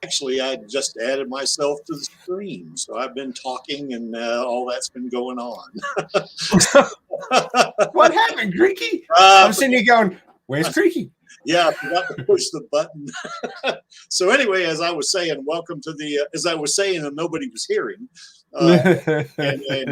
Actually, I just added myself to the stream, so I've been talking, and all that's been going on. What happened, Creaky? I'm sitting here going, "Where's Creaky?" Yeah, I forgot to push the button. So anyway, as I was saying, welcome to the. As I was saying, and nobody was hearing. And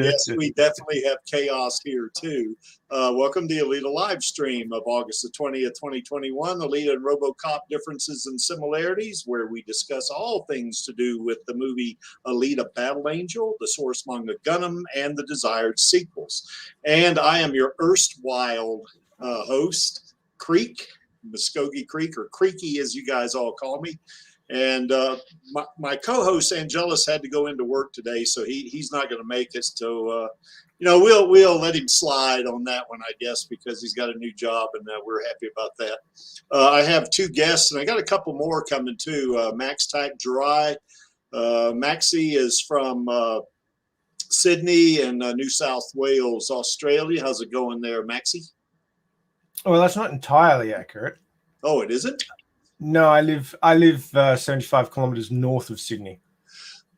yes, we definitely have chaos here too. Welcome to the Alita live stream of August the 20th, 2021. Alita and Robocop differences and similarities, where we discuss all things to do with the movie Alita Battle Angel, the source manga Gundam, and the desired sequels. And I am your erstwhile host, Creek, Muskogee Creek, or Creaky as you guys all call me. And my co-host Angelus had to go into work today, so he's not going to make it. So we'll let him slide on that one, I guess, because he's got a new job, and we're happy about that. I have two guests, and I got a couple more coming too. MaxTac Jurai. Maxie is from Sydney and New South Wales, Australia. How's it going there, Maxie? Well, that's not entirely accurate. Oh, it isn't? No, I live 75 kilometers north of Sydney.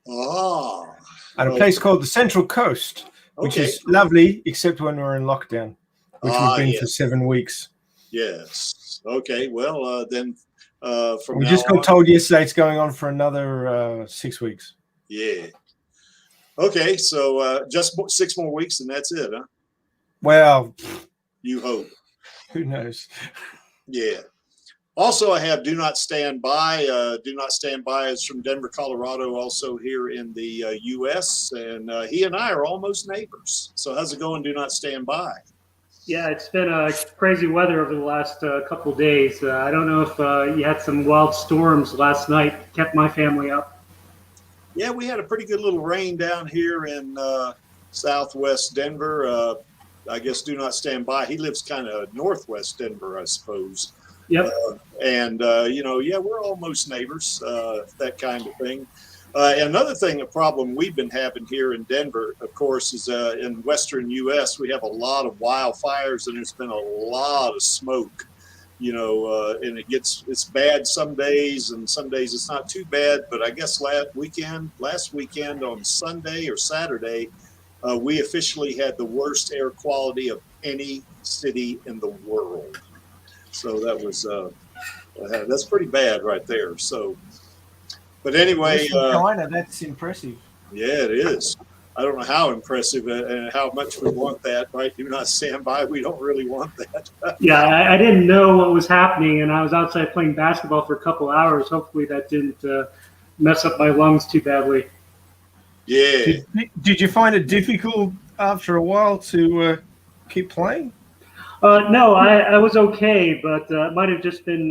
Oh. At a place called the Central Coast, which is lovely, except when we're in lockdown, which we've been for 7 weeks. Yes. Okay. Well, then from we just got told yesterday it's going on for another 6 weeks. Yeah. Okay. So just 6 more weeks, and that's it, huh? Well, you hope. Who knows? Yeah. Also, I have Do Not Stand By. Do Not Stand By is from Denver, Colorado, also here in the U.S., and he and I are almost neighbors. So how's it going, Do Not Stand By? Yeah, it's been crazy weather over the last couple of days. I don't know if you had some wild storms last night, kept my family up. Yeah, we had a pretty good little rain down here in southwest Denver. I guess Do Not Stand By. He lives kind of northwest Denver, I suppose. Yep. We're almost neighbors, that kind of thing. Another thing, a problem we've been having here in Denver, of course, is in western U.S., we have a lot of wildfires, and there's been a lot of smoke, and it's bad some days, and some days it's not too bad. But I guess last weekend on Sunday or Saturday, we officially had the worst air quality of any city in the world. So that was that's pretty bad right there. So, but anyway, China, that's impressive. Yeah, it is. I don't know how impressive and how much we want that, right? Do not stand by. We don't really want that. Yeah, I didn't know what was happening, and I was outside playing basketball for a couple hours. Hopefully, that didn't mess up my lungs too badly. Yeah. Did you find it difficult after a while to keep playing? No, I was okay, but it might have just been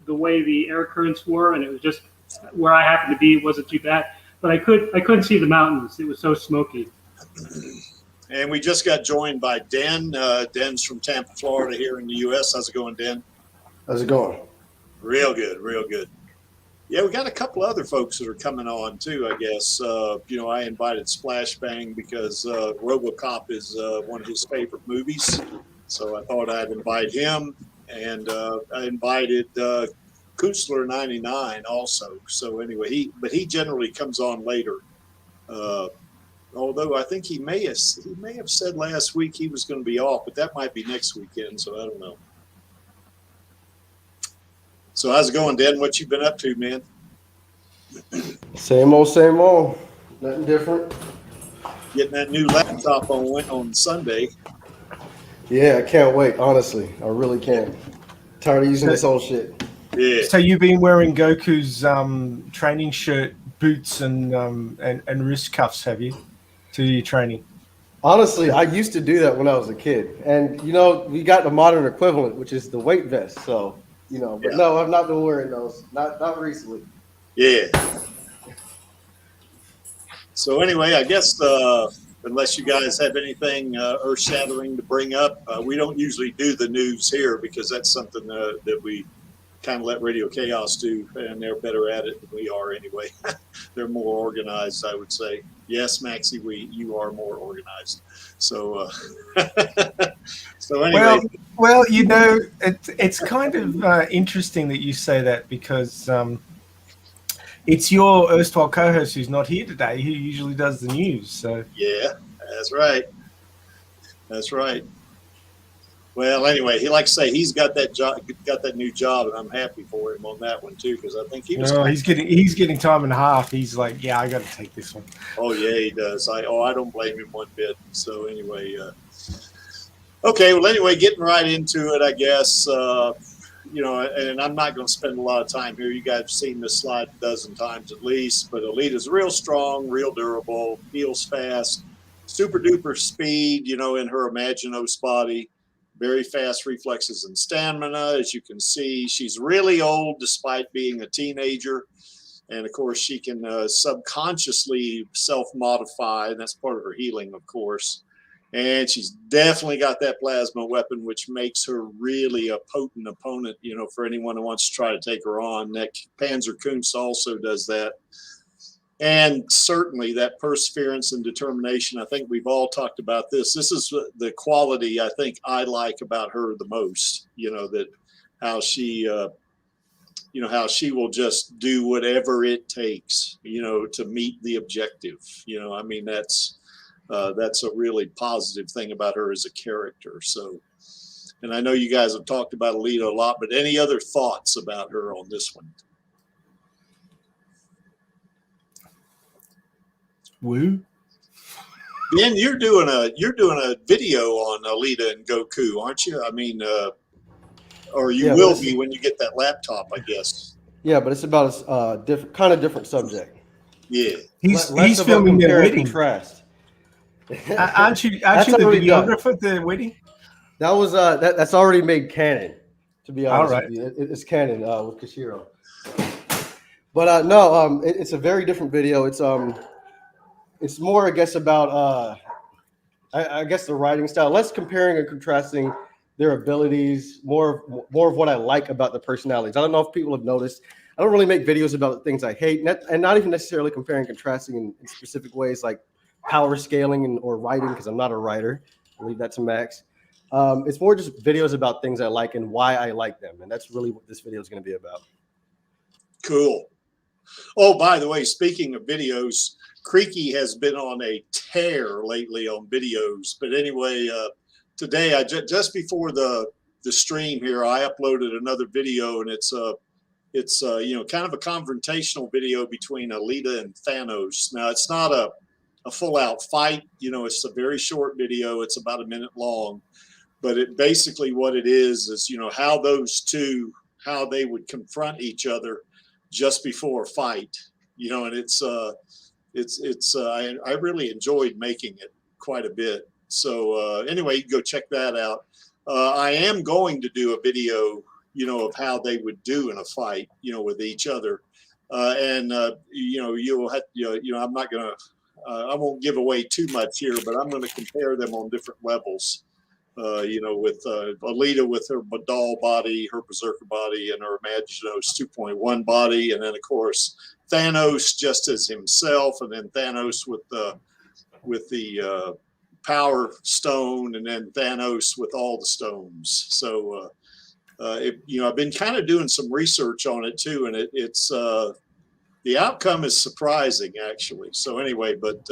the way the air currents were, and it was just where I happened to be. It wasn't too bad, but I couldn't see the mountains. It was so smoky. And we just got joined by Den. Den's from Tampa, Florida, here in the U.S. How's it going, Den? How's it going? Real good, real good. Yeah, we got a couple other folks that are coming on too, I guess. I invited Splash Bang because Robocop is one of his favorite movies. So I thought I'd invite him, and I invited Kunstler 99 also. So anyway, he generally comes on later. Although I think he may have said last week he was going to be off, but that might be next weekend. So I don't know. So how's it going, Dan? What you been up to, man? Same old. Nothing different. Getting that new laptop on Sunday. Yeah, I can't wait. Honestly, I really can't. Tired of using this old shit. Yeah. So you've been wearing Goku's training shirt, boots, and wrist cuffs, have you, to your training? Honestly, I used to do that when I was a kid, and we got the modern equivalent, which is the weight vest. So but no, I've not been wearing those. Not recently. Yeah. So anyway, I guess unless you guys have anything earth-shattering to bring up, we don't usually do the news here because that's something that we kind of let Radio Chaos do, and they're better at it than we are anyway. They're more organized, I would say. Yes, Maxie, you are more organized. So, so anyway. Well, it's kind of interesting that you say that because it's your erstwhile co-host who's not here today, who usually does the news. So Yeah, that's right. That's right. Well, anyway, he like to say he's got that job, got that new job, and I'm happy for him on that one too, because I think he was. no, he's getting time and a half. He's like, yeah, I got to take this one. Oh yeah, he does. I don't blame him one bit. So anyway, okay. Well, anyway, getting right into it, I guess. You know, and I'm not going to spend a lot of time here. You guys have seen this slide a dozen times at least. But Alita's real strong, real durable, heals fast, super duper speed. You know, in her Imaginos body. Very fast reflexes and stamina. As you can see, she's really old despite being a teenager. And of course, she can subconsciously self-modify, and that's part of her healing, of course. And she's definitely got that plasma weapon, which makes her really a potent opponent, you know, for anyone who wants to try to take her on. That Panzer Kunst also does that. And certainly that perseverance and determination. I think we've all talked about this. This is the quality I think I like about her the most, you know, that how she, you know, how she will just do whatever it takes, you know, to meet the objective. You know, I mean, that's a really positive thing about her as a character. So, and I know you guys have talked about Alita a lot, but any other thoughts about her on this one? Woo. Ben, you're doing a video on Alita and Goku, aren't you? I mean, or you will be when you get that laptop, I guess. Yeah, but it's about a different subject. Yeah, he's filming their wedding. Contrast. Aren't you the videographer at the wedding? That was that's already made canon. To be honest, all right. With you. It's canon with Kishiro. But no, it's a very different video. It's more, I guess, about I guess the writing style, less comparing and contrasting their abilities, more of what I like about the personalities. I don't know if people have noticed. I don't really make videos about things I hate, and not even necessarily comparing and contrasting in specific ways like power scaling or writing, because I'm not a writer. I'll leave that to Max. It's more just videos about things I like and why I like them, and that's really what this video is going to be about. Cool. Oh, by the way, speaking of videos, Creaky has been on a tear lately on videos. But anyway, today I just before the stream here, I uploaded another video, and it's you know, kind of a confrontational video between Alita and Thanos. Now it's not a full out fight, you know, it's a very short video. It's about a minute long, but it basically what it is, you know, how those two, how they would confront each other just before a fight, you know, and I really enjoyed making it quite a bit. So anyway, you can go check that out. I am going to do a video, you know, of how they would do in a fight, you know, with each other. And you know, you'll have, you know, I'm not going to, I won't give away too much here, but I'm going to compare them on different levels. You know, with Alita with her doll body, her berserker body, and her Imaginos 2.1 body, and then of course Thanos just as himself, and then Thanos with the Power Stone, and then Thanos with all the stones. So, you know, I've been kind of doing some research on it too, and it's the outcome is surprising actually. So anyway, but.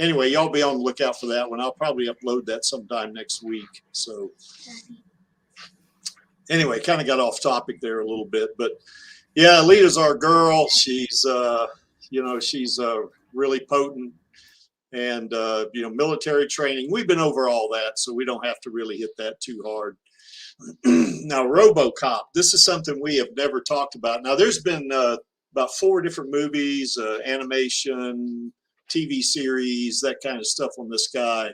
Anyway, y'all be on the lookout for that one. I'll probably upload that sometime next week. So anyway, kind of got off topic there a little bit, but yeah, Alita's our girl. She's, you know, she's really potent, and, you know, military training. We've been over all that, so we don't have to really hit that too hard. Now, Robocop, this is something we have never talked about. Now, there's been about 4 different movies, animation, TV series, that kind of stuff on this guy.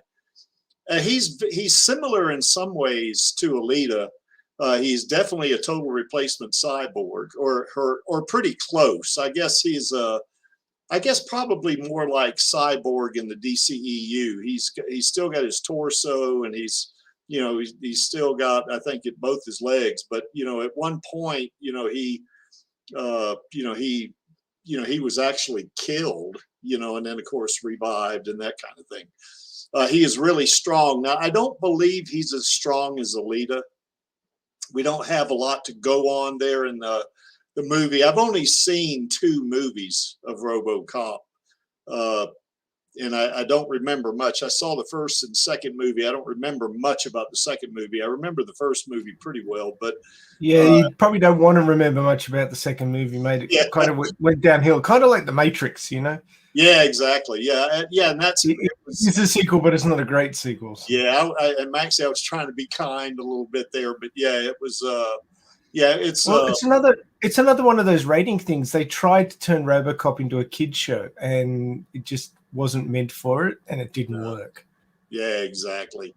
He's similar in some ways to Alita. He's definitely a total replacement cyborg, or pretty close. I guess he's I guess probably more like Cyborg in the DCEU. He's still got his torso, and he's, you know, he's still got, I think, both his legs. But you know, at one point, you know, he was actually killed, you know, and then of course revived and that kind of thing. He is really strong. Now, I don't believe he's as strong as Alita. We don't have a lot to go on there in the the movie. I've only seen 2 movies of RoboCop, and I don't remember much. I saw the first and second movie. I don't remember much about the second movie. I remember the first movie pretty well, but yeah, you probably don't want to remember much about the second movie, mate. It kind of went downhill, kind of like The Matrix, you know? Yeah, exactly. Yeah, and that's it's a sequel, but it's not a great sequel. So. Yeah, and Max, I was trying to be kind a little bit there, but yeah, it was. Yeah, it's. Well, it's another one of those rating things. They tried to turn RoboCop into a kid show, and it just wasn't meant for it, and it didn't work. Yeah, exactly.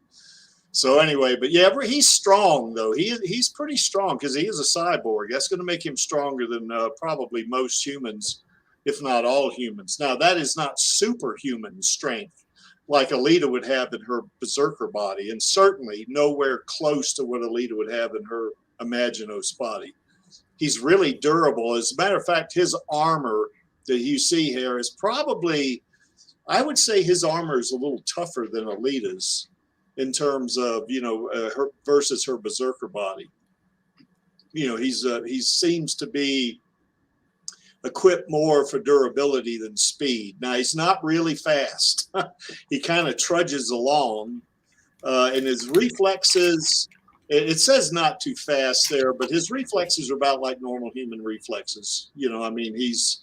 So anyway, but yeah, he's strong though. He's pretty strong because he is a cyborg. That's going to make him stronger than probably most humans, if not all humans. Now, that is not superhuman strength like Alita would have in her berserker body, and certainly nowhere close to what Alita would have in her Imaginos body. He's really durable. As a matter of fact, his armor that you see here is probably, I would say his armor is a little tougher than Alita's in terms of, her versus her berserker body. He seems to be equipped more for durability than speed. Now, he's not really fast. He kind of trudges along, and his reflexes, it says not too fast there, but his reflexes are about like normal human reflexes. I mean, he's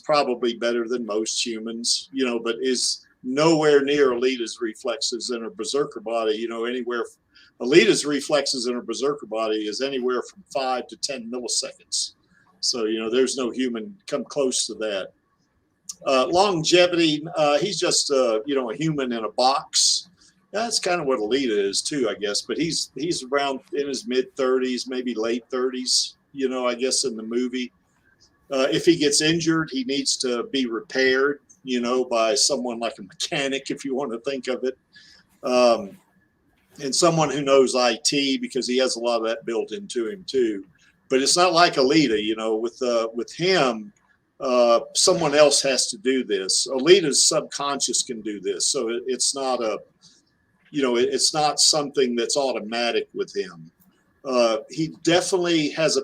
probably better than most humans, but is nowhere near Alita's reflexes in her berserker body. Alita's reflexes in her berserker body is anywhere from 5 to 10 milliseconds. So, there's no human come close to that. Longevity, he's just, a human in a box. That's kind of what Alita is too, I guess. But he's around in his mid-30s, maybe late 30s, I guess in the movie. If he gets injured, he needs to be repaired, by someone like a mechanic, if you want to think of it. And someone who knows IT, because he has a lot of that built into him too. But it's not like Alita, with him, someone else has to do this. Alita's subconscious can do this. So it's not it's not something that's automatic with him. He definitely has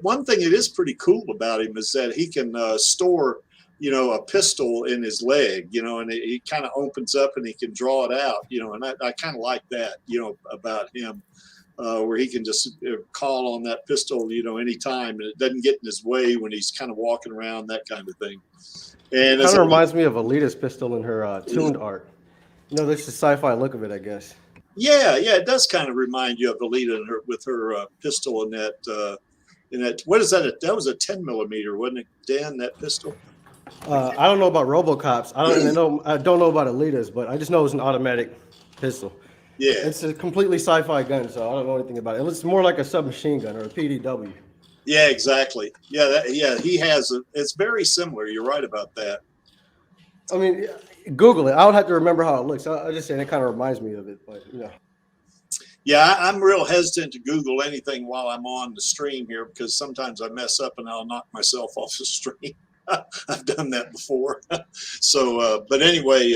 one thing that is pretty cool about him is that he can store, a pistol in his leg, and he kind of opens up and he can draw it out, and I kind of like that, about him. Where he can just call on that pistol, anytime, and it doesn't get in his way when he's kind of walking around, that kind of thing. And it kind of reminds me of Alita's pistol in her tuned art. This is the sci-fi look of it, I guess. Yeah, it does kind of remind you of Alita with her pistol in that. What is that? That was a 10 millimeter, wasn't it, Dan? That pistol. I don't know about RoboCops. I don't know about Alita's, but I just know it's an automatic pistol. Yeah, it's a completely sci-fi gun, so I don't know anything about it. It's more like a submachine gun or a PDW. Yeah, exactly. Yeah, he has it's very similar. You're right about that. I mean, Google it. I would have to remember how it looks. I just saying it kind of reminds me of it, but Yeah, I'm real hesitant to Google anything while I'm on the stream here because sometimes I mess up and I'll knock myself off the stream. I've done that before. So, but anyway,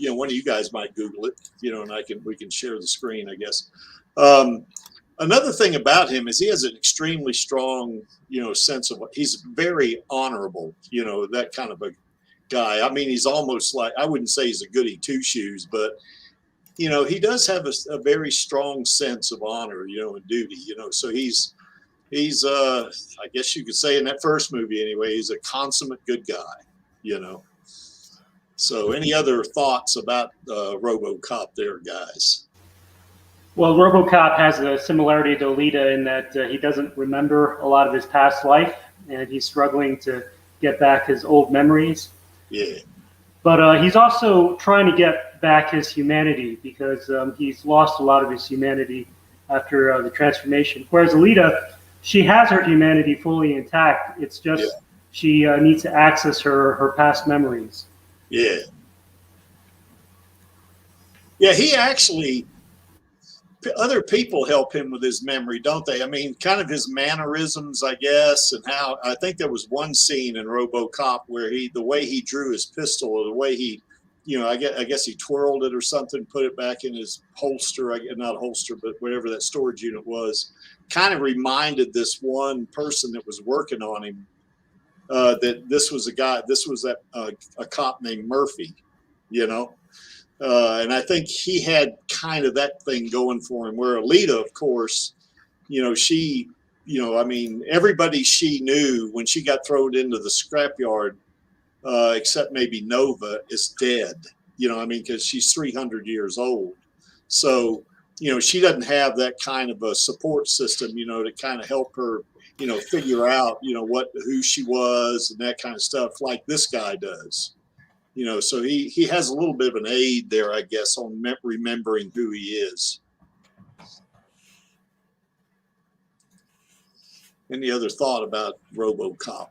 one of you guys might Google it, and we can share the screen, I guess. Another thing about him is he has an extremely strong, sense of he's very honorable, that kind of a guy. I mean, he's almost like, I wouldn't say he's a goody two shoes, but he does have a very strong sense of honor, and duty, so he's I guess you could say in that first movie anyway, he's a consummate good guy, So any other thoughts about RoboCop there, guys? Well, RoboCop has a similarity to Alita in that he doesn't remember a lot of his past life, and he's struggling to get back his old memories. Yeah. But he's also trying to get back his humanity because he's lost a lot of his humanity after the transformation. Whereas Alita, she has her humanity fully intact. It's just she needs to access her past memories. Yeah. Yeah, he actually, other people help him with his memory, don't they? I mean, kind of his mannerisms, I guess, and how, I think there was one scene in RoboCop where the way he drew his pistol or the way he you know, I guess he twirled it or something, put it back in his holster, not holster, but whatever that storage unit was. Kind of reminded this one person that was working on him that this was a cop named Murphy, you know. And I think he had kind of that thing going for him, where Alita, of course, you know, she, you know, I mean, everybody she knew when she got thrown into the scrapyard, except maybe Nova, is dead. You know, I mean, because she's 300 years old. So, you know, she doesn't have that kind of a support system, you know, to kind of help her, you know, figure out, you know, who she was and that kind of stuff, like this guy does. You know, so he has a little bit of an aid there, I guess, on remembering who he is. Any other thought about Robocop?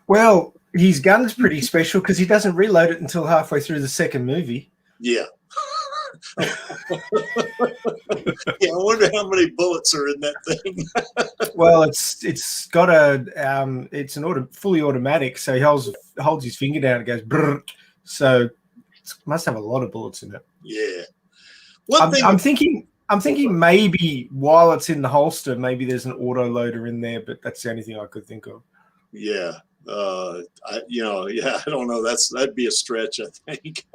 Well, his gun's pretty special because he doesn't reload it until halfway through the second movie. Yeah. Yeah, I wonder how many bullets are in that thing. Well, it's got it's an fully automatic, so he holds his finger down and goes brrr, so it must have a lot of bullets in it. Yeah. I'm thinking maybe while it's in the holster, maybe there's an auto loader in there, but that's the only thing I could think of. Yeah. I don't know. That'd be a stretch, I think.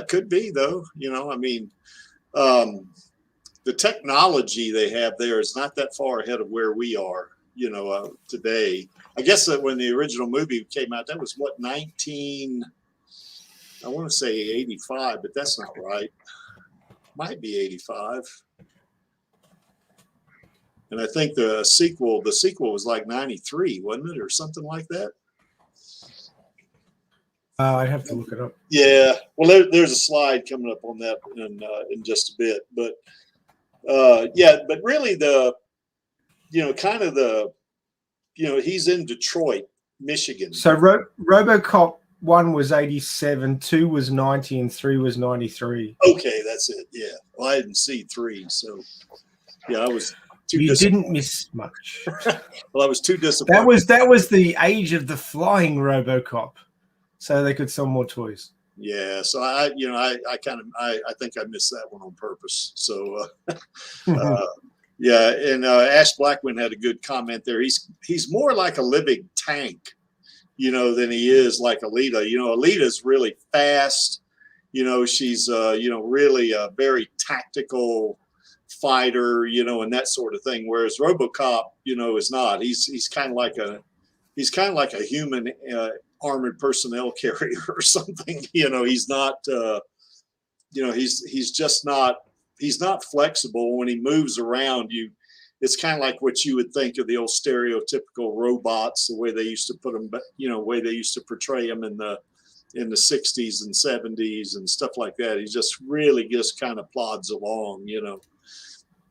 Could be though. You know, I mean, the technology they have there is not that far ahead of where we are, you know, today. I guess that when the original movie came out, that was what, I want to say 85, but that's not right. Might be 85. And I think the sequel was like 93, wasn't it, or something like that? I'd have to look it up. Yeah. Well, there's a slide coming up on that in just a bit, but but really he's in Detroit, Michigan. So Robocop 1 was 87, 2 was 90, and 3 was 93. Okay, that's it. Yeah. Well, I didn't see 3, so yeah, I was. You didn't miss much. Well, I was too disappointed. That was the age of the flying Robocop, so they could sell more toys. Yeah, so I think I missed that one on purpose. So yeah, and Ash Blackman had a good comment there. He's more like a living tank, you know, than he is like Alita. You know, Alita's really fast. You know, she's really a very tactical fighter, you know, and that sort of thing. Whereas Robocop, you know, is not. He's kind of like a human armored personnel carrier or something. You know, he's not. He's just not. He's not flexible when he moves around. It's kind of like what you would think of the old stereotypical robots, the way they used to put them, you know, way they used to portray them in the 60s and 70s and stuff like that. He just really kind of plods along, you know.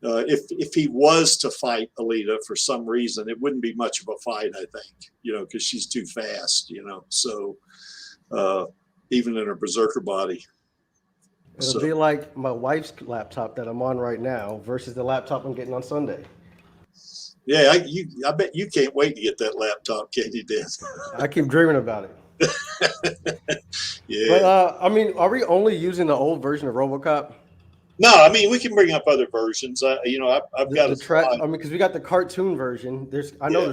If he was to fight Alita for some reason, it wouldn't be much of a fight, I think, you know, because she's too fast, you know. So even in her berserker body. It'll be like my wife's laptop that I'm on right now versus the laptop I'm getting on Sunday. Yeah, I bet you can't wait to get that laptop, can you, Dan? I keep dreaming about it. Yeah. But I mean, are we only using the old version of RoboCop? No, I mean, we can bring up other versions. I've got because we got the cartoon version. There's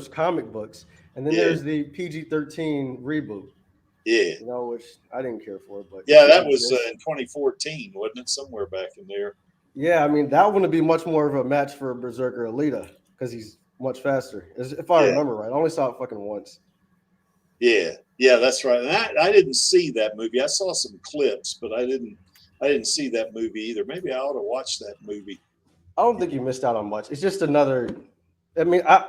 comic books, and then there's the PG-13 reboot. Yeah, you know, which I didn't care for, but yeah, that was in 2014, wasn't it? Somewhere back in there. Yeah, I mean, that would be much more of a match for Berserker Alita because he's much faster. If I remember right, I only saw it fucking once. Yeah, that's right. And I didn't see that movie. I saw some clips, but I didn't see that movie either. Maybe I ought to watch that movie. I don't think you missed out on much. It's just another. I mean, I'm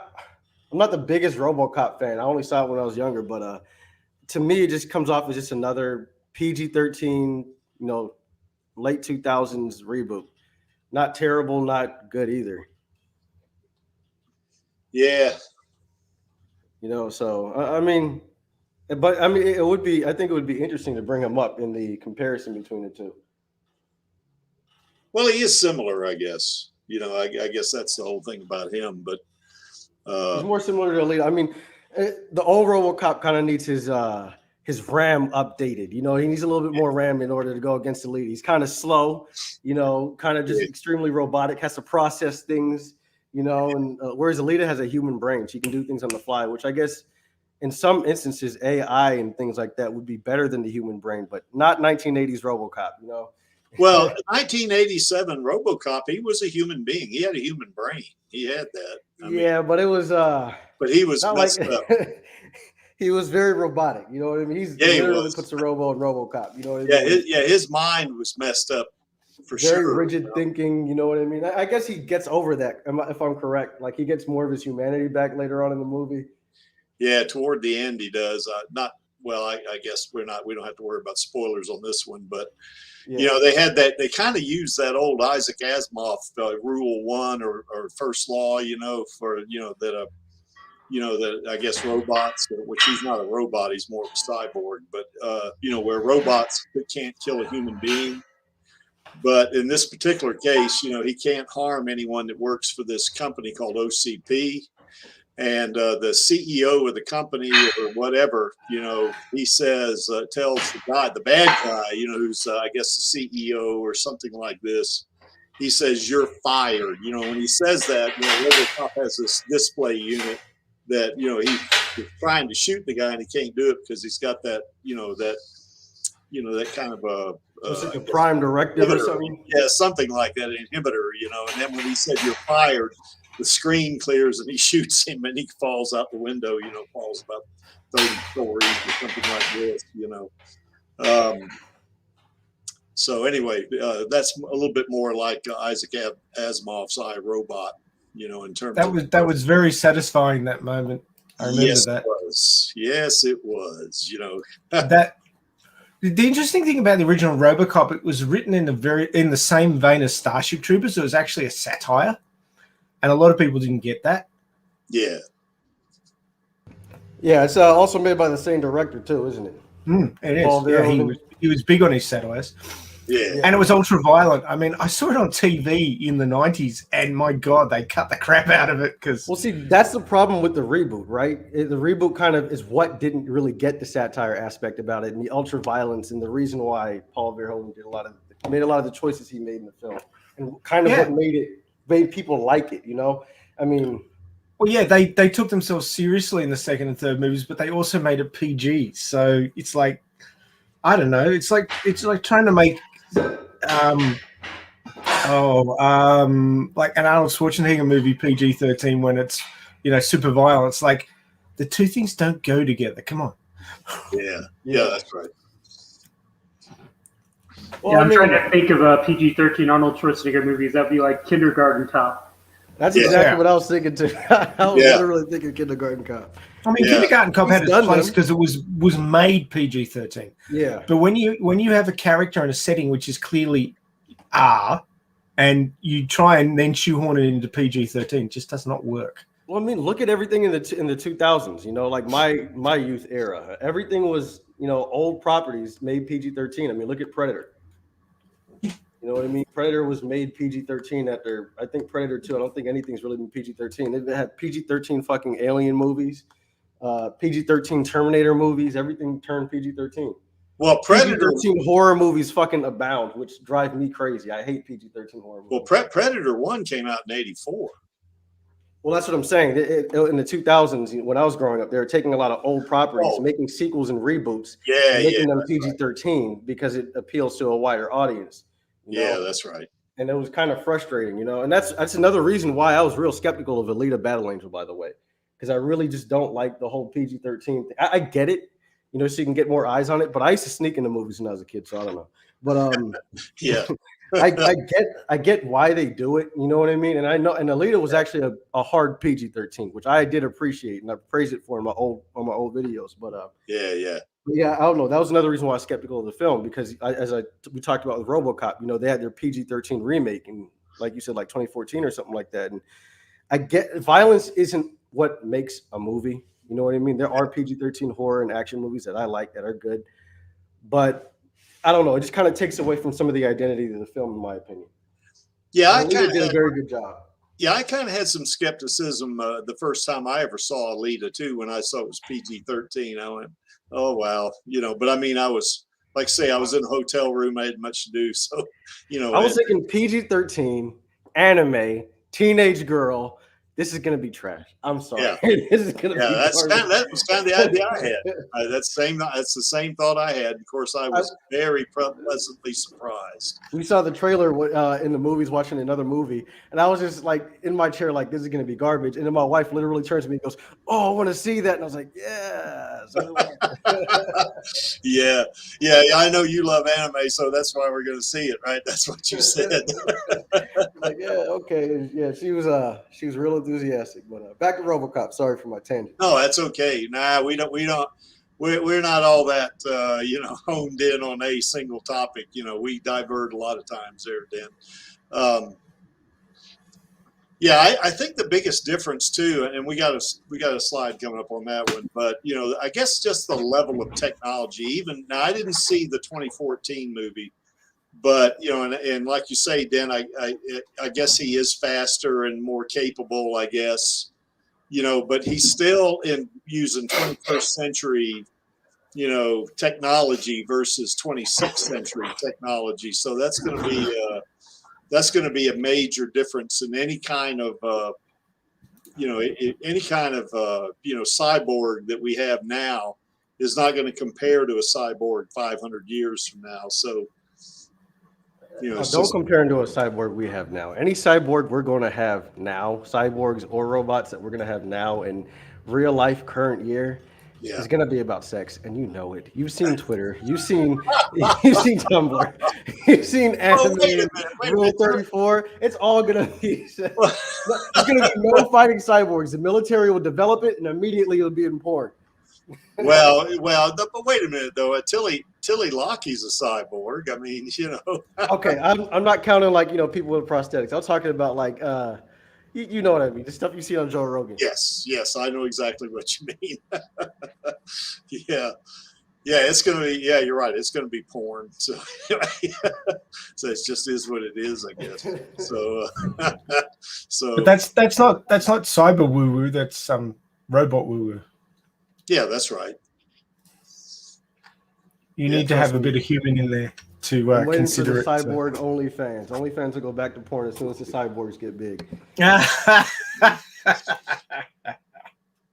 not the biggest RoboCop fan. I only saw it when I was younger, but to me, it just comes off as just another PG-13, you know, late 2000s reboot. Not terrible, not good either. Yeah. You know, so I mean, but I mean, it would be. I think it would be interesting to bring him up in the comparison between the two. Well, he is similar, I guess. You know, I guess that's the whole thing about him. But he's more similar to Alita. I mean, the old RoboCop kind of needs his his RAM updated. You know, he needs a little bit more RAM in order to go against Alita. He's kind of slow, you know, kind of just extremely robotic, has to process things, you know, and whereas Alita has a human brain. She can do things on the fly, which I guess in some instances, AI and things like that would be better than the human brain, but not 1980s RoboCop, you know? Well, 1987 RoboCop, he was a human being. He had a human brain. He had that. I mean, But it was but he was messed up. He was very robotic. You know what I mean? He literally puts a robo in RoboCop. You know what I mean? His mind was messed up for very sure. Rigid thinking. You know what I mean? I guess he gets over that, if I'm correct. Like he gets more of his humanity back later on in the movie. Yeah, toward the end he does. I guess we don't have to worry about spoilers on this one, but you know, they kind of used that old Isaac Asimov rule 1 or first law, you know, for that I guess robots, which he's not a robot, he's more of a cyborg, but you know, where robots can't kill a human being. But in this particular case, you know, he can't harm anyone that works for this company called OCP. And the CEO of the company or whatever, you know, he says, tells the bad guy, you know, who's, I guess, the CEO or something like this. He says, "You're fired." You know, when he says that, you know, Robocop has this display unit that, you know, he's trying to shoot the guy and he can't do it because he's got that, that kind of It's like a prime directive or something. Yeah, something like that, an inhibitor, you know. And then when he said, "You're fired," the screen clears and he shoots him and he falls out the window, you know, falls about 30 stories or something like this, you know. So anyway, that's a little bit more like Isaac Asimov's iRobot, you know, in terms that was very satisfying, that moment. I remember that. It was. Yes, it was, you know. That the interesting thing about the original RoboCop, it was written in the same vein as Starship Troopers. It was actually a satire. And a lot of people didn't get that. Yeah. Yeah, it's also made by the same director too, isn't it? It is. Yeah, he was big on his satires. Yeah. And it was ultra violent. I mean, I saw it on TV in the 90s, and my God, they cut the crap out of it. Well, see, that's the problem with the reboot, right? The reboot kind of is what didn't really get the satire aspect about it, and the ultra violence, and the reason why Paul Verhoeven made a lot of the choices he made in the film, and kind of what made people like it, you know? I mean, well, yeah, they took themselves seriously in the second and third movies, but they also made it PG. So it's like, I don't know, it's like trying to make like an Arnold Schwarzenegger movie PG-13 when it's, you know, super violent. It's like the two things don't go together. Come on. Yeah, that's right. Well, I'm trying to think of a PG-13 Arnold Schwarzenegger movies. That'd be like Kindergarten Cop. That's exactly what I was thinking too. I was literally thinking Kindergarten Cop. I mean, Kindergarten Cop had its place because it was made PG-13. Yeah. But when you have a character in a setting which is clearly R, and you try and then shoehorn it into PG-13, it just does not work. Well, I mean, look at everything in the 2000s. You know, like my youth era, everything was, you know, old properties made PG-13. I mean, look at Predator. You know what I mean? Predator was made PG-13 after, I think, Predator 2. I don't think anything's really been PG-13. They've had PG-13 fucking Alien movies, PG-13 Terminator movies. Everything turned PG-13. Well, Predator PG-13 horror movies fucking abound, which drive me crazy. I hate PG-13 horror movies. Well, Predator 1 came out in 1984. Well, that's what I'm saying. In the 2000s, when I was growing up, they were taking a lot of old properties, making sequels and reboots, making them PG-13 because it appeals to a wider audience. Yeah, that's right. And it was kind of frustrating, you know. And that's another reason why I was real skeptical of Alita Battle Angel, by the way, because I really just don't like the whole PG-13 thing. I get it, you know, so you can get more eyes on it. But I used to sneak into movies when I was a kid, so I don't know. But yeah, I get why they do it. You know what I mean? And I know, and Alita was actually a hard PG-13, which I did appreciate, and I praised it for on my old videos. But yeah, I don't know. That was another reason why I was skeptical of the film, because we talked about with RoboCop, you know, they had their PG-13 remake, and like you said, like 2014 or something like that. And I get violence isn't what makes a movie. You know what I mean? There are PG-13 horror and action movies that I like that are good, but I don't know. It just kind of takes away from some of the identity of the film, in my opinion. Yeah, I kind of did a very good job. Yeah, I kind of had some skepticism the first time I ever saw Alita too. When I saw it was PG-13, I went, Oh wow, but I mean, I was like, say, I was in a hotel room. I had much to do, so I was thinking PG-13, anime, teenage girl. This is gonna be trash. I'm sorry. yeah, This is gonna yeah. be garbage. That was kind of the idea I had. That's the same thought I had. Of course, I was very pleasantly surprised. We saw the trailer in the movies, watching another movie, and I was just like in my chair, like, this is gonna be garbage. And then my wife literally turns to me and goes, "Oh, I want to see that," and I was like, "Yeah." Yeah, yeah. I know you love anime, so that's why we're going to see it, right? That's what you said. Like, yeah, okay, and yeah, she was real enthusiastic. But back to RoboCop. Sorry for my tangent. No, that's okay. Nah, we're not all that honed in on a single topic. We divert a lot of times there, Dan. Yeah, I think the biggest difference too, and we got a slide coming up on that one, but I guess just the level of technology. Even now, I didn't see the 2014 movie, but and like you say, Dan, I guess he is faster and more capable, I guess, but he's still in using 21st century technology versus 26th century technology. So that's going to be a major difference in any kind of cyborg that we have now is not going to compare to a cyborg 500 years from now. So don't compare him to a cyborg we have now. Any cyborg we're going to have now, cyborgs or robots that we're going to have now in real life, current year, is going to be about sex, and you know it. You've seen Twitter, you've seen Tumblr, you've seen anime, Rule 34. It's all going to be sex. There's going to be no fighting cyborgs. The military will develop it, and immediately it'll be in porn. Well, but wait a minute though. Tilly Lockheed's a cyborg. I mean, Okay, I'm not counting people with prosthetics. I'm talking about you know what I mean. The stuff you see on Joe Rogan. Yes, I know exactly what you mean. Yeah, it's gonna be. Yeah, you're right. It's gonna be porn. So, so it just is what it is, I guess. So, But that's not cyber woo woo. That's robot woo woo. Yeah, that's right. You need to have a bit of human in there to consider it. Cyborg OnlyFans. OnlyFans will go back to porn as soon as the cyborgs get big.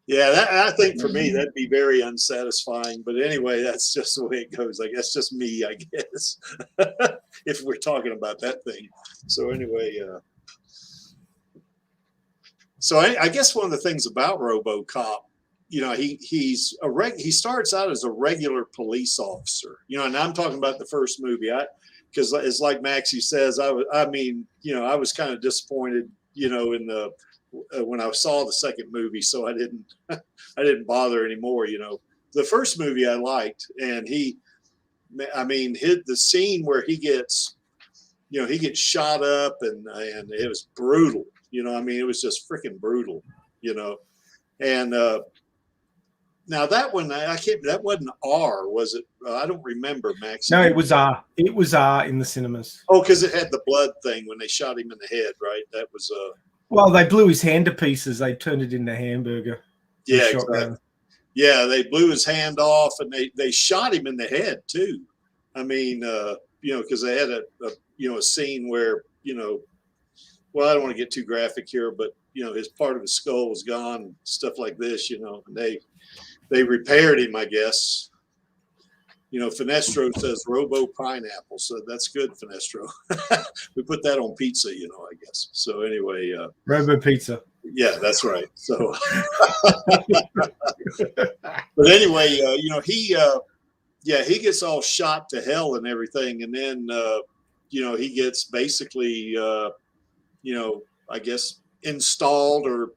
Yeah, I think for me that'd be very unsatisfying. But anyway, that's just the way it goes. I guess just me. I guess if we're talking about that thing. So anyway, so I guess one of the things about RoboCop, he starts out as a regular police officer, and I'm talking about the first movie. Because it's like Maxie says, I was kind of disappointed, in the when I saw the second movie, so I didn't bother anymore. The first movie I liked, and the scene where he gets shot up, and it was brutal. It was just freaking brutal. And now that one, that wasn't R, was it? I don't remember, Max. No, it was R. It was R in the cinemas. Oh, because it had the blood thing when they shot him in the head, right? That was Well, they blew his hand to pieces. They turned it into hamburger. Yeah, exactly. Yeah, they blew his hand off, and they shot him in the head too. Because they had a scene where well, I don't want to get too graphic here, but his part of his skull was gone, stuff like this. And they repaired him, I guess. Finestro says Robo Pineapple, so that's good, Finestro. We put that on pizza, I guess. So anyway, Robo Pizza. Yeah, that's right. So, but anyway, he gets all shot to hell and everything, and then he gets basically, I guess installed or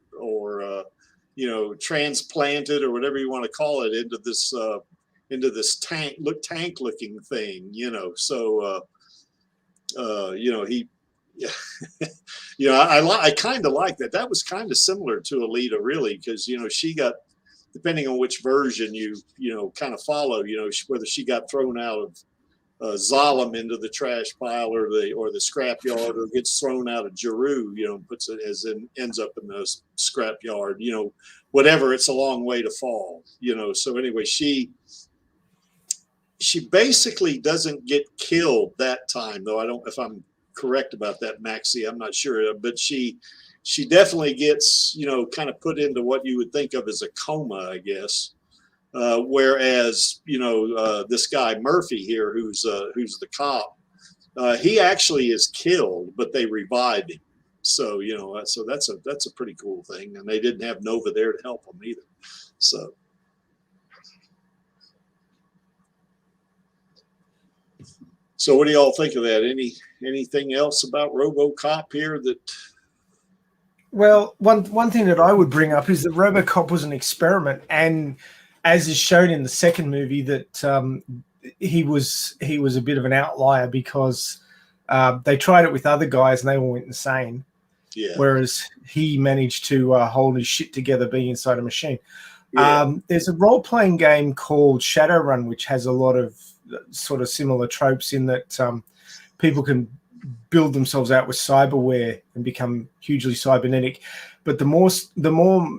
transplanted or whatever you want to call it into this tank looking thing, So, he. I kind of like that. That was kind of similar to Alita, really, because she got, depending on which version you kind of follow, whether she got thrown out of Zalem into the trash pile or the scrap yard, or gets thrown out of Jeru, ends up in the scrap yard, whatever. It's a long way to fall, So anyway, she she basically doesn't get killed that time, though. I don't, if I'm correct about that, Maxie, I'm not sure, but she definitely gets, you know, kind of put into what you would think of as a coma, I guess. Whereas, you know, this guy Murphy here, who's the cop, he actually is killed, but they revived him. So, you know, so that's a pretty cool thing, and they didn't have Nova there to help him either. So. So what do y'all think of that? Anything else about RoboCop here that? Well, one thing that I would bring up is that RoboCop was an experiment, and as is shown in the second movie, that he was a bit of an outlier because they tried it with other guys and they all went insane. Yeah. Whereas he managed to hold his shit together being inside a machine. Yeah. There's a role-playing game called Shadowrun, which has a lot of sort of similar tropes in that people can build themselves out with cyberware and become hugely cybernetic. But the more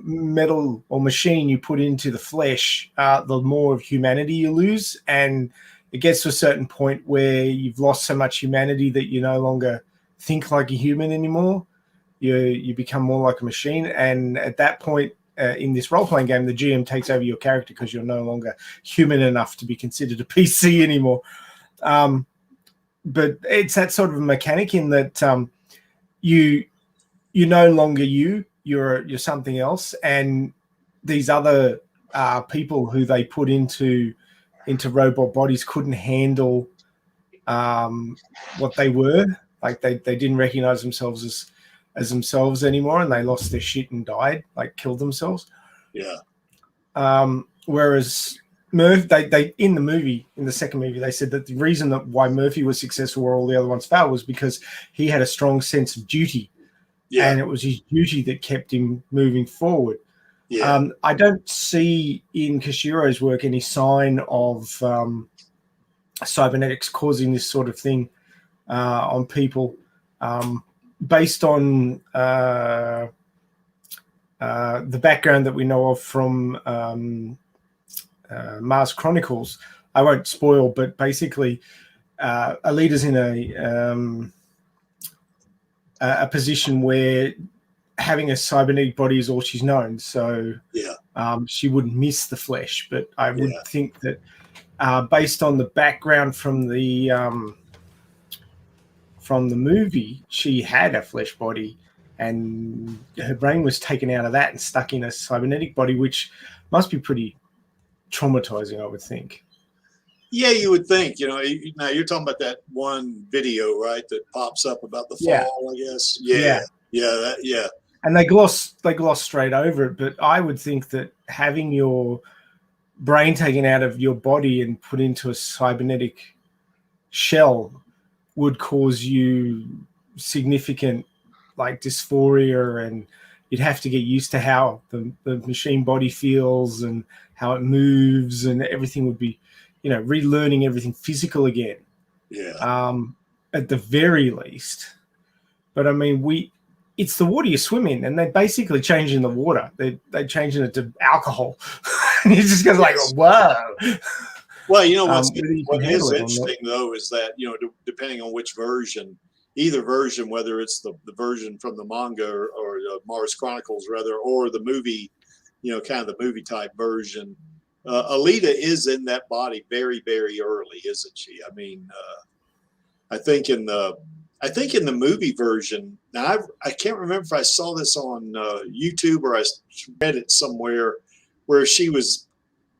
metal or machine you put into the flesh, the more of humanity you lose. And it gets to a certain point where you've lost so much humanity that you no longer think like a human anymore. You become more like a machine. And at that point, in this role-playing game, the GM takes over your character because you're no longer human enough to be considered a PC anymore. But it's that sort of a mechanic in that you're no longer you're something else, and these other people who they put into robot bodies couldn't handle what they were. Like they didn't recognize themselves as themselves anymore, and they lost their shit and died, like killed themselves. Yeah. Whereas Murphy, they in the second movie, they said that the reason that why Murphy was successful where all the other ones failed was because he had a strong sense of duty. Yeah. And it was his duty that kept him moving forward. Yeah. I don't see in Kishiro's work any sign of cybernetics causing this sort of thing on people. Based on the background that we know of from Mars Chronicles, I won't spoil, but basically Alita's in a position where having a cybernetic body is all she's known. So yeah, she wouldn't miss the flesh. But I would think that based on the background from the movie, she had a flesh body and her brain was taken out of that and stuck in a cybernetic body, which must be pretty traumatizing, I would think. Yeah, you would think. You know, now you're talking about that one video, right, that pops up about the fall, I guess. Yeah. And they gloss straight over it, but I would think that having your brain taken out of your body and put into a cybernetic shell would cause you significant like dysphoria, and you'd have to get used to how the machine body feels and how it moves, and everything would be, you know, relearning everything physical again. Yeah. At the very least. But I mean, it's the water you swim in, and they're basically changing the water. They're changing it to alcohol. And it just goes like, whoa. Well, you know, what is interesting, though, is that, you know, depending on which version, either version, whether it's the version from the manga or Mars Chronicles, rather, or the movie, you know, kind of the movie type version, Alita is in that body very, very early, isn't she? I mean, I think in the movie version, now I can't remember if I saw this on YouTube or I read it somewhere, where she was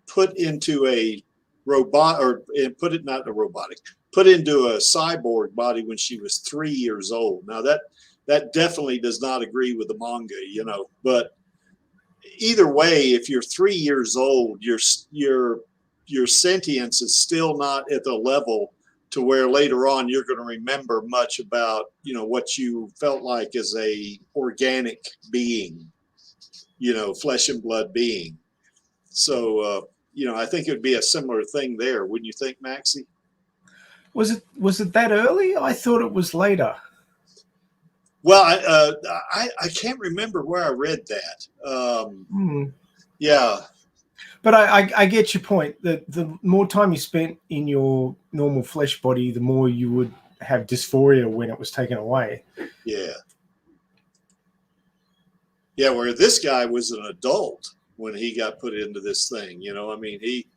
put into a robot, or put into a cyborg body when she was 3 years old. Now that definitely does not agree with the manga, you know, but either way, if you're 3 years old, your sentience is still not at the level to where later on you're going to remember much about, you know, what you felt like as a organic being, you know, flesh and blood being. So, you know, I think it would be a similar thing there. Wouldn't you think, Maxie? Was it that early? I thought it was later. Well, I can't remember where I read that. Yeah. But I get your point. The more time you spent in your normal flesh body, the more you would have dysphoria when it was taken away. Yeah. Yeah, where this guy was an adult when he got put into this thing. You know, I mean, he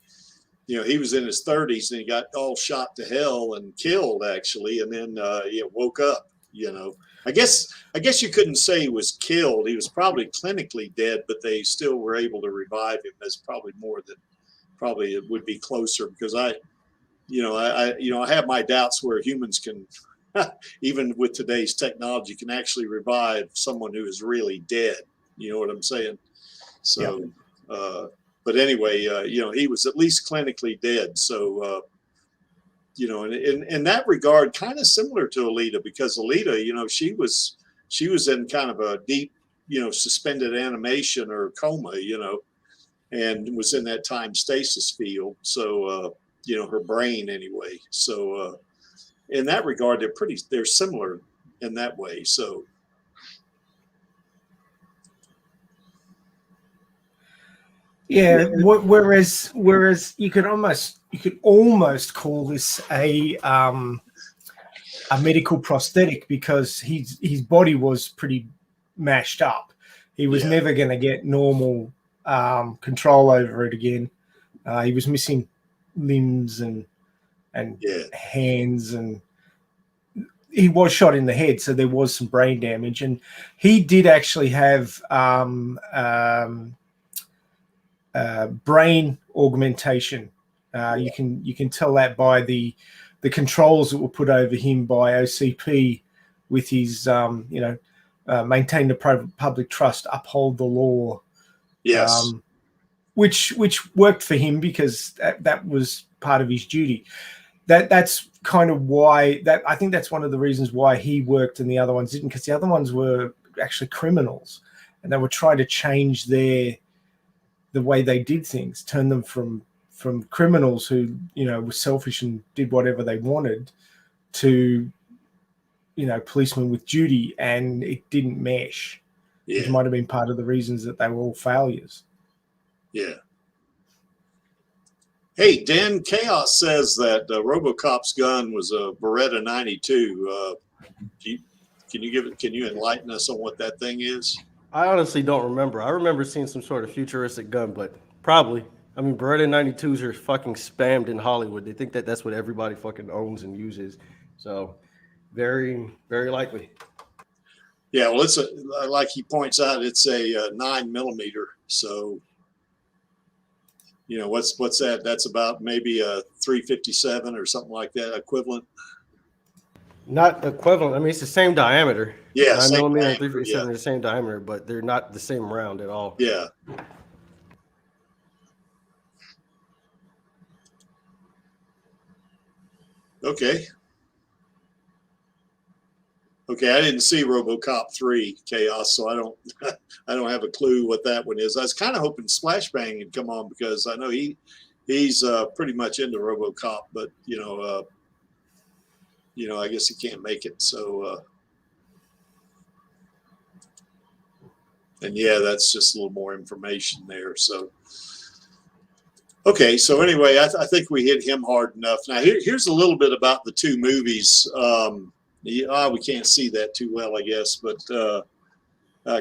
was in his 30s and he got all shot to hell and killed, actually, and then he woke up. You know, I guess you couldn't say he was killed. He was probably clinically dead, but they still were able to revive him. That's probably more than probably it would be closer, because I have my doubts where humans can, even with today's technology, can actually revive someone who is really dead. You know what I'm saying? So, but anyway, he was at least clinically dead. So, in that regard, kind of similar to Alita, because Alita, she was in kind of a deep, suspended animation or coma, and was in that time stasis field. So, her brain anyway. So, in that regard, they're similar in that way. So. Yeah. Whereas you could almost call this a medical prosthetic, because his body was pretty mashed up. He was never going to get normal control over it again. He was missing limbs and hands, and he was shot in the head, so there was some brain damage. And he did actually have brain augmentation. You can tell that by the controls that were put over him by OCP with his maintain the public trust, uphold the law. Yes. Which worked for him, because that was part of his duty. That's kind of why I think that's one of the reasons why he worked and the other ones didn't, because the other ones were actually criminals, and they were trying to change the way they did things, turn them from criminals who were selfish and did whatever they wanted to policemen with duty, and it didn't mesh. Which might have been part of the reasons that they were all failures. Yeah. Hey, Dan, Chaos says that Robocop's gun was a Beretta 92. Can you enlighten us on what that thing is? I honestly don't remember. I remember seeing some sort of futuristic gun, but probably. I mean, Beretta 92s are fucking spammed in Hollywood. They think that that's what everybody fucking owns and uses. So, very, very likely. Yeah, well, it's like he points out, it's a 9mm. So, what's that? That's about maybe a 357 or something like that, equivalent. Not equivalent. I mean, it's the same diameter. Yeah, 9mm and 357 are the same diameter, but they're not the same round at all. Yeah. Okay. Okay, I didn't see Robocop 3 Chaos, so I don't have a clue what that one is. I was kind of hoping Splashbang would come on, because I know he's pretty much into Robocop, but I guess he can't make it. So, and that's just a little more information there. So, okay. So anyway, I think we hit him hard enough. Now here's a little bit about the two movies. We can't see that too well, I guess, but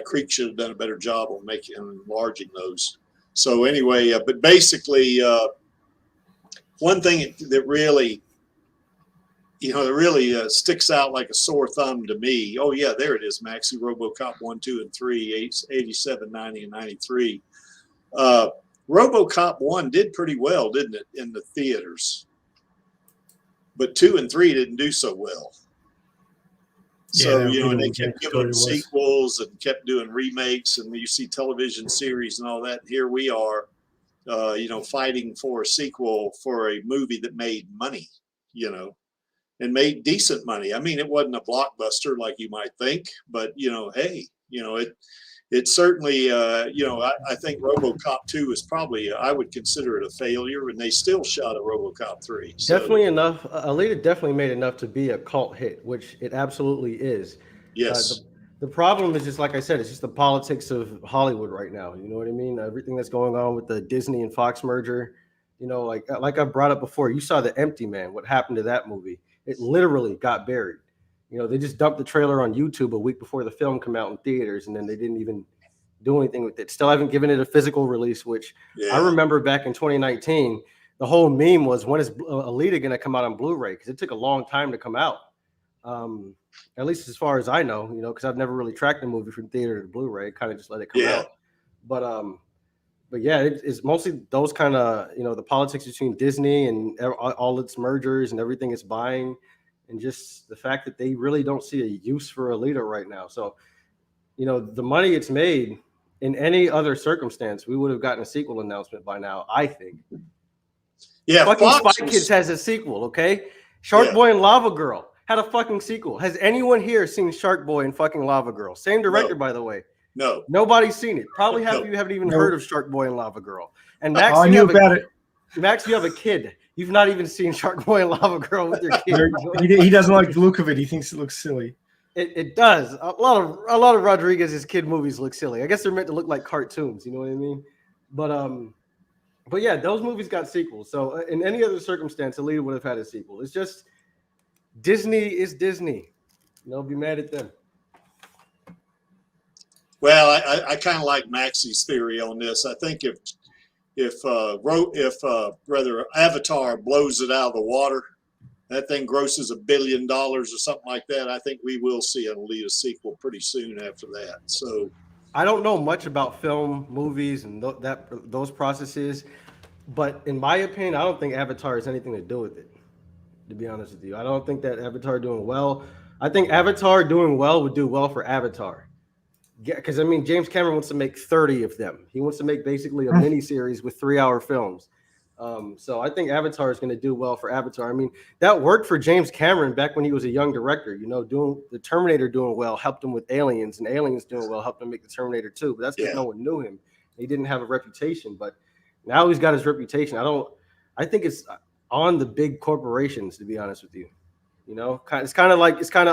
Creek should have done a better job on enlarging those. So anyway, but basically, one thing that really, sticks out like a sore thumb to me. Oh yeah, there it is, Maxie. Robocop 1, 2, and 3, 87, 90, and 93. Robocop 1 did pretty well, didn't it, in the theaters? But 2 and 3 didn't do so well. So, and they kept giving them sequels and kept doing remakes, and you see television series and all that. And here we are, fighting for a sequel for a movie that made money, and made decent money. I mean, it wasn't a blockbuster like you might think, but, hey, it certainly, I think Robocop 2 is probably, I would consider it a failure, and they still shot a Robocop 3. So. Definitely enough. Alita definitely made enough to be a cult hit, which it absolutely is. Yes. The problem is just like I said, it's just the politics of Hollywood right now. You know what I mean? Everything that's going on with the Disney and Fox merger. You know, like I brought up before, you saw The Empty Man. What happened to that movie? It literally got buried. You know, they just dumped the trailer on YouTube a week before the film came out in theaters, and then they didn't even do anything with it. Still haven't given it a physical release, which I remember back in 2019, the whole meme was, when is Alita going to come out on Blu-ray? Because it took a long time to come out. At least as far as I know, you know, because I've never really tracked the movie from theater to Blu-ray, kind of just let it come out. But yeah, it's mostly those kind of, you know, the politics between Disney and all its mergers and everything it's buying, and just the fact that they really don't see a use for Alita right now. So, you know, the money it's made, in any other circumstance, we would have gotten a sequel announcement by now, I think. Yeah, fucking Spy Kids has a sequel, okay? Shark Boy and Lava Girl had a fucking sequel. Has anyone here seen Shark Boy and fucking Lava Girl? Same director, by the way. No. Nobody's seen it. Probably half of you haven't even heard of Shark Boy and Lava Girl. And Max, I knew about it. Max, you have a kid. You've not even seen Shark Boy and Lava Girl with your kid. He doesn't like the look of it. He thinks it looks silly. It does. A lot of Rodriguez's kid movies look silly. I guess they're meant to look like cartoons. You know what I mean? But yeah, those movies got sequels. So in any other circumstance, Alita would have had a sequel. It's just Disney is Disney. You know, be mad at them. Well, I kind of like Maxie's theory on this. I think if rather Avatar blows it out of the water, that thing grosses $1 billion or something like that, I think we will see an Alita sequel pretty soon after that. So I don't know much about film, movies, and those processes, but in my opinion, I don't think Avatar has anything to do with it, to be honest with you. I don't think that Avatar doing well. I think Avatar doing well would do well for Avatar. Because, I mean, James Cameron wants to make 30 of them. He wants to make basically a mini-series with 3-hour films. So I think Avatar is going to do well for Avatar. I mean, that worked for James Cameron back when he was a young director. You know, doing the Terminator doing well helped him with Aliens, and Aliens doing well helped him make the Terminator 2. But that's because no one knew him. He didn't have a reputation. But now he's got his reputation. I think it's on the big corporations, to be honest with you. You know, it's kind of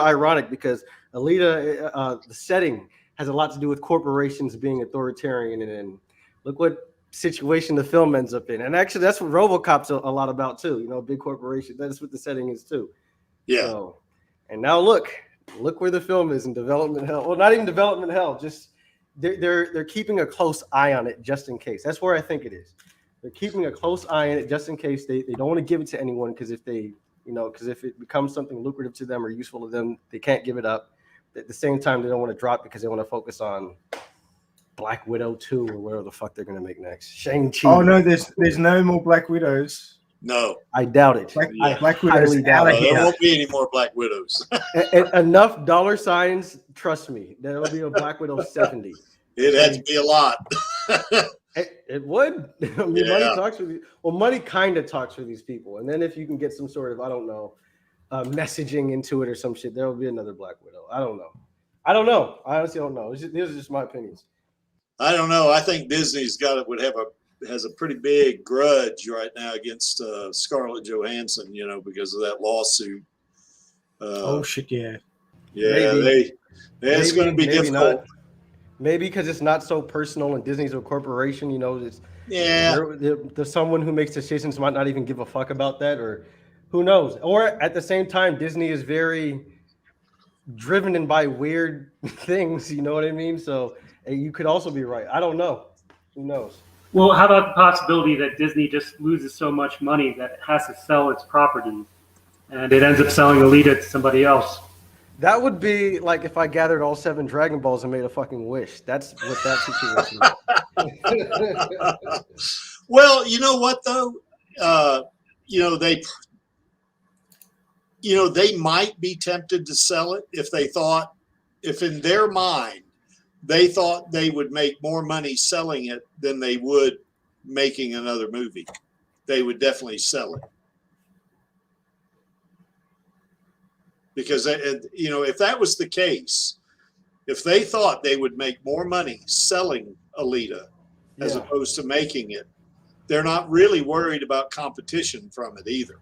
ironic because Alita, the setting has a lot to do with corporations being authoritarian, and look what situation the film ends up in. And actually, that's what Robocop's a lot about too. You know, big corporation. That's what the setting is too. Yeah. So, and now look where the film is in development hell. Well, not even development hell. Just they're keeping a close eye on it just in case. That's where I think it is. They're keeping a close eye on it just in case they don't want to give it to anyone, because if it becomes something lucrative to them or useful to them, they can't give it up. At the same time, they don't want to drop because they want to focus on Black Widow 2 or whatever the fuck they're going to make next. Shang-Chi. Oh, no, there's no more Black Widows. No. I doubt it. Black Widows out of here. There won't be any more Black Widows. Enough dollar signs, trust me, there will be a Black Widow 70. It has to be a lot. It would. I mean, money talks for these. Well, money kind of talks for these people. And then if you can get some sort of, I don't know, messaging into it or some shit, there will be another Black Widow. I don't know. I honestly don't know. These are just my opinions. I don't know. I think Disney's has a pretty big grudge right now against Scarlett Johansson, you know, because of that lawsuit. Oh shit, yeah. Yeah, it's going to be difficult. Maybe because it's not so personal and Disney's a corporation, you know. There's someone who makes decisions might not even give a fuck about that, or who knows. Or at the same time, Disney is very driven by weird things, you know what I mean? So you could also be right. I don't know. Who knows? Well, how about the possibility that Disney just loses so much money that it has to sell its property, and it ends up selling Alita to somebody else? That would be like if I gathered all 7 Dragon Balls and made a fucking wish. That's what that situation is. Well, you know what though? They might be tempted to sell it if in their mind they thought they would make more money selling it than they would making another movie. They would definitely sell it. Because, if that was the case, if they thought they would make more money selling Alita as opposed to making it, they're not really worried about competition from it either.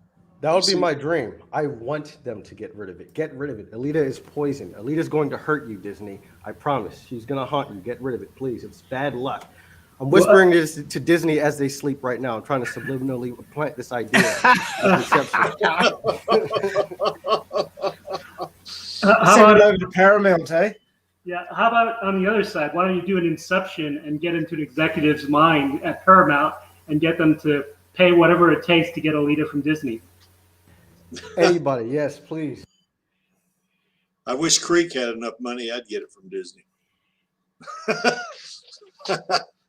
That would be my dream. I want them to get rid of it. Get rid of it. Alita is poison. Alita's going to hurt you, Disney. I promise. She's going to haunt you. Get rid of it, please. It's bad luck. I'm whispering this to Disney as they sleep right now. I'm trying to subliminally plant this idea. Send it over to Paramount, eh? Yeah. How about on the other side? Why don't you do an Inception and get into an executive's mind at Paramount and get them to pay whatever it takes to get Alita from Disney? Anybody, yes, please. I wish Creek had enough money. I'd get it from Disney.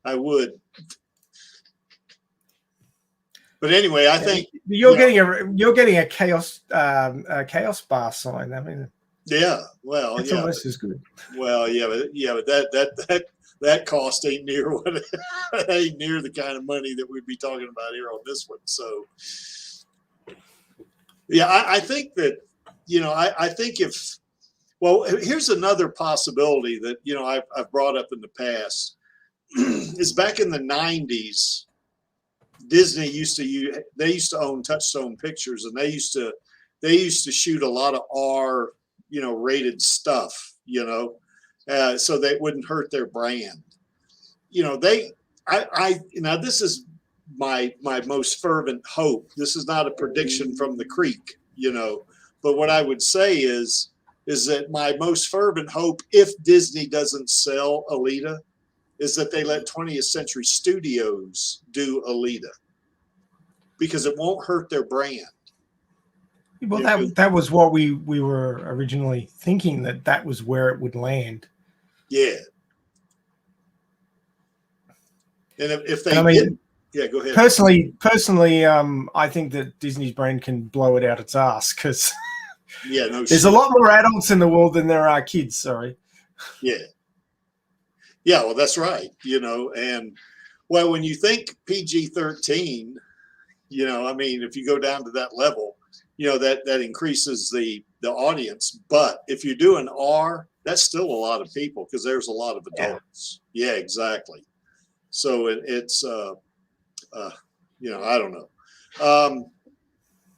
I would. But anyway, I think you're getting a chaos bar sign. I mean, yeah. Well, it's almost as good. Well, but that cost ain't near what ain't near the kind of money that we'd be talking about here on this one. So, yeah, I think that I think here's another possibility that I've brought up in the past is back in the 90s. Disney used to own Touchstone Pictures, and they used to shoot a lot of R rated stuff, so they wouldn't hurt their brand. Now this is my most fervent hope. This is not a prediction from the creek, but what I would say is that my most fervent hope, if Disney doesn't sell Alita, is that they let 20th Century Studios do Alita, because it won't hurt their brand. Well, that was what we were originally thinking, that was where it would land. Yeah. And if they yeah, go ahead. Personally, I think that Disney's brand can blow it out its ass, because there's a lot more adults in the world than there are kids. Sorry. Yeah. Yeah, well, that's right. And well, when you think PG-13, if you go down to that level, that increases the audience. But if you do an R, that's still a lot of people, because there's a lot of adults. Yeah, exactly. So it's I don't know.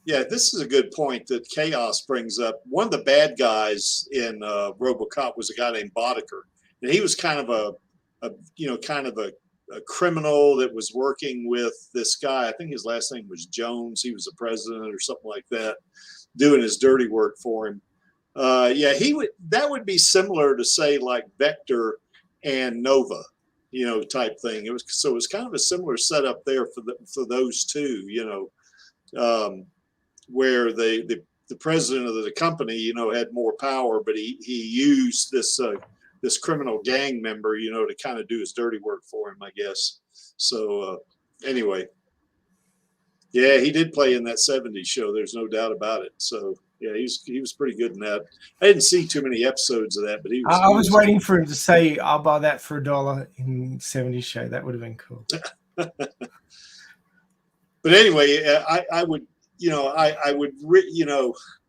Yeah, this is a good point that Chaos brings up. One of the bad guys in Robocop was a guy named Boddicker, and he was kind of a criminal that was working with this guy. I think his last name was Jones. He was a president or something like that, doing his dirty work for him. That would be similar to, say, like Vector and Nova, type thing. It was kind of a similar setup there for those two, where the president of the company, had more power, but he used this criminal gang member, to kind of do his dirty work for him, I guess. So anyway, yeah, he did play in that 70s show. There's no doubt about it. So yeah, he was pretty good in that. I didn't see too many episodes of that, but I was waiting for him to say, "I'll buy that for $1" in 70s show." That would have been cool. But anyway, I would,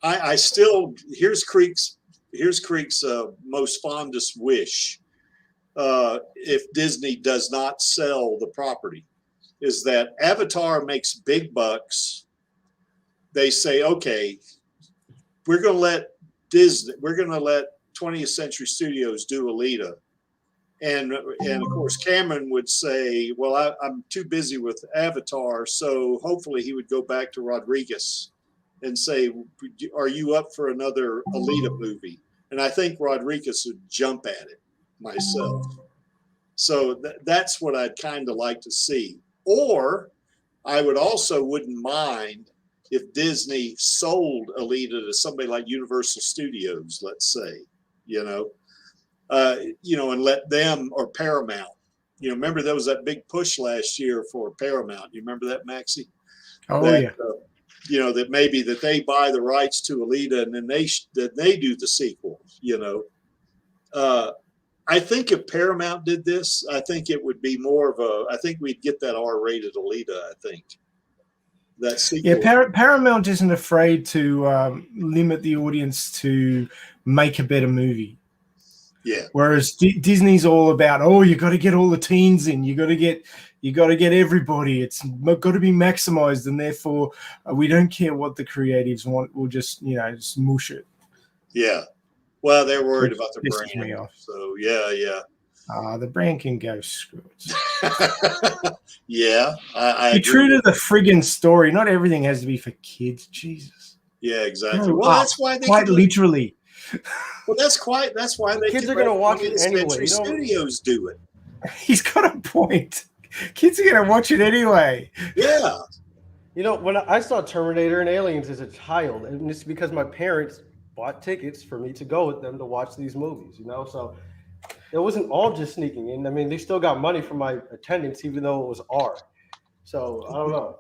I still, here's Creek's most fondest wish, if Disney does not sell the property, is that Avatar makes big bucks. They say, okay, we're going to let 20th Century Studios do Alita. And of course, Cameron would say, well, I'm too busy with Avatar. So hopefully he would go back to Rodriguez and say, are you up for another Alita movie? And I think Rodriguez would jump at it myself. So that's what I'd kind of like to see. Or I wouldn't mind if Disney sold Alita to somebody like Universal Studios, let's say, and let them, or Paramount. Remember there was that big push last year for Paramount. You remember that, Maxie? Oh, yeah. That maybe that they buy the rights to Alita, and then they do the sequel. I think if Paramount did this, I think it would be more of I think we'd get that R-rated Alita. I think that sequel. Yeah, Paramount isn't afraid to limit the audience to make a better movie. Yeah. Whereas Disney's all about, oh, you got to get all the teens in, you got to get everybody. It's got to be maximized, and therefore we don't care what the creatives want. We'll just just mush it. Yeah. Well, they're worried about the Pisses me brand. off. So yeah. The brand can go screw it. Yeah, I Be agree. true to the friggin' story. Not everything has to be for kids. Jesus. Yeah, exactly. Grow Well, up. that's why they quite literally. Well, that's why they Kids can are gonna let watch 20th it anyway, Century Studios do it. He's got a point. Kids are gonna watch it anyway. Yeah. When I saw Terminator and Aliens as a child, and it's because my parents bought tickets for me to go with them to watch these movies, so it wasn't all just sneaking in. I mean, they still got money from my attendance, even though it was R. So I don't know.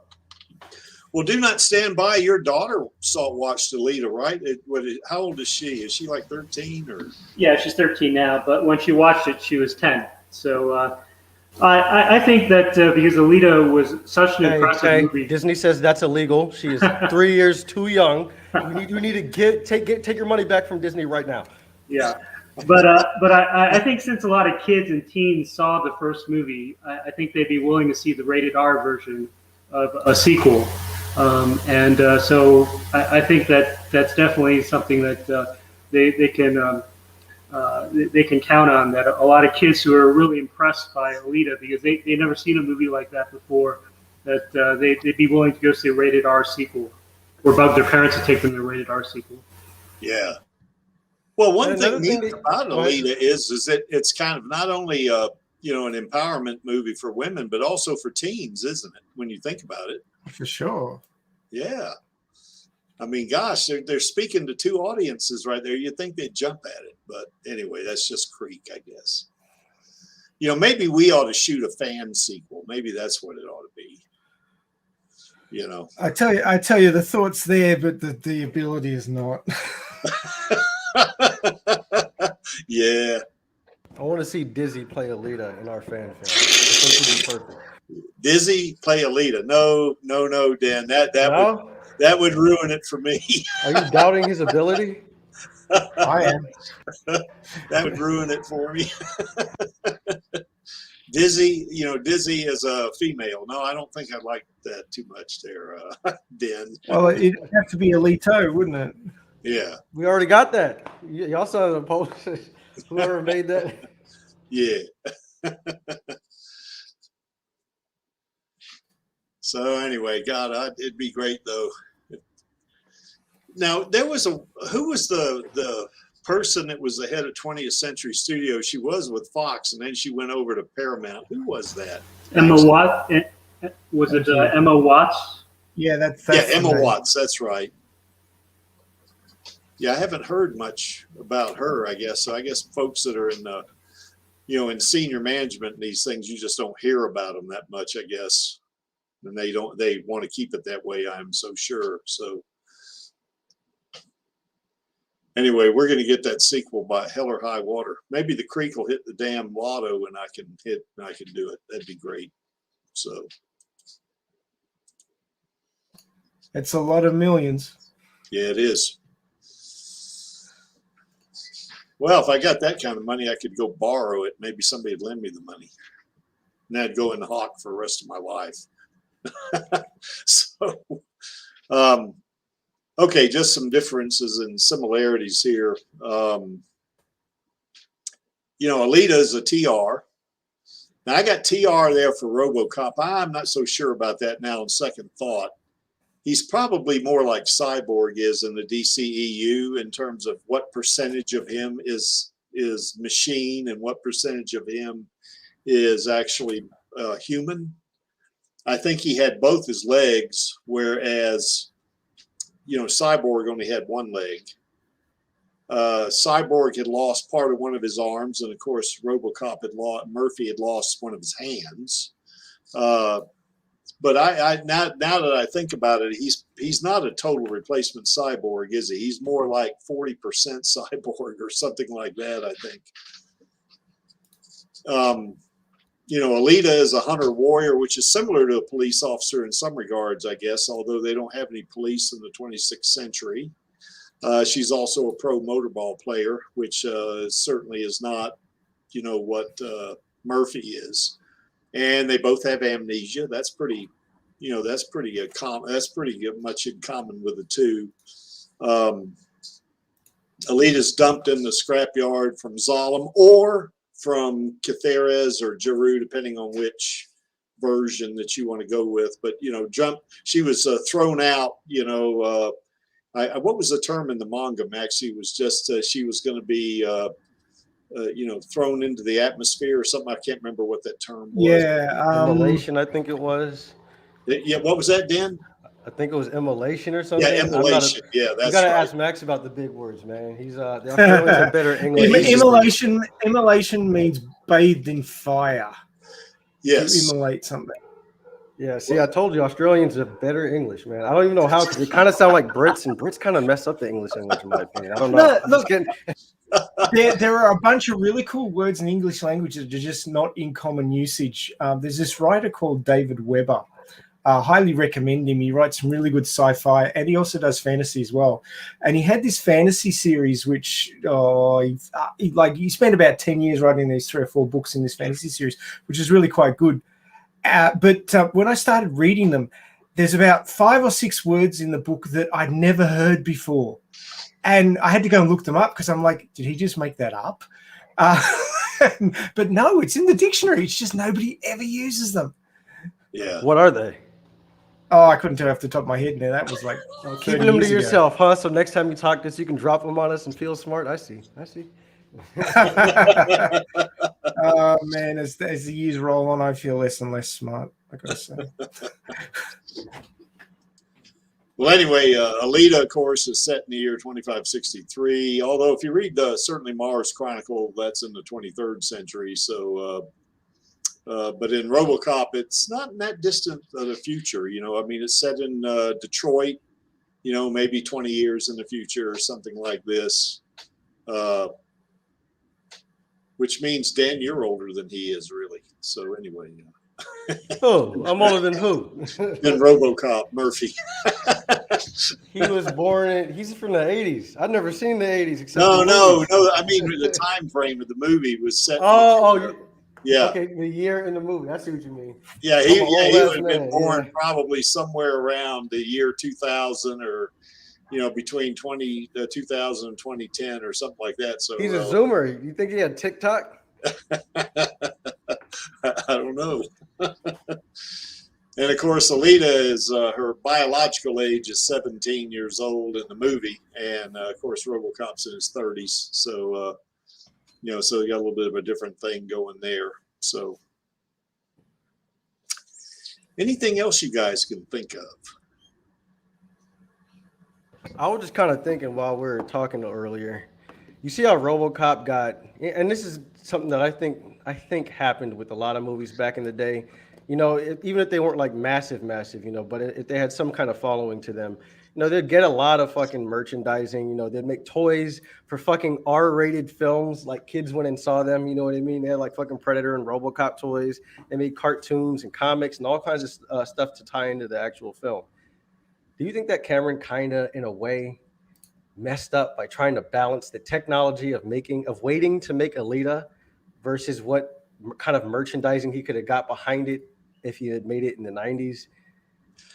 Well, Do Not Stand By. Your daughter watched Alita, right? How old is she? Is she like 13 or? Yeah, she's 13 now, but when she watched it, she was 10. So I think that because Alita was such an impressive movie. Disney says that's illegal. She is 3 years too young. We need to take your money back from Disney right now. Yeah. But I think since a lot of kids and teens saw the first movie, I think they'd be willing to see the rated R version of a sequel. So I think that's definitely something that they can count on. That a lot of kids who are really impressed by Alita because they never seen a movie like that before, that they'd be willing to go see a rated R sequel, or bug their parents to take them to a rated R sequel. Yeah. Well, one Another thing thing about Alita is that it's kind of not only an empowerment movie for women, but also for teens, isn't it? When you think about it. For sure. Yeah. I mean, gosh, they're speaking to two audiences right there. You'd think they'd jump at it, but anyway, that's just Creek, I guess. Maybe we ought to shoot a fan sequel. Maybe that's what it ought to be. I tell you, the thought's there, but the ability is not. Yeah. I want to see Dizzy play Alita in our fan film. I think it'd be perfect. Dizzy play Alita. No, Dan. That would ruin it for me. Are you doubting his ability? I am. That would ruin it for me. Dizzy as a female. No, I don't think I'd like that too much there, Dan. Well, it'd have to be Alito, wouldn't it? Yeah. We already got that. Y'all saw the post. Whoever made that. Yeah. So anyway, God, it'd be great though. Now who was the person that was the head of 20th Century Studios? She was with Fox, and then she went over to Paramount. Who was that? Emma Watts? Was it Emma Watts? Yeah, that's Emma Watts. That's right. Yeah, I haven't heard much about her, I guess. So I guess folks that are in in senior management and these things, you just don't hear about them that much, I guess. And they want to keep it that way, I'm so sure. So anyway, we're going to get that sequel by hell or high water. Maybe the Creek will hit the damn lotto and I can do it. That'd be great. So it's a lot of millions. Yeah, it is. Well, if I got that kind of money, I could go borrow it. Maybe somebody would lend me the money. And I'd go in the hawk for the rest of my life. So, okay, just some differences and similarities here. Alita is a TR. Now, I got TR there for Robocop. I'm not so sure about that now on second thought. He's probably more like Cyborg is in the DCEU in terms of what percentage of him is machine and what percentage of him is actually human. I think he had both his legs, whereas, Cyborg only had one leg. Cyborg had lost part of one of his arms, and of course, Murphy had lost one of his hands. But now that I think about it, he's not a total replacement Cyborg, is he? He's more like 40% Cyborg or something like that, I think. Alita is a hunter warrior, which is similar to a police officer in some regards, I guess, although they don't have any police in the 26th century. She's also a pro motorball player, which certainly is not, what Murphy is. And they both have amnesia. That's pretty, that's pretty common. That's pretty much in common with the two. Alita's dumped in the scrapyard from Zalem or from Caceres or Jurai, depending on which version that you want to go with. But she was thrown out. What was the term in the manga, Max? She was just she was going to be thrown into the atmosphere or something. I can't remember what that term was. Yeah, Immolation, I think it was. Yeah, what was that, Dan? I think it was immolation or something. Yeah, immolation. Yeah, that's you gotta right. ask Max about the big words, man. He's the Australians are better English. Immolation means bathed in fire. Yes. To immolate something. Yeah, see, I told you, Australians are better English, man. I don't even know how, because they kind of sound like Brits, and Brits kind of mess up the English, in my opinion. I don't know. There are a bunch of really cool words in English language that are just not in common usage. There's this writer called David Weber. Highly recommend him. He writes some really good sci-fi, and he also does fantasy as well. And he had this fantasy series, which he spent about 10 years writing these 3 or 4 books in this fantasy series, which is really quite good. But when I started reading them, there's about 5 or 6 words in the book that I'd never heard before. And I had to go and look them up because I'm like, did he just make that up? But no, it's in the dictionary. It's just nobody ever uses them. Yeah. What are they? Oh, I couldn't tell you off the top of my head now. That was like keeping them to yourself, huh? So next time you talk this, you can drop them on us and feel smart. I see. Oh man, as the years roll on, I feel less and less smart, I gotta say. Well, anyway, Alita, of course, is set in the year 2563. Although, if you read certainly Mars Chronicle, that's in the 23rd century. So, but in Robocop, it's not in that distant of the future. I mean, it's set in Detroit. Maybe 20 years in the future or something like this. Which means, Dan, you're older than he is, really. So anyway. Oh, I'm older than who? Than Robocop, Murphy. He was born he's from the 80s. I've never seen the 80s. Except No. I mean, the time frame of the movie was set. Yeah. Okay, the year in the movie. I see what you mean. Yeah, he would have been born probably somewhere around the year 2000 or, between 2000 and 2010 or something like that. So he's a Zoomer. You think he had TikTok? I don't know. And of course, Alita is her biological age is 17 years old in the movie, and of course, Robocop's in his 30s. So so you got a little bit of a different thing going there. So, anything else you guys can think of? I was just kind of thinking while we were talking earlier. You see how RoboCop got, and this is something that I think happened with a lot of movies back in the day. Even if they weren't like massive, but if they had some kind of following to them, they'd get a lot of fucking merchandising. They'd make toys for fucking R-rated films, like kids went and saw them. You know what I mean? They had like fucking Predator and RoboCop toys. They made cartoons and comics and all kinds of stuff to tie into the actual film. Do you think that Cameron kind of, in a way, messed up by trying to balance the technology of waiting to make Alita versus what kind of merchandising he could have got behind it if he had made it in the 90s?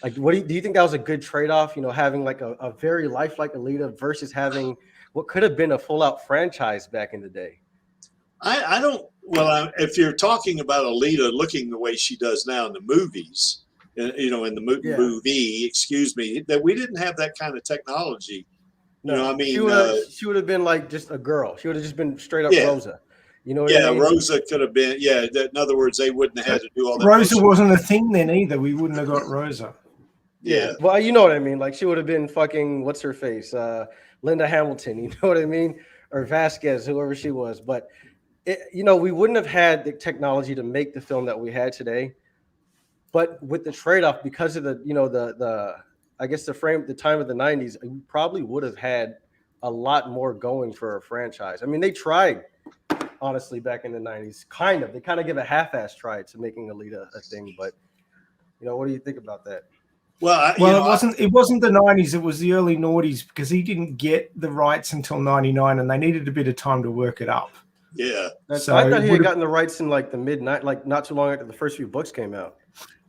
Like, do you think that was a good trade-off? Having like a very lifelike Alita versus having what could have been a full-out franchise back in the day. I don't. Well, if you're talking about Alita looking the way she does now in the movies, in the movie, excuse me, that we didn't have that kind of technology. No, I mean, she would have been like just a girl. She would have just been straight up Rosa. You know what I mean? Rosa could have been. Yeah, in other words, they wouldn't have had to do all that. Rosa wasn't a thing then either. We wouldn't have got Rosa. Yeah. Well, you know what I mean. Like she would have been fucking what's her face, Linda Hamilton. You know what I mean? Or Vasquez, whoever she was. But we wouldn't have had the technology to make the film that we had today. But with the trade-off, because of the I guess the time of the 90s, we probably would have had a lot more going for a franchise. I mean, they tried, honestly, back in the 90s. They kind of give a half-ass try to making Alita a thing. But, what do you think about that? Well, it wasn't the 90s, it was the early noughties, because he didn't get the rights until 99 and they needed a bit of time to work it up. Yeah. So I thought he had gotten the rights in like the mid-90s, like not too long after the first few books came out.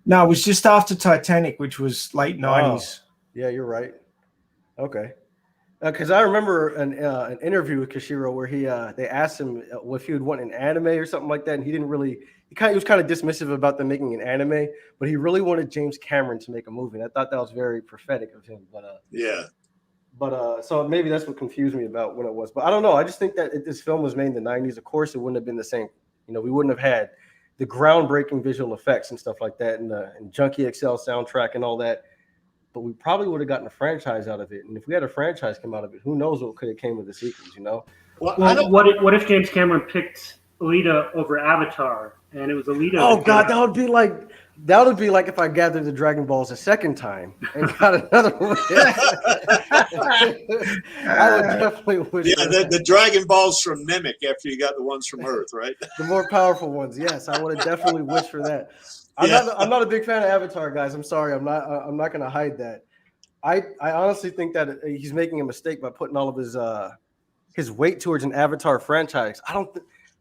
No, it was just after Titanic, which was late 90s. Yeah, you're right. Okay. Because I remember an interview with Kishiro where they asked him if he would want an anime or something like that, and he didn't really. He was kind of dismissive about them making an anime, but he really wanted James Cameron to make a movie. And I thought that was very prophetic of him. But yeah. But so maybe that's what confused me about when it was. But I don't know. I just think that if this film was made in the 90s, of course, it wouldn't have been the same. You know, we wouldn't have had the groundbreaking visual effects and stuff like that, and Junkie XL soundtrack and all that. But we probably would have gotten a franchise out of it. And if we had a franchise come out of it, who knows what could have came with the sequels, you know? Well, what if James Cameron picked Alita over Avatar, and it was Alita? Oh God, that would be like if I gathered the Dragon Balls a second time and got another one. I would definitely wish. Yeah, the Dragon Balls from Namek after you got the ones from Earth, right? The more powerful ones, yes. I would have definitely wished for that. I'm not a big fan of Avatar, guys. I'm sorry. I'm not going to hide that. I honestly think that he's making a mistake by putting all of his weight towards an Avatar franchise.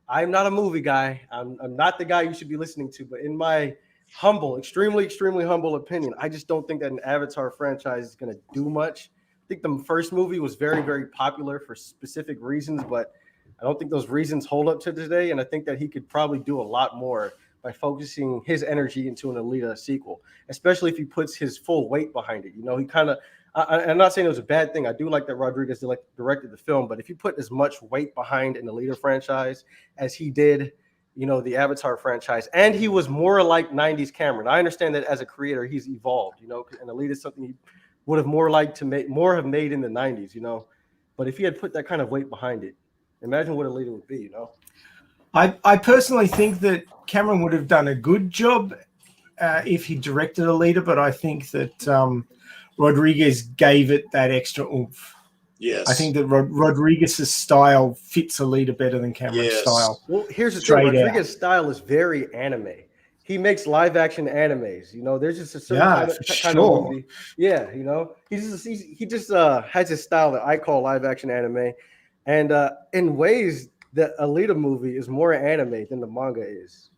I'm not a movie guy. I'm not the guy you should be listening to. But in my humble, extremely, extremely humble opinion, I just don't think that an Avatar franchise is going to do much. I think the first movie was very, very popular for specific reasons, but I don't think those reasons hold up to today. And I think that he could probably do a lot more by focusing his energy into an Alita sequel, especially if he puts his full weight behind it. You know, he kind of, I'm not saying it was a bad thing. I do like that Rodriguez directed the film, but if you put as much weight behind an Alita franchise as he did, you know, the Avatar franchise, and he was more like 90s Cameron. I understand that as a creator, he's evolved, you know, and Alita is something he would have more liked to have made in the 90s, you know, but if he had put that kind of weight behind it, imagine what Alita would be, you know? I personally think that Cameron would have done a good job if he directed Alita, but I think that Rodriguez gave it that extra oomph. Yes. I think that Rodriguez's style fits Alita better than Cameron's style. Well, here's the thing. Rodriguez's style is very anime. He makes live action animes. You know, there's just a certain kind of movie. Yeah, you know, he just has his style that I call live action anime, and in ways the Alita movie is more anime than the manga is.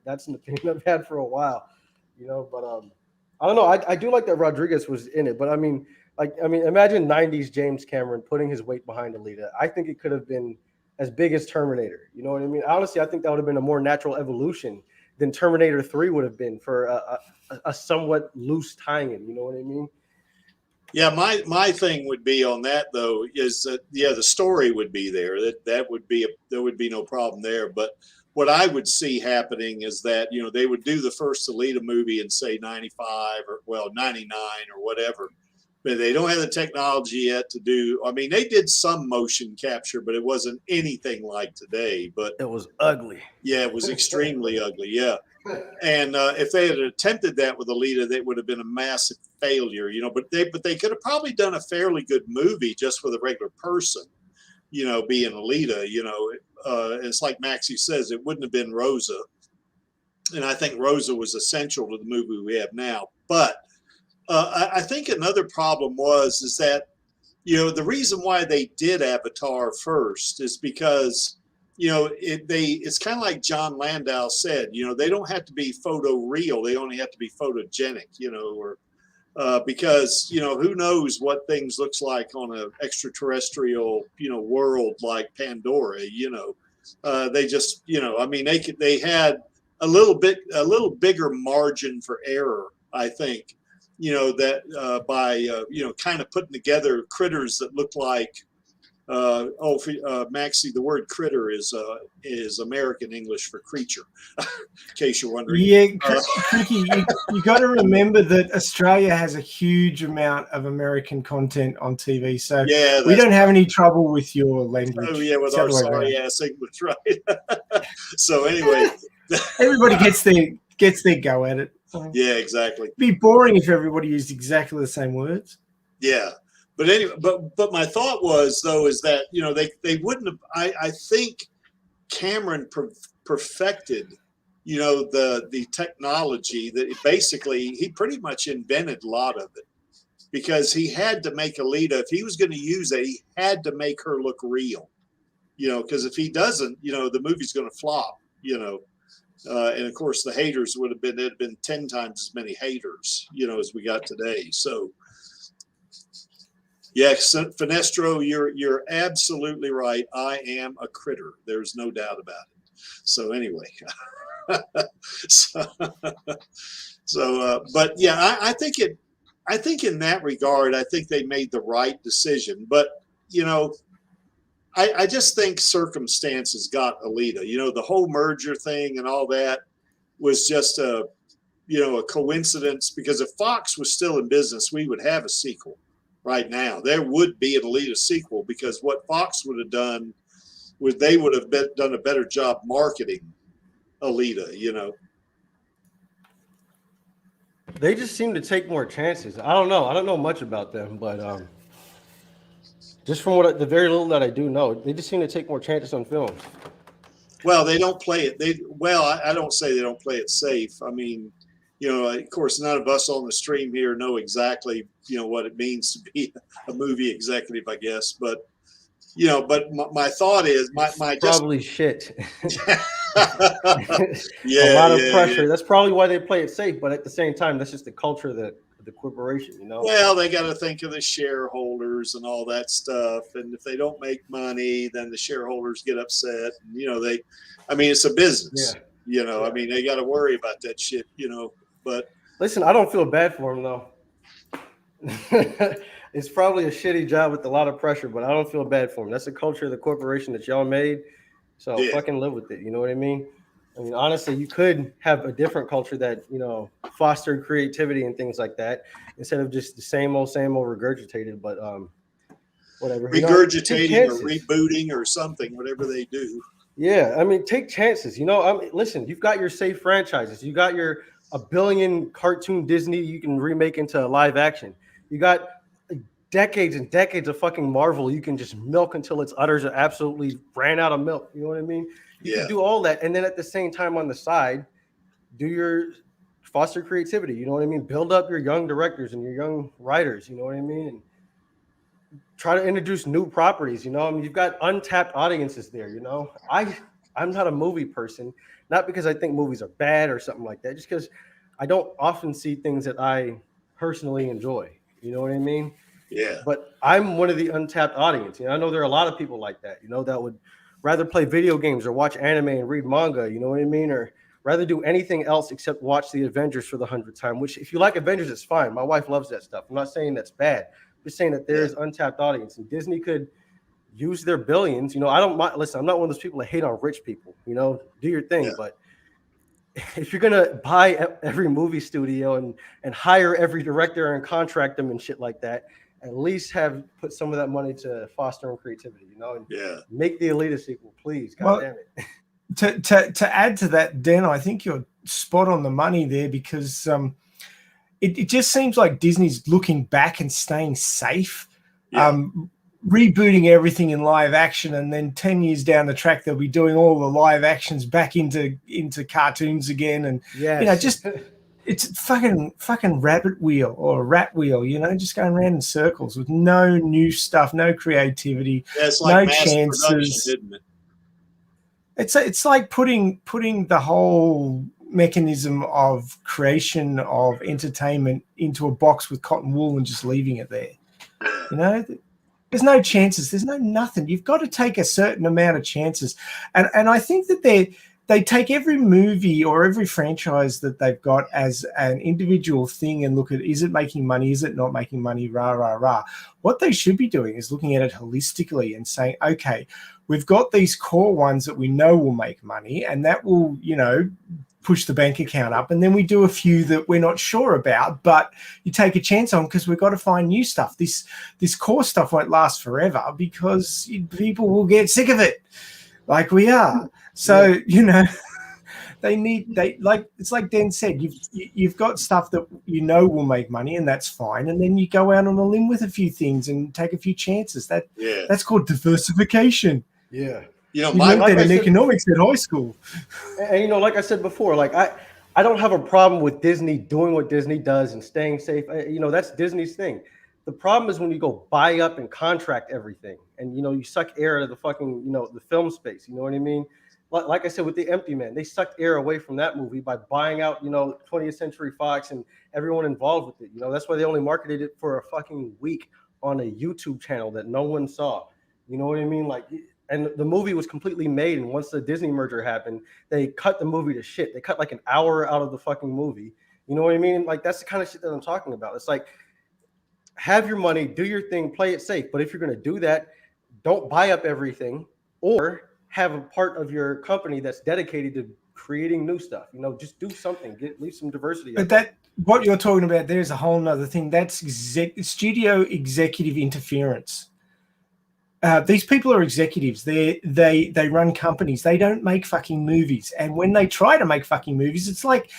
That's an opinion I've had for a while, you know. But I don't know. I do like that Rodriguez was in it, but I mean, imagine 90s James Cameron putting his weight behind Alita. I think it could have been as big as Terminator. You know what I mean? Honestly, I think that would have been a more natural evolution than Terminator 3 would have been for a somewhat loose tie-in. You know what I mean? Yeah, my thing would be on that though is that the story would be there. There would be no problem there. But what I would see happening is that, you know, they would do the first Alita movie in say 95 or 99 or whatever. But they don't have the technology yet to do. I mean, they did some motion capture, but it wasn't anything like today. But it was ugly. Yeah, it was extremely ugly. Yeah. And if they had attempted that with Alita, that would have been a massive failure, you know. But they could have probably done a fairly good movie just with a regular person, you know, being Alita. You know, it's like Maxie says, it wouldn't have been Rosa, and I think Rosa was essential to the movie we have now. But I think another problem is that, you know, the reason why they did Avatar first is because, you know, it's kind of like John Landau said, you know, they don't have to be photoreal. They only have to be photogenic, you know, or because, you know, who knows what things looks like on an extraterrestrial, you know, world like Pandora, you know. They just, you know, I mean, they had a little bigger margin for error, I think, you know, that by, you know, kind of putting together critters that look like, Maxie, the word critter is American English for creature, in case you're wondering. Yeah, Cricky, you got to remember that Australia has a huge amount of American content on TV, so yeah, we don't have any trouble with your language. Oh yeah, with our sorry ass English, right? So anyway, everybody gets their go at it. Yeah, exactly. It'd be boring if everybody used exactly the same words. Yeah. But anyway, but my thought was though is that, you know, they wouldn't have. I think Cameron perfected you know, the technology that basically he pretty much invented a lot of it, because he had to make Alita. If he was going to use it, he had to make her look real, you know, because if he doesn't, you know, the movie's going to flop, you know. And of course, the haters would have been, it had been 10 times as many haters, you know, as we got today. So, yes, Finestro, you're absolutely right. I am a critter. There's no doubt about it. So anyway, but yeah, I think in that regard, I think they made the right decision. But you know, I just think circumstances got Alita. You know, the whole merger thing and all that was just a coincidence, because if Fox was still in business, we would have a sequel right now. There would be an Alita sequel, because what Fox would have done was they would have done a better job marketing Alita, you know. They just seem to take more chances. I don't know much about them, but just from the very little that I do know, they just seem to take more chances on films. Well, they don't play it. I don't say they don't play it safe. I mean, you know, of course, none of us on the stream here know exactly, you know, what it means to be a movie executive, I guess. But, you know, my thought is probably shit. Yeah, a lot of pressure. Yeah. That's probably why they play it safe. But at the same time, that's just the culture of the corporation, you know. Well, they got to think of the shareholders and all that stuff. And if they don't make money, then the shareholders get upset. And, you know, it's a business. Yeah. You know, yeah. I mean, they got to worry about that shit, you know. But listen, I don't feel bad for them, though. It's probably a shitty job with a lot of pressure, but I don't feel bad for them. That's the culture of the corporation that y'all made. So fucking live with it. You know what I mean? I mean, honestly, you could have a different culture that, you know, fostered creativity and things like that, instead of just the same old regurgitated, but whatever. Regurgitating or rebooting or something, whatever they do. Yeah, I mean, take chances. You know, I mean, listen, you've got your safe franchises. You got your $1 billion cartoon Disney you can remake into a live action. You got decades and decades of fucking Marvel you can just milk until its udders are absolutely ran out of milk. You know what I mean? You can do all that, and then at the same time on the side, do your foster creativity. You know what I mean? Build up your young directors and your young writers. You know what I mean? And try to introduce new properties. You know, I mean, you've got untapped audiences there. You know, I'm not a movie person, not because I think movies are bad or something like that, just because I don't often see things that I personally enjoy. You know what I mean? Yeah. But I'm one of the untapped audience. You know, I know there are a lot of people like that, you know, that would rather play video games or watch anime and read manga, you know what I mean? Or rather do anything else except watch the Avengers for the 100th time, which if you like Avengers, it's fine. My wife loves that stuff. I'm not saying that's bad. I'm just saying that there's untapped audience, and Disney could use their billions. You know, I don't mind. Listen, I'm not one of those people that hate on rich people, you know, do your thing. But if you're going to buy every movie studio and hire every director and contract them and shit like that, at least put some of that money to fostering creativity, you know, and make the Alita sequel, please. God damn it. To add to that, Dan, I think you're spot on the money there, because it just seems like Disney's looking back and staying safe, rebooting everything in live action, and then 10 years down the track they'll be doing all the live actions back into cartoons again, and you know, just it's fucking rabbit wheel or rat wheel, you know, just going around in circles with no new stuff, no creativity, it's like no chances. Isn't it? It's like putting the whole mechanism of creation of entertainment into a box with cotton wool and just leaving it there. You know, there's no chances. There's no nothing. You've got to take a certain amount of chances, and I think that they take every movie or every franchise that they've got as an individual thing and look at, is it making money? Is it not making money? Rah, rah, rah. What they should be doing is looking at it holistically and saying, okay, we've got these core ones that we know will make money, and that will, you know, push the bank account up. And then we do a few that we're not sure about, but you take a chance on, because we've got to find new stuff. This core stuff won't last forever because people will get sick of it, like we are. So, you know, it's like Dan said, you've got stuff that you know will make money, and that's fine. And then you go out on a limb with a few things and take a few chances. That's called diversification. Yeah. You know, You my learned that in economics at high school. And like I said before, like I don't have a problem with Disney doing what Disney does and staying safe. That's Disney's thing. The problem is when you go buy up and contract everything, and you suck air out of the fucking the film space. You know what I mean? Like I said with The Empty Man, they sucked air away from that movie by buying out 20th Century Fox and everyone involved with it. That's why they only marketed it for a fucking week on a YouTube channel that no one saw. You know what I mean? Like. And the movie was completely made. And once the Disney merger happened, they cut the movie to shit. They cut like an hour out of the fucking movie. You know what I mean? Like, that's the kind of shit that I'm talking about. It's like, have your money, do your thing, play it safe. But if you're going to do that, don't buy up everything or have a part of your company that's dedicated to creating new stuff. Just do something, leave some diversity. But what you're talking about there is a whole nother thing. That's studio executive interference. These people are executives. They run companies. They don't make fucking movies. And when they try to make fucking movies, it's like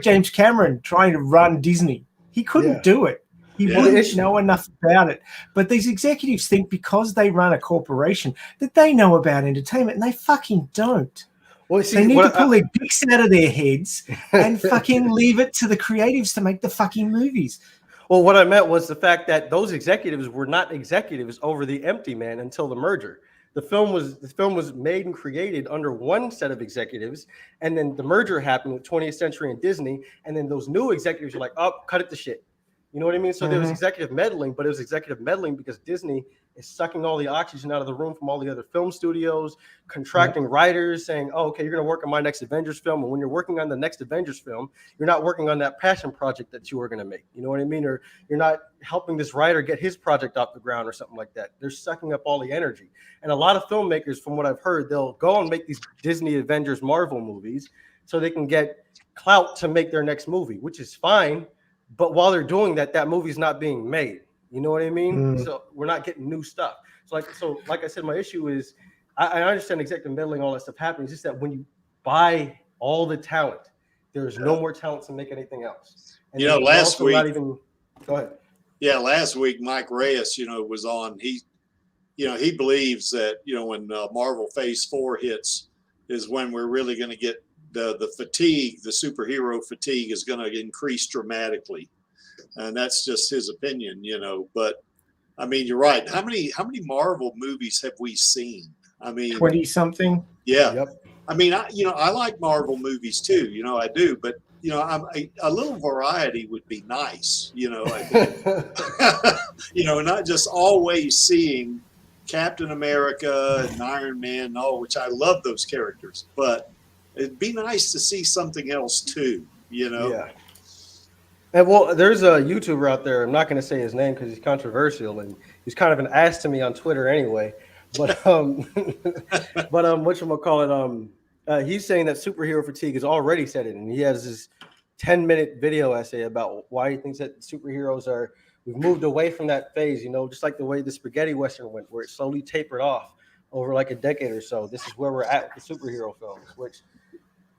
James Cameron trying to run Disney. He couldn't do it. He wouldn't know enough about it. But these executives think because they run a corporation that they know about entertainment, and they fucking don't. Well, see, they need to pull their dicks out of their heads and fucking leave it to the creatives to make the fucking movies. Well, what I meant was the fact that those executives were not executives over The Empty Man until the merger. The film was made and created under one set of executives, and then the merger happened with 20th Century and Disney, and then those new executives were like, "Oh, cut it to shit." You know what I mean? So there was executive meddling, but it was executive meddling because Disney is sucking all the oxygen out of the room from all the other film studios, contracting writers, saying, "Oh, okay, you're going to work on my next Avengers film." And when you're working on the next Avengers film, you're not working on that passion project that you were going to make. You know what I mean? Or you're not helping this writer get his project off the ground or something like that. They're sucking up all the energy. And a lot of filmmakers, from what I've heard, they'll go and make these Disney Avengers Marvel movies so they can get clout to make their next movie, which is fine. But while they're doing that, that movie's not being made. You know what I mean? So we're not getting new stuff. So like I said, my issue is I understand executive meddling, all that stuff happening. It's just that when you buy all the talent, there's no more talent to make anything else. And last week, go ahead. Yeah, last week Mike Reyes, was on. He believes that when Marvel Phase 4 hits is when we're really going to get the fatigue, the superhero fatigue is going to increase dramatically. And that's just his opinion, but I mean, you're right. How many Marvel movies have we seen? I mean, 20 something. Yeah. Yep. I mean, I like Marvel movies too, I do, but a little variety would be nice, I think. Not just always seeing Captain America and Iron Man and all, which I love those characters, but it'd be nice to see something else too, Yeah. And well, there's a YouTuber out there. I'm not going to say his name because he's controversial, and he's kind of an ass to me on Twitter anyway. But whatchamacallit, he's saying that superhero fatigue is already set in, and he has this 10-minute video essay about why he thinks that superheroes we've moved away from that phase. Just like the way the spaghetti western went, where it slowly tapered off over like a decade or so. This is where we're at with the superhero films,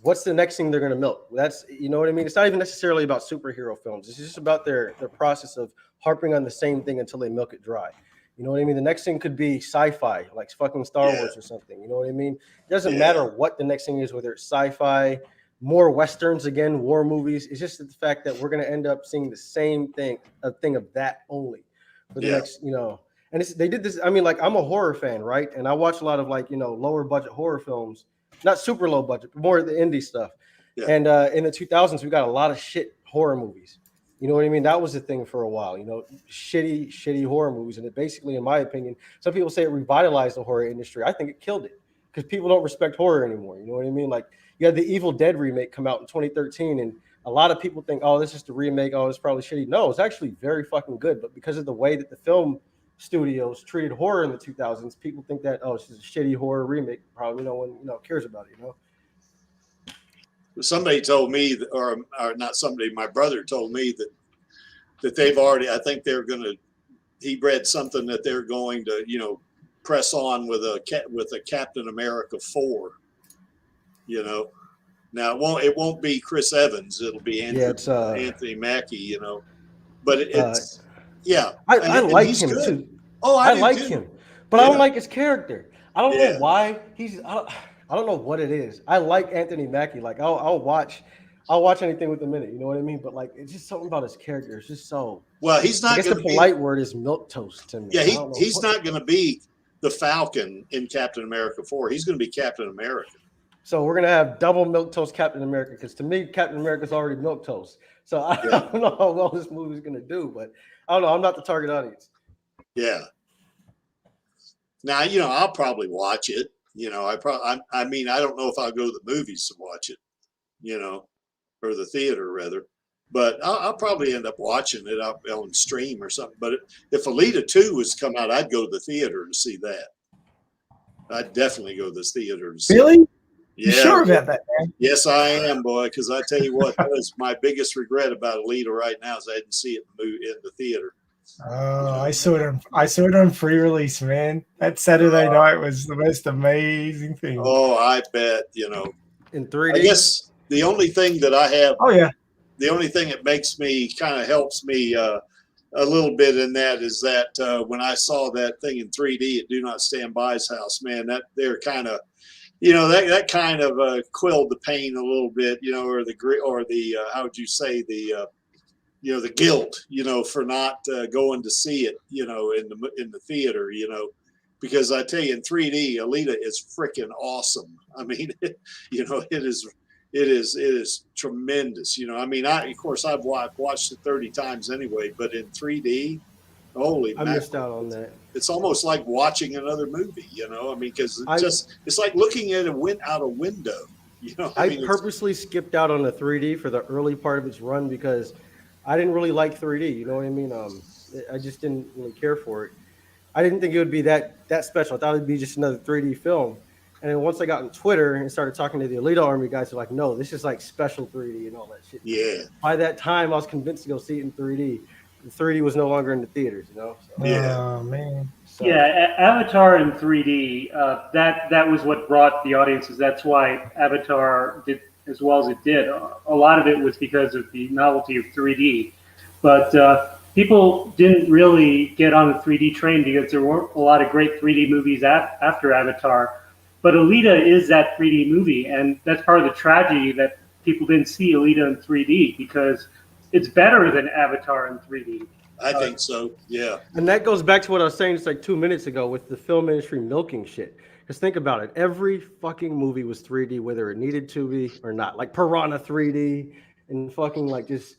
what's the next thing they're going to milk? That's, you know what I mean? It's not even necessarily about superhero films. It's just about their process of harping on the same thing until they milk it dry. You know what I mean? The next thing could be sci-fi, like fucking Star Wars or something. You know what I mean? It doesn't matter what the next thing is, whether it's sci-fi, more Westerns, again, war movies. It's just the fact that we're going to end up seeing the same thing, a thing of that only for the next, And they did this. I mean, like, I'm a horror fan, right? And I watch a lot of lower budget horror films. Not super low budget, but more the indie stuff. Yeah. And in the 2000s, we got a lot of shit horror movies. You know what I mean? That was the thing for a while, shitty horror movies. And it basically, in my opinion, some people say it revitalized the horror industry. I think it killed it because people don't respect horror anymore. You know what I mean? Like, you had the Evil Dead remake come out in 2013, and a lot of people think, oh, this is just a remake. Oh, it's probably shitty. No, it's actually very fucking good. But because of the way that the film studios treated horror in the 2000s, people think that, oh, this is a shitty horror remake. Probably no one cares about it. Somebody told me, or not somebody, my brother told me that they've already, I think he read something that they're going to press on with a Captain America 4. Now it won't be Chris Evans, it'll be Anthony Mackie, but it's I like him too. Oh, I like him, but I don't like his character. I don't Yeah. know why I don't know what it is. I like Anthony Mackie. Like I'll watch anything with him in it. You know what I mean? But like it's just something about his character. It's just so. Well, he's I not guess going the to be. polite word is milquetoast to me. Yeah, I don't know he's what- not going to be the Falcon in Captain America 4. He's going to be Captain America. So we're gonna have double milquetoast Captain America because to me Captain America's already milquetoast. So I don't know how well this movie's gonna do, but I don't know. I'm not the target audience. Yeah. Now, I'll probably watch it. I mean, I don't know if I'll go to the movies to watch it, or the theater rather, but I'll probably end up watching it on stream or something. But if Alita 2 was to come out, I'd go to the theater to see that. I'd definitely go to the theater to see Really? it. You Yeah. sure about that, man? Yes, I am, boy. Because I tell you what, that is my biggest regret about Alita right now is I didn't see it in the theater. Oh, I saw it on pre-release, man. That Saturday night was the most amazing thing. Oh, I bet. In 3D. I guess the only thing that I have. Oh yeah. The only thing that makes me kind of helps me a little bit in that is that when I saw that thing in 3D at DoNotStandBy's house, man, that they're kind of, that kind of quelled the pain a little bit, or the how would you say the guilt, for not going to see it, in the theater, because I tell you in 3D, Alita is freaking awesome. I mean, it is tremendous. I mean, of course I've watched it 30 times anyway, but in 3D, holy I missed out on that. It's almost like watching another movie, I mean, because it's like looking at out a window, I purposely skipped out on the 3D for the early part of its run because I didn't really like 3D. You know what I mean? I just didn't really care for it. I didn't think it would be that special. I thought it'd be just another 3D film. And then once I got on Twitter and started talking to the Alita Army guys, they're like, no, this is like special 3D and all that shit. Yeah. By that time, I was convinced to go see it in 3D. The 3D was no longer in the theaters, So. Yeah. Oh man. So. Yeah, Avatar in 3D. That was what brought the audiences. That's why Avatar did as well as it did. A lot of it was because of the novelty of 3D, but people didn't really get on the 3D train because there weren't a lot of great 3D movies after Avatar. But Alita is that 3D movie, and that's part of the tragedy that people didn't see Alita in 3D because it's better than Avatar in 3D. I think so. Yeah. And that goes back to what I was saying just like 2 minutes ago with the film industry milking shit. Because think about it. Every fucking movie was 3D, whether it needed to be or not. Like Piranha 3D and fucking like this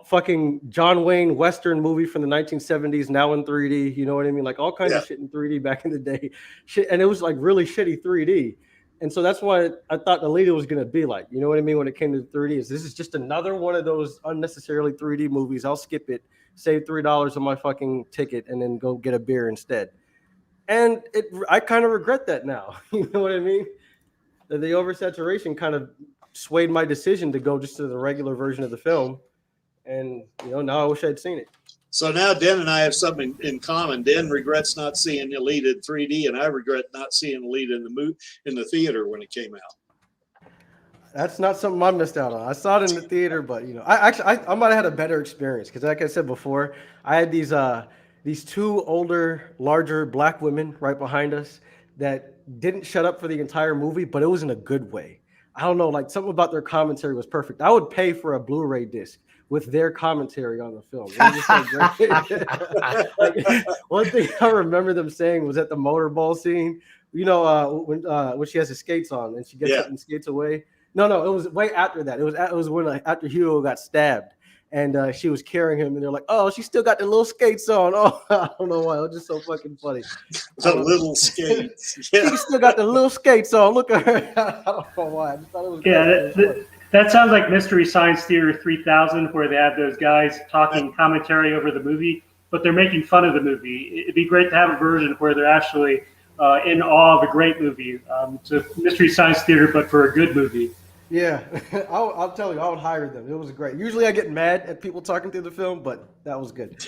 fucking John Wayne Western movie from the 1970s now in 3D. You know what I mean? Like all kinds of shit in 3D back in the day. Shit, and it was like really shitty 3D. And so that's why I thought Alita was going to be like, you know what I mean? When it came to 3D, this is just another one of those unnecessarily 3D movies. I'll skip it, save $3 on my fucking ticket, and then go get a beer instead. And I kind of regret that now. You know what I mean? The oversaturation kind of swayed my decision to go just to the regular version of the film. And, now I wish I'd seen it. So now Den and I have something in common. Den regrets not seeing Alita in 3D, and I regret not seeing Alita in the theater when it came out. That's not something I missed out on. I saw it in the theater, but I might have had a better experience because, like I said before, I had these two older, larger black women right behind us that didn't shut up for the entire movie, but it was in a good way. I don't know, like something about their commentary was perfect. I would pay for a Blu-ray disc with their commentary on the film. It was just so great. Like, one thing I remember them saying was at the motorball scene, when she has the skates on and she gets up and skates away. No, it was way after that. It was when after Hugo got stabbed and she was carrying him and they're like, oh, she still got the little skates on. Oh, I don't know why. It was just so fucking funny. The little skates. Yeah. She still got the little skates on. Look at her. I don't know why. I just thought it was great. That sounds like Mystery Science Theater 3000, where they have those guys talking commentary over the movie, but they're making fun of the movie. It'd be great to have a version where they're actually in awe of a great movie. So Mystery Science Theater, but for a good movie. Yeah, I'll tell you, I would hire them. It was great. Usually I get mad at people talking through the film, but that was good.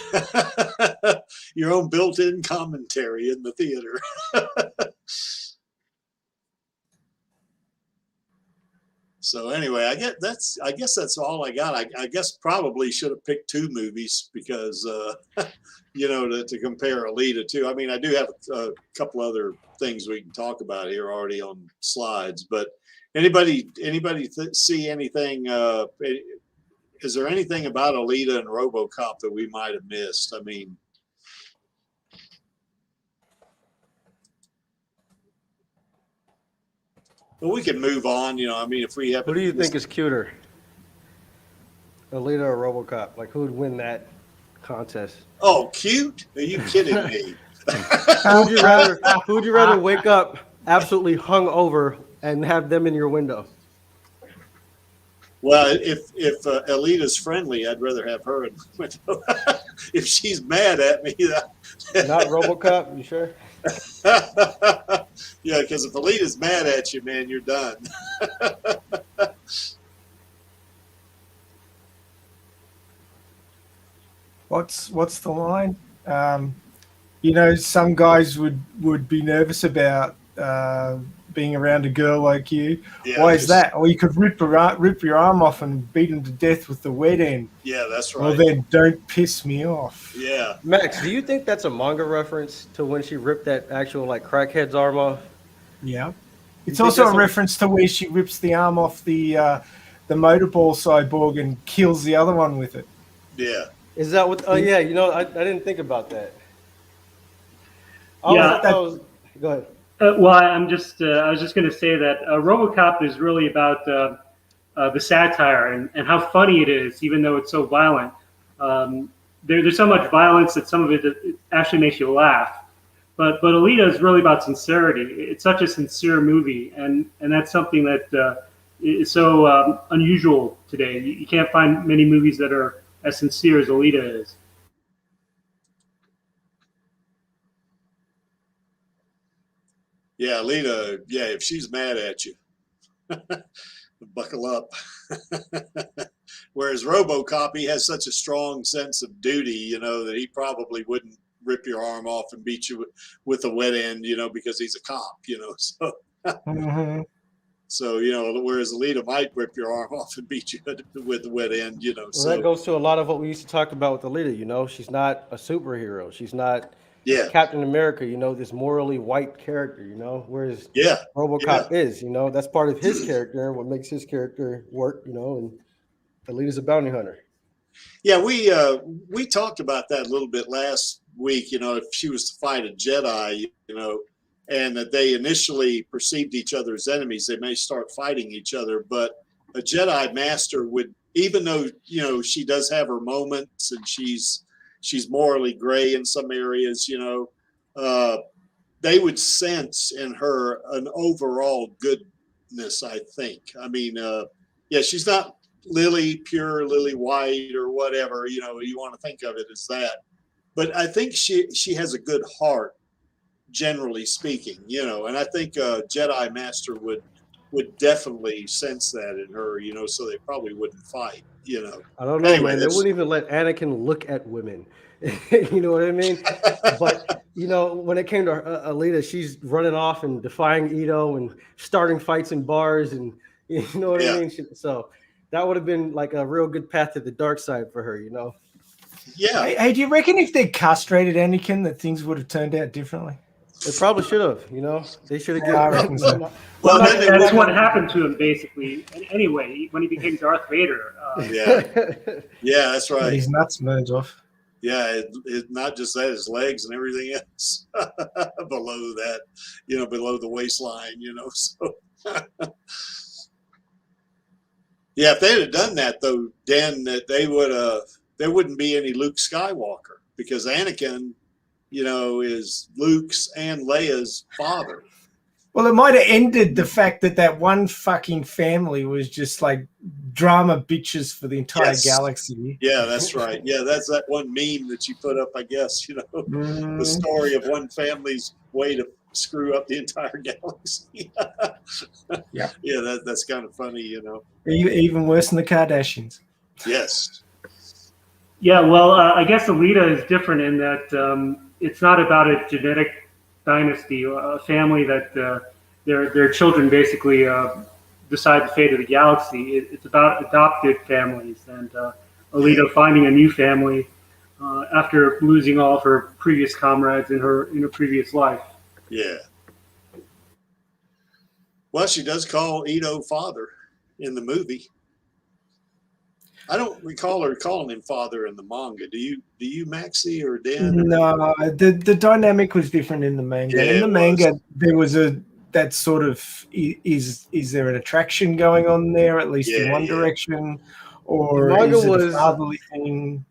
Your own built-in commentary in the theater. So anyway, I guess that's all I got. I guess probably should have picked 2 movies because to compare Alita to. I mean, I do have a couple other things we can talk about here already on slides. But anybody see anything? Is there anything about Alita and Robocop that we might have missed? I mean. But we can move on, I mean, if we have. Who do you think is cuter, Alita or RoboCop? Like, who would win that contest? Oh, cute? Are you kidding me? Who would you rather wake up absolutely hungover and have them in your window? Well, if Alita's friendly, I'd rather have her in the window. If she's mad at me, not RoboCop. You sure? Yeah, because if Alita's mad at you, man, you're done. What's the line? Some guys would be nervous about being around a girl like you. Yeah, why is that? Or you could rip your arm off and beat him to death with the wet end. Yeah, that's right. Well, then don't piss me off. Yeah. Max, do you think that's a manga reference to when she ripped that actual crackhead's arm off? Yeah. It's also a reference to where she rips the arm off the motorball cyborg and kills the other one with it. Yeah. Is that what? Oh yeah. I didn't think about that. Yeah. Go ahead. Well, I was just going to say that RoboCop is really about the satire and how funny it is, even though it's so violent. There's so much violence that some of it actually makes you laugh. But Alita is really about sincerity. It's such a sincere movie, and that's something that is so unusual today. You can't find many movies that are as sincere as Alita is. Yeah, Alita, if she's mad at you, buckle up. Whereas Robocop, he has such a strong sense of duty, that he probably wouldn't rip your arm off and beat you with a wet end, because he's a cop, so. Mm-hmm. So, whereas Alita might rip your arm off and beat you with the wet end, Well, that goes to a lot of what we used to talk about with Alita, she's not a superhero. She's not Captain America, this morally white character, whereas RoboCop is, that's part of his character and what makes his character work, and Alita's a bounty hunter. Yeah, we talked about that a little bit last week, if she was to fight a Jedi, and that they initially perceived each other as enemies, they may start fighting each other, but a Jedi master would, even though, she does have her moments and she's morally gray in some areas, they would sense in her an overall goodness, I think. I mean, she's not pure lily white or whatever, you want to think of it as that. But I think she has a good heart, generally speaking, and I think a Jedi Master would definitely sense that in her, so they probably wouldn't fight, I don't know, anyway, man. They wouldn't even let Anakin look at women. You know what I mean? But, when it came to Alita, she's running off and defying Ito and starting fights in bars and, you know what I mean? So that would have been like a real good path to the dark side for her, Yeah. Hey, do you reckon if they castrated Anakin that things would have turned out differently? They probably should have, They should have given him. Well, that's what happened to him, basically. Anyway, when he became Darth Vader. Yeah, that's right. His nuts merge off. Yeah, it not just that, his legs and everything else below that, below the waistline, so. Yeah, if they had done that, though, Dan, that there wouldn't be any Luke Skywalker because Anakin, is Luke's and Leia's father. Well, it might have ended the fact that one fucking family was just like drama bitches for the entire galaxy. Yeah, that's right. Yeah, that's that one meme that you put up, I guess, the story of one family's way to screw up the entire galaxy. Yeah. Yeah, that's kind of funny, Even worse than the Kardashians. Yes. Yeah, well, I guess Alita is different in that it's not about a genetic dynasty, a family that their children basically decide the fate of the galaxy. It's about adopted families and Alita finding a new family after losing all of her previous comrades in her previous life. Yeah. Well, she does call Ito father in the movie. I don't recall her calling him father in the manga. Do you, Maxie or Dan? No, the dynamic was different in the manga. Yeah, in the manga, there was that sort of is there an attraction going on there, at least in one direction, or manga is it was a fatherly thing?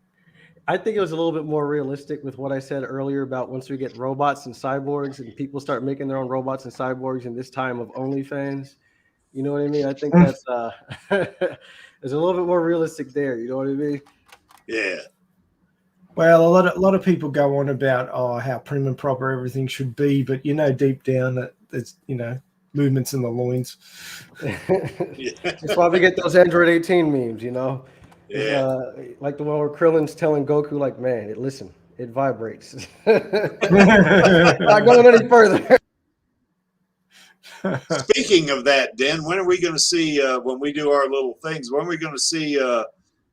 I think it was a little bit more realistic with what I said earlier about once we get robots and cyborgs and people start making their own robots and cyborgs in this time of OnlyFans. You know what I mean? I think that's there's a little bit more realistic there. You know what I mean? Yeah. Well, a lot of people go on about how prim and proper everything should be, but deep down that there's movements in the loins. Yeah. That's why we get those Android 18 memes. Yeah. Like the one where Krillin's telling Goku, like, man, listen, it vibrates. Not going any further. Speaking of that, Dan, when are we going to see, when we do our little things, when are we going to see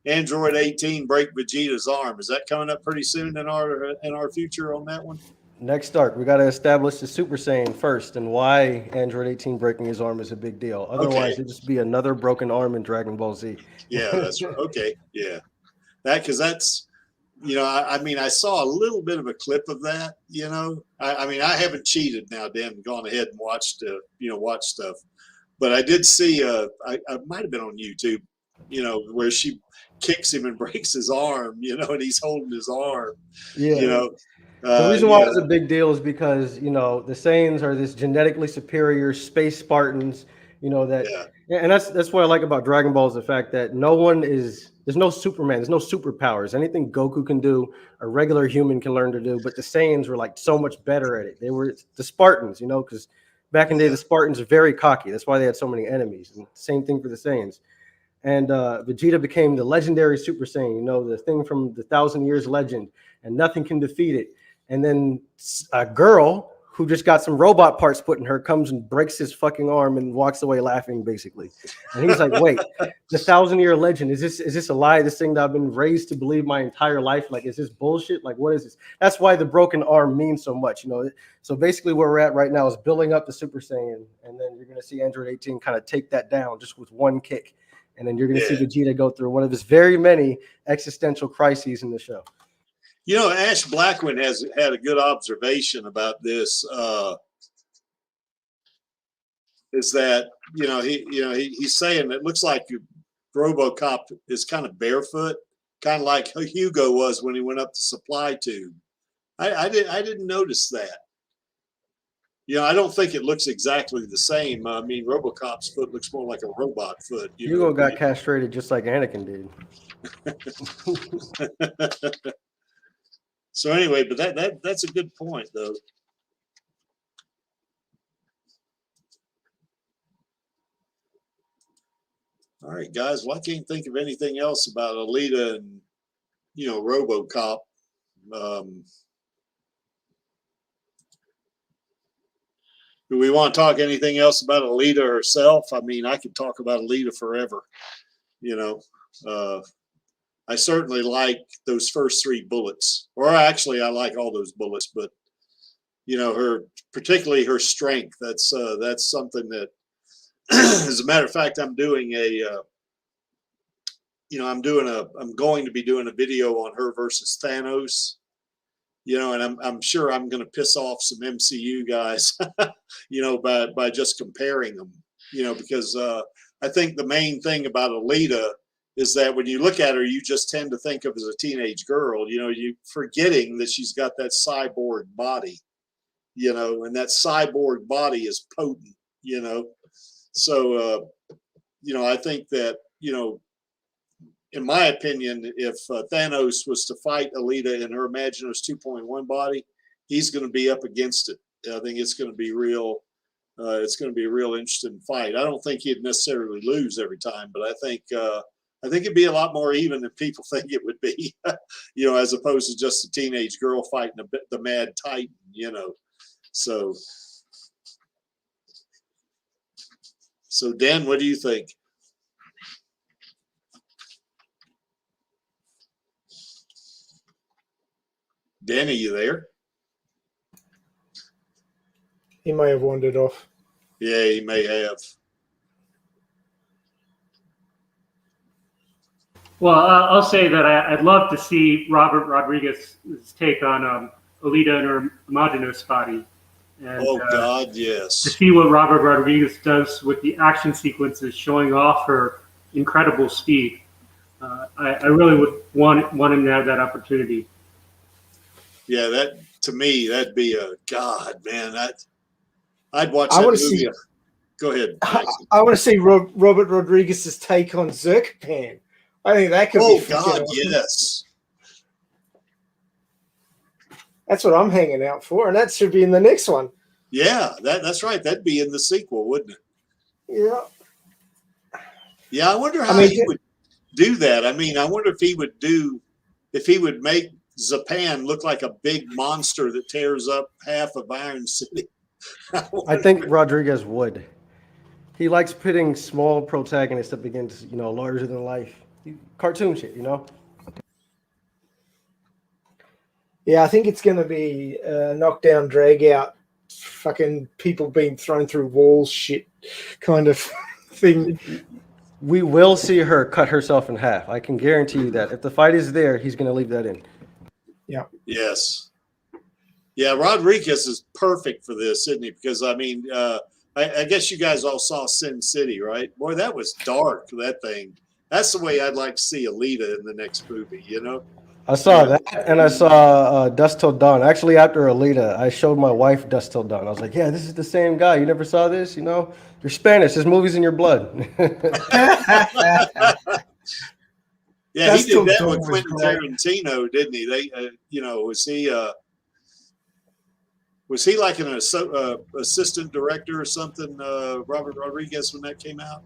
Android 18 break Vegeta's arm? Is that coming up pretty soon in our future on that one? Next arc, we got to establish the Super Saiyan first and why Android 18 breaking his arm is a big deal. Otherwise, it'd just be another broken arm in Dragon Ball Z. Yeah, that's right. Okay, yeah. Because that's, I mean, I saw a little bit of a clip of that, I mean, I haven't cheated now, Dan, and gone ahead and watched, watch stuff. But I did see, I might have been on YouTube, where she kicks him and breaks his arm, and he's holding his arm, The reason why it's a big deal is because, the Saiyans are this genetically superior space Spartans, and that's what I like about Dragon Ball is the fact that there's no Superman, there's no superpowers. Anything Goku can do, a regular human can learn to do, but the Saiyans were like so much better at it. They were the Spartans, because back in the day, the Spartans are very cocky. That's why they had so many enemies. And same thing for the Saiyans. And Vegeta became the legendary Super Saiyan, the thing from the 1,000 Years legend, and nothing can defeat it. And then a girl who just got some robot parts put in her comes and breaks his fucking arm and walks away laughing, basically. And he's like, wait, the 1,000-year legend, is this a lie? This thing that I've been raised to believe my entire life? Like, is this bullshit? Like, what is this? That's why the broken arm means so much, So basically where we're at right now is building up the Super Saiyan, and then you're going to see Android 18 kind of take that down just with one kick. And then you're going to see Vegeta go through one of his very many existential crises in the show. Ash Blackman has had a good observation about this. Is that he's saying it looks like Robocop is kind of barefoot, kind of like Hugo was when he went up the supply tube. I didn't notice that. I don't think it looks exactly the same. I mean, Robocop's foot looks more like a robot foot. Hugo got castrated just like Anakin did. So anyway, but that's a good point, though. All right, guys. Well, I can't think of anything else about Alita and Robocop. Do we want to talk anything else about Alita herself? I mean, I could talk about Alita forever. I certainly like those first 3 bullets, or actually I like all those bullets, but particularly her strength. That's something that, as a matter of fact, I'm doing I'm going to be doing a video on her versus Thanos, and I'm sure I'm going to piss off some MCU guys, by just comparing them, because I think the main thing about Alita is that when you look at her, you just tend to think of as a teenage girl, you forgetting that she's got that cyborg body, and that cyborg body is potent, So, I think that, in my opinion, if Thanos was to fight Alita in her Imaginos 2.1 body, he's going to be up against it. I think it's going to be real. It's going to be a real interesting fight. I don't think he'd necessarily lose every time, but I think it'd be a lot more even than people think it would be, as opposed to just a teenage girl fighting the Mad Titan, So So, Dan, what do you think? Dan, are you there? He may have wandered off. Yeah, he may have. Well, I'll say that I'd love to see Robert Rodriguez's take on Alita and her homogeneous body. And, Oh, God, to yes. see what Robert Rodriguez does with the action sequences showing off her incredible speed. I really would want him to have that opportunity. Yeah, that to me, that'd be a God, man. I'd watch I that wanna movie. see- Go ahead. I want to see Robert Rodriguez's take on Zerkapan. I think that could Oh, be God, awesome. yes. That's what I'm hanging out for, and that should be in the next one. Yeah, that's right. That'd be in the sequel, wouldn't it? Yeah. Yeah, I wonder how he would do that. I mean, I wonder if he would make Zapan look like a big monster that tears up half of Iron City. I think Rodriguez would. He likes pitting small protagonists up against, larger than life cartoon shit, Yeah, I think it's going to be knockdown, drag out, fucking people being thrown through walls shit kind of thing. We will see her cut herself in half. I can guarantee you that. If the fight is there, he's going to leave that in. Yeah. Yes. Yeah, Rodriguez is perfect for this, isn't he? Because, I mean, I guess you guys all saw Sin City, right? Boy, that was dark, that thing. That's the way I'd like to see Alita in the next movie, I saw that, and I saw Dusk Till Dawn. Actually, after Alita, I showed my wife Dusk Till Dawn. I was like, yeah, this is the same guy. You never saw this? You're Spanish. This movie's in your blood. Yeah, Dusk he Till did that Dawn with was Quentin great. Tarantino, didn't he? They, was he like an assistant director or something, Robert Rodriguez, when that came out?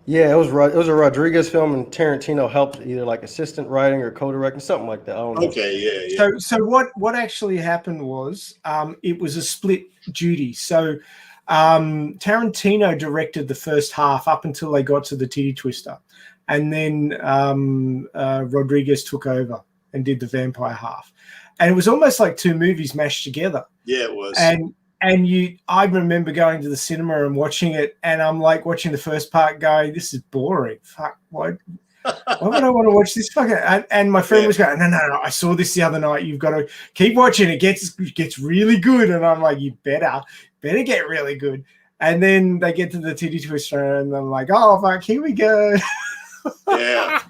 Yeah, it was a Rodriguez film, and Tarantino helped either like assistant writing or co-directing, something like that. I don't know. Okay, yeah. So what actually happened was it was a split duty. So Tarantino directed the first half up until they got to the titty twister, and then Rodriguez took over and did the vampire half, and it was almost like two movies mashed together. Yeah, it was. I remember going to the cinema and watching it, and I'm like watching the first part going, this is boring. Fuck, why would I want to watch this fucking? And my friend was going, no, I saw this the other night. You've got to keep watching. It gets really good. And I'm like, you better get really good. And then they get to the titty twister, and I'm like, oh fuck, here we go. Yeah.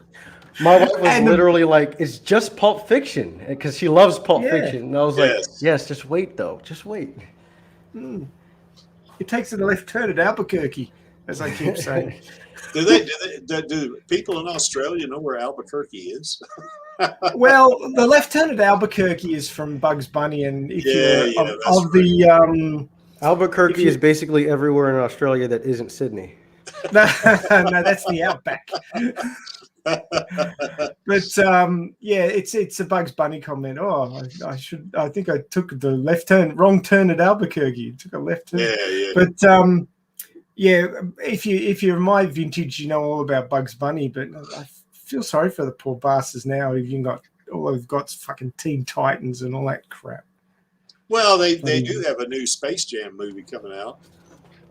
My wife was literally like, it's just Pulp Fiction, because she loves Pulp Fiction. And I was like, yes, just wait though. Just wait. It takes a left turn at Albuquerque, as I keep saying. Do people in Australia know where Albuquerque is? Well, the left turn at Albuquerque is from Bugs Bunny, and Albuquerque is basically everywhere in Australia that isn't Sydney. No, that's the outback. But it's a Bugs Bunny comment. Oh, I think I took the wrong turn at Albuquerque. Took a left turn. Yeah. But if you're my vintage, you know all about Bugs Bunny. But I feel sorry for the poor bastards now. All they've got fucking Teen Titans and all that crap. Well, they do have a new Space Jam movie coming out.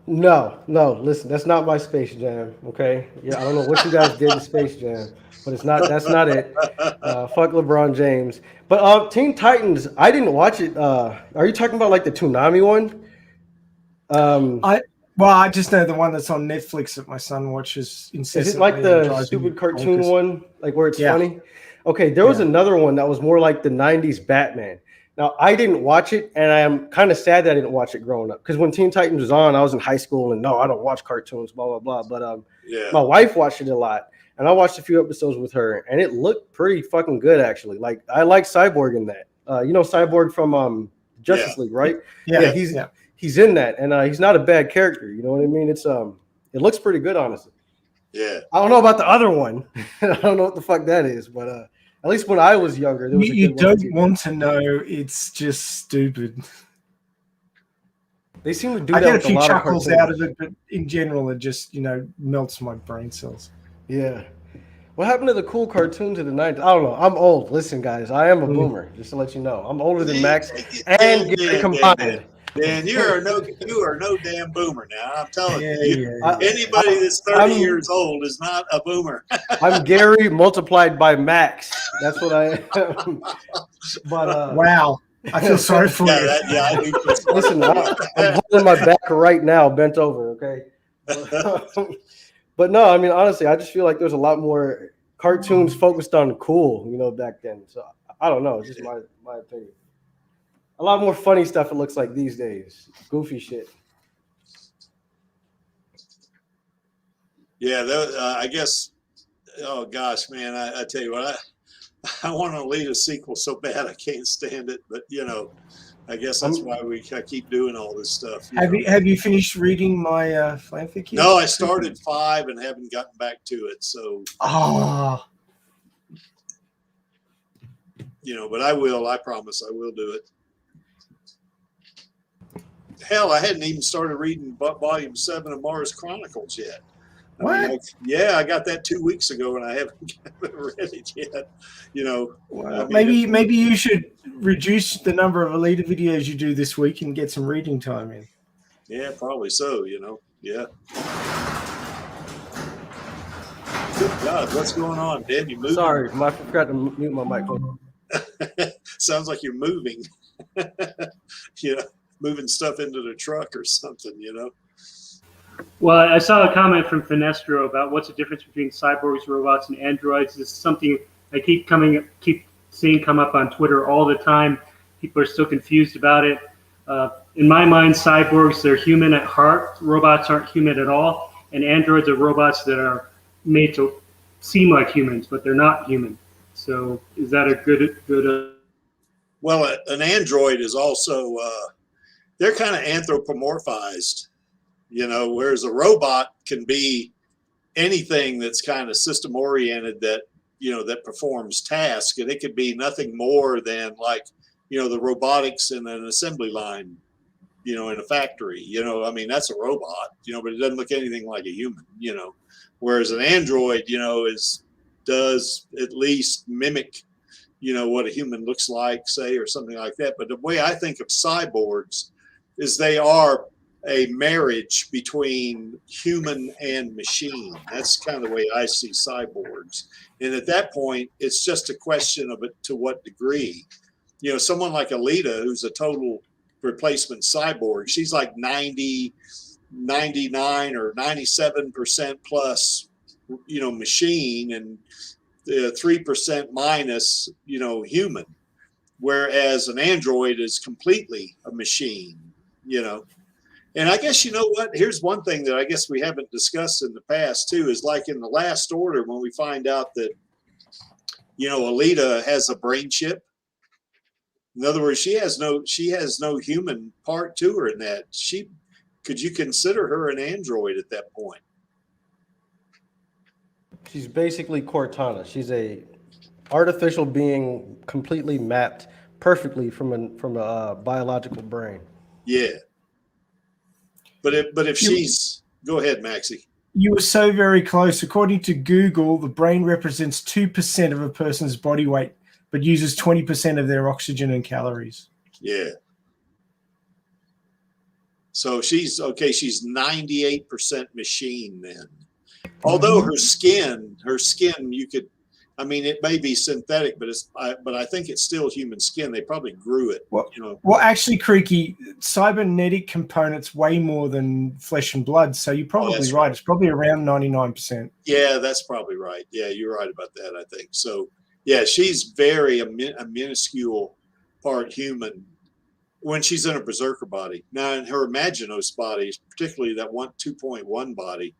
No, listen, that's not my Space Jam, okay? Yeah, I don't know what you guys did to Space Jam, but that's not it. Fuck LeBron James. But Teen Titans, I didn't watch it. Are you talking about like the Toonami one? I just know the one that's on Netflix that my son watches incessantly. Is it like the stupid cartoon one, like where it's funny? Okay, there was another one that was more like the 90s Batman. Now, I didn't watch it, and I am kind of sad that I didn't watch it growing up. Because when Teen Titans was on, I was in high school, and no, I don't watch cartoons, blah, blah, blah. But my wife watched it a lot, and I watched a few episodes with her, and it looked pretty fucking good, actually. Like, I like Cyborg in that. Cyborg from Justice League, right? Yeah, he's in that, and he's not a bad character. You know what I mean? It's it looks pretty good, honestly. Yeah. I don't know about the other one. I don't know what the fuck that is, but at least when I was younger, there was you don't want to know. It's just stupid. They seem to do I that get a with few lot chuckles of out of cartoons. it, but in general, it just melts my brain cells. Yeah. What happened to the cool cartoons of the 90s? I don't know. I'm old. Listen, guys, I am a boomer. Just to let you know, I'm older than Max and Gary combined. Dan, you are no damn boomer now. I'm telling you. Yeah. Anybody that's 30 years old is not a boomer. I'm Gary multiplied by Max. That's what I am. But Wow, I feel sorry for you. I do feel sorry listen, for you. I'm holding my back right now, bent over. Okay. But no, I mean, honestly, I just feel like there's a lot more cartoons focused on cool, back then. So I don't know. It's just my opinion. A lot more funny stuff, it looks like these days. Goofy shit. Yeah, I guess. Oh gosh, man, I tell you what, I want to lead a sequel so bad I can't stand it. But I guess that's why I keep doing all this stuff. Have you finished reading my fanfic yet? No, I started 5 and haven't gotten back to it. So, but I will. I promise I will do it. Hell, I hadn't even started reading Volume 7 of Mars Chronicles yet. What? I got that 2 weeks ago, and I haven't read it yet. Well, maybe you should reduce the number of Alita videos you do this week and get some reading time in. Yeah, probably so. Yeah. Good God, what's going on, Dan? You moving? Sorry, I forgot to mute my microphone. Sounds like you're moving. Moving stuff into the truck or something. Well, I saw a comment from Finestro about what's the difference between cyborgs, robots, and androids. This is something I keep seeing come up on Twitter all the time. People are still confused about it. In my mind, cyborgs, they're human at heart. Robots aren't human at all. And androids are robots that are made to seem like humans, but they're not human. So is that a good? Well, an android is also, they're kind of anthropomorphized. Whereas a robot can be anything that's kind of system oriented that performs tasks, and it could be nothing more than like the robotics in an assembly line in a factory. That's a robot, but it doesn't look anything like a human. Whereas an android does at least mimic what a human looks like, say, or something like that. But the way I think of cyborgs is they are a marriage between human and machine. That's kind of the way I see cyborgs. And at that point, it's just a question of it to what degree. Someone like Alita, who's a total replacement cyborg, she's like 90, 99 or 97% plus, machine, and 3% minus, human. Whereas an android is completely a machine, And I guess, what, here's one thing that I guess we haven't discussed in the past too, is like in the Last Order, when we find out that, Alita has a brain chip. In other words, she has no human part to her in that. Could you consider her an android at that point? She's basically Cortana. She's a artificial being completely mapped perfectly from a biological brain. Yeah. But if she's, go ahead, Maxie. You were so very close. According to Google, the brain represents 2% of a person's body weight, but uses 20% of their oxygen and calories. Yeah. So she's 98% machine then. Although her skin, it may be synthetic, but I think it's still human skin. They probably grew it. Well, actually, Creaky, cybernetic components weigh more than flesh and blood. So you're probably right. It's probably around 99%. Yeah, that's probably right. Yeah, you're right about that, I think. So, yeah, she's very a minuscule part human when she's in a berserker body. Now, in her Imaginos body, particularly that 2.1 body,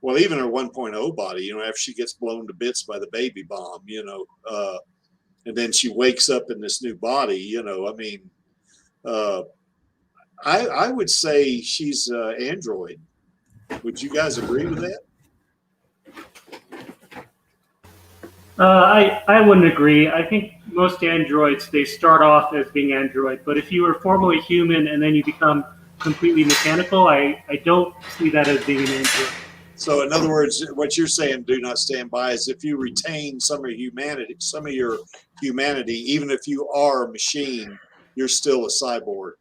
well, even her 1.0 body, after she gets blown to bits by the baby bomb, and then she wakes up in this new body, I would say she's android. Would you guys agree with that? I wouldn't agree. I think most androids, they start off as being android, but if you are formerly human and then you become completely mechanical, I don't see that as being an android. So in other words, what you're saying, do not stand by, is if you retain some of your humanity, even if you are a machine, you're still a cyborg.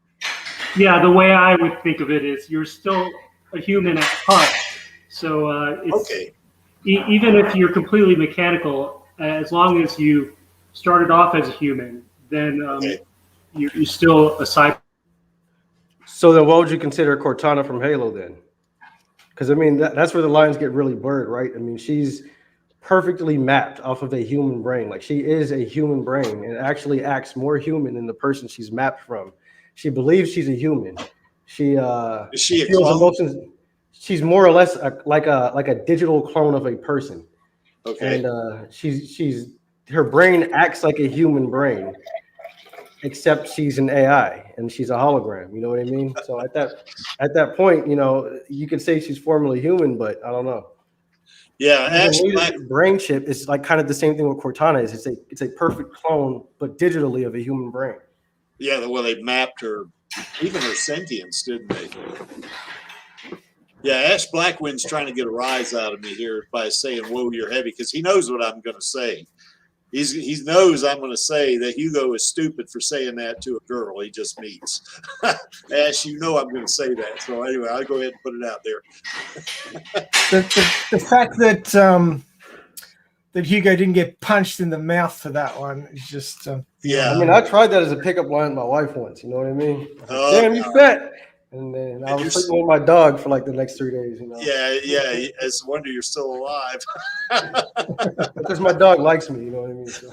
Yeah, the way I would think of it is you're still a human at heart. So it's Okay. Even if you're completely mechanical, as long as you started off as a human, then Okay. you're still a cyborg. So then, what would you consider Cortana from Halo then? Because I mean, that's where the lines get really blurred, right? I mean, she's perfectly mapped off of a human brain. Like she is a human brain and actually acts more human than the person she's mapped from. She believes she's a human. She Is she a feels clone? emotions. She's more or less like a digital clone of a person. Okay. And she's her brain acts like a human brain, except she's an AI and she's a hologram. You know what I mean? So at that point, you know, you could say she's formerly human, but I don't know. Yeah, actually, Brain chip is like kind of the same thing with Cortana is. It's a perfect clone, but digitally of a human brain. yeah, well, they mapped her, even her sentience, didn't they? Yeah, Ash Blackwind's trying to get a rise out of me here by saying, "Whoa, you're heavy," because he knows what I'm going to say. He knows I'm going to say that Hugo is stupid for saying that to a girl he just meets. Ash, you know I'm going to say that. So anyway, I'll go ahead and put it out there. The fact that that Hugo didn't get punched in the mouth for that one is just Yeah. I mean, I tried that as a pickup line with my wife once. You know what I mean? Oh, Damn, you fat. And then I was sleeping with my dog for like the next 3 days. You know? Yeah. It's a wonder you're still alive. Because my dog likes me. You know what I mean? So.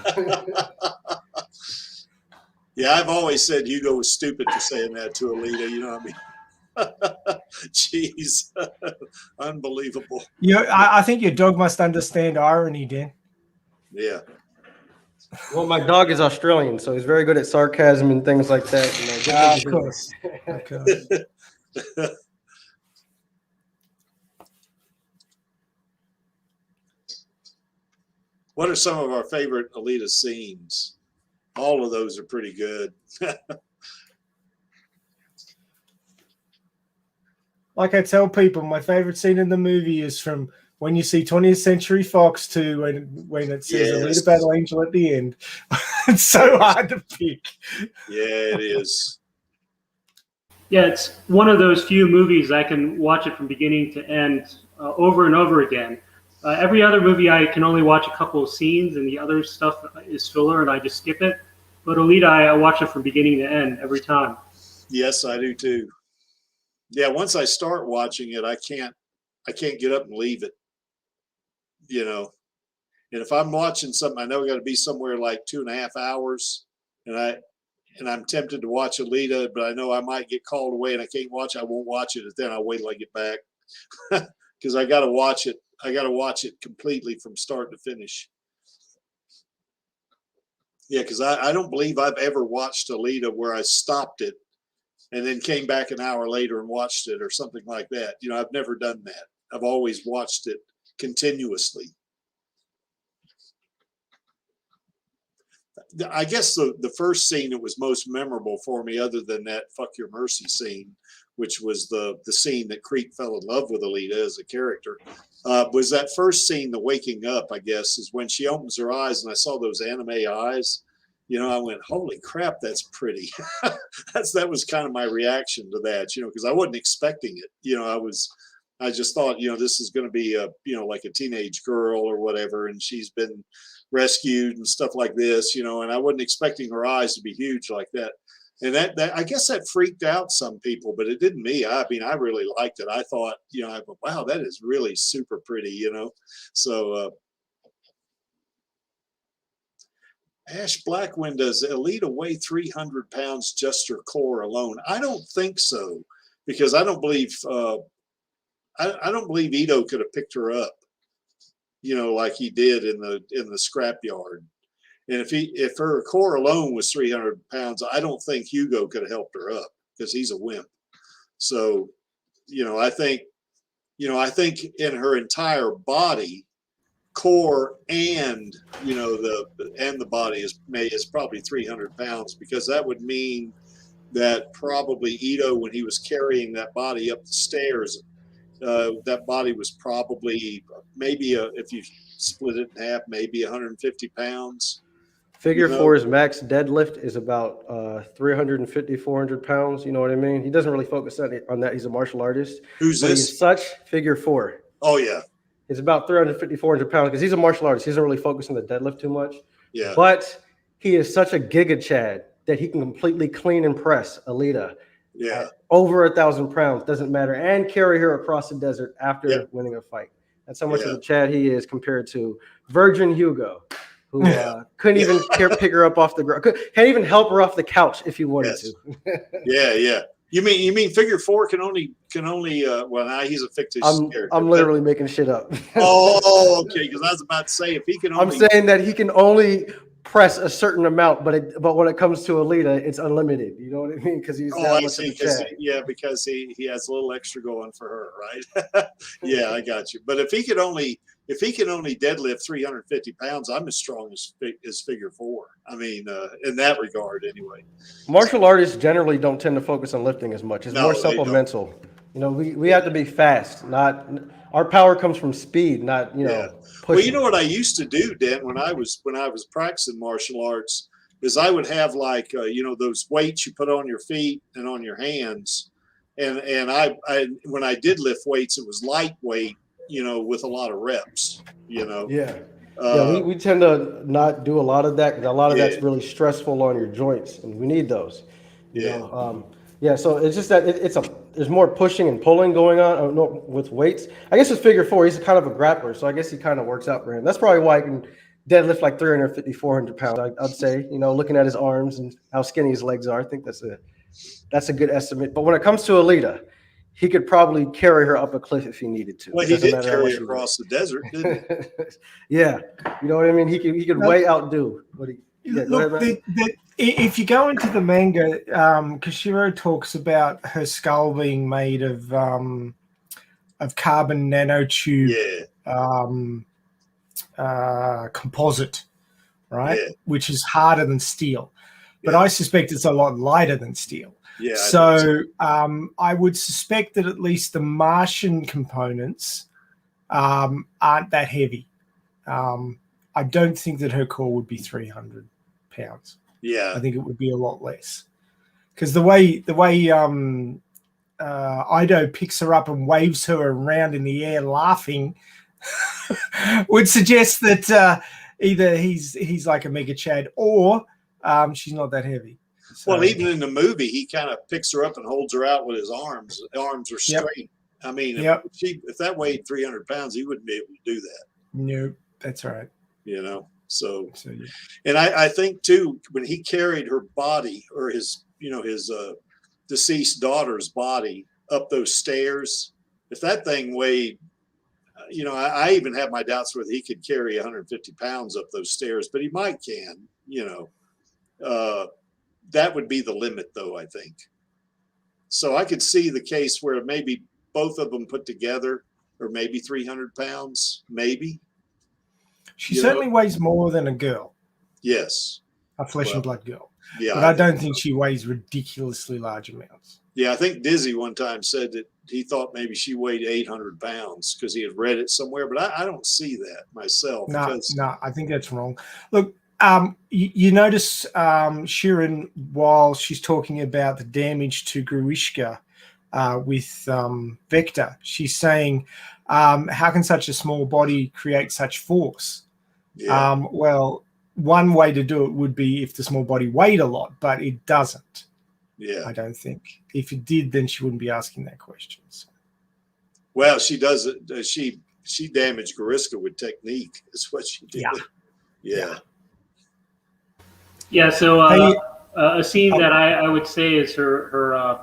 Yeah, I've always said Hugo was stupid for saying that to Alita. You know what I mean? Jeez, unbelievable. I think your dog must understand irony, Dan. Yeah. Well, my dog is Australian, so he's very good at sarcasm and things like that. You know, Of course. Of course. What are some of our favorite Alita scenes? All of those are pretty good. Like I tell people, my favorite scene in the movie is from when you see 20th Century Fox to when it says Alita Battle Angel at the end. It's so hard to pick. Yeah, it is. Yeah, it's one of those few movies I can watch it from beginning to end over and over again. Every other movie I can only watch a couple of scenes, and the other stuff is filler, and I just skip it. But Alita, I watch it from beginning to end every time. Yes, I do too. Yeah, once I start watching it, I can't get up and leave it. You know, and if I'm watching something, I know I got to be somewhere like 2.5 hours, and I'm tempted to watch Alita, but I know I might get called away and I can't watch it. I won't watch it. Then I'll wait till I get back because I got to watch it. I got to watch it completely from start to finish. Yeah, because I don't believe I've ever watched Alita where I stopped it and then came back an hour later and watched it or something like that. You know, I've never done that. I've always watched it continuously. I guess the first scene that was most memorable for me, other than that "Fuck Your Mercy" scene, which was the scene that Creek fell in love with Alita as a character, was that first scene, the waking up, I guess, is when she opens her eyes and I saw those anime eyes. You know, I went, holy crap, that's pretty. That was kind of my reaction to that, you know, because I wasn't expecting it. You know, I just thought, you know, this is going to be like a teenage girl or whatever, and she's been rescued and stuff like this, you know, and I wasn't expecting her eyes to be huge like that. And that I guess that freaked out some people, but it didn't me. I mean, I really liked it. I thought, you know, wow, that is really super pretty, you know. So Ash Blackwind, does Alita weigh 300 pounds just her core alone? I don't think so, because I don't believe I don't believe Ito could have picked her up, you know, like he did in the scrapyard. And if her core alone was 300 pounds, I don't think Hugo could have helped her up because he's a wimp. So, you know, I think in her entire body, core and, you know, the body is probably 300 pounds, because that would mean that probably Ito, when he was carrying that body up the stairs, that body was probably maybe if you split it in half, maybe 150 pounds. Figure four's max deadlift is about 350, 400 pounds. You know what I mean? He doesn't really focus on that. He's a martial artist. Who's this? He's such figure four. Oh, yeah. It's about 350, 400 pounds because he's a martial artist. He doesn't really focus on the deadlift too much. Yeah. But he is such a giga chad that he can completely clean and press Alita. Yeah. Over 1,000 pounds, doesn't matter, and carry her across the desert after winning a fight. That's how much of a chad he is compared to Virgin Hugo, who couldn't even pick her up off the ground. Can't even help her off the couch if he wanted to. Yeah. You mean figure four can only well, now he's a fictitious character. I'm literally making shit up. Oh, okay, because I was about to say if he can only, I'm saying that he can only press a certain amount, but when it comes to Alita, it's unlimited. You know what I mean? Because he's I see. Because he has a little extra going for her, right? Yeah, I got you. But if he can only deadlift 350 pounds, I'm as strong as figure four. I mean, in that regard, anyway. Martial artists generally don't tend to focus on lifting as much. It's more supplemental. You know, we have to be fast. Not our power comes from speed, not pushing. Well, you know what I used to do, Dan, when I was practicing martial arts, is I would have like those weights you put on your feet and on your hands, and I when I did lift weights, it was lightweight, with a lot of reps, we tend to not do a lot of that because a lot of that's really stressful on your joints, and we need those. So it's just that there's more pushing and pulling going on with weights. I guess with figure four, he's kind of a grappler, so I guess he kind of works out for him. That's probably why he can deadlift like 350, 400 pounds. I'd say, looking at his arms and how skinny his legs are, I think that's a good estimate. But when it comes to Alita, he could probably carry her up a cliff if he needed to. Well, he did carry her across the desert, didn't he? Yeah, you know what I mean. He could way outdo what he. Yeah, look, if you go into the manga, Kishiro talks about her skull being made of carbon nanotube composite, right? Yeah. Which is harder than steel. But I suspect it's a lot lighter than steel. Yeah. So I would suspect that at least the Martian components aren't that heavy. I don't think that her core would be 300 pounds. Yeah, I think it would be a lot less, because the way Ido picks her up and waves her around in the air, laughing, would suggest that either he's like a mega chad or she's not that heavy. So, well, even in the movie, he kind of picks her up and holds her out with his arms. The arms are straight. Yep. I mean, if that weighed 300 pounds, he wouldn't be able to do that. No, that's right. So yeah. And I think too, when he carried her body or his deceased daughter's body up those stairs, if that thing weighed, I even have my doubts whether he could carry 150 pounds up those stairs, but he might can, that would be the limit though, I think. So I could see the case where maybe both of them put together, or maybe 300 pounds, maybe. She certainly weighs more than a girl. Yes. A flesh and blood girl. Yeah. But I don't think she weighs ridiculously large amounts. Yeah, I think Dizzy one time said that he thought maybe she weighed 800 pounds because he had read it somewhere, but I don't see that myself. No, I think that's wrong. Look, you notice Shirin, while she's talking about the damage to Gruishka with Vector, she's saying, how can such a small body create such force? Yeah. Well, one way to do it would be if the small body weighed a lot, but it doesn't. Yeah, I don't think. If it did, then she wouldn't be asking that question. So. Well, she does it. She damaged Gariska with technique. Is what she did. Yeah. So a scene that I would say is her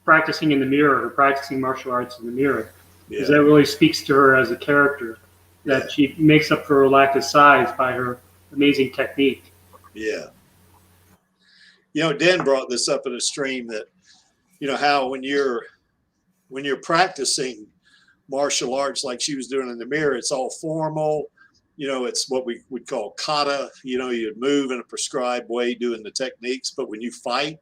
practicing in the mirror, her practicing martial arts in the mirror. Because that really speaks to her as a character, that she makes up for her lack of size by her amazing technique. Yeah. Dan brought this up in a stream that, how when you're practicing martial arts like she was doing in the mirror, it's all formal. It's what we would call kata. You'd move in a prescribed way doing the techniques. But when you fight,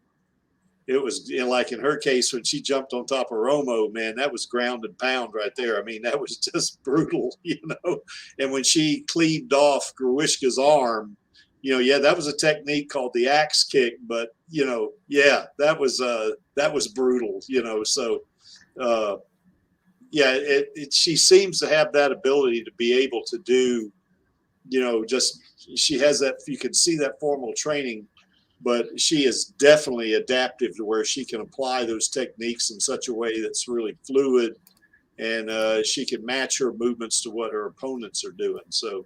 it was, you know, like in her case, when she jumped on top of Romo, man, that was ground and pound right there. I mean, that was just brutal, you know. And when she cleaved off Gruishka's arm, you know, yeah, that was a technique called the axe kick, but you know, yeah, that was brutal, you know. So, yeah, she seems to have that ability to be able to do, you know, just she has that. You can see that formal training, but she is definitely adaptive to where she can apply those techniques in such a way that's really fluid, and she can match her movements to what her opponents are doing. So.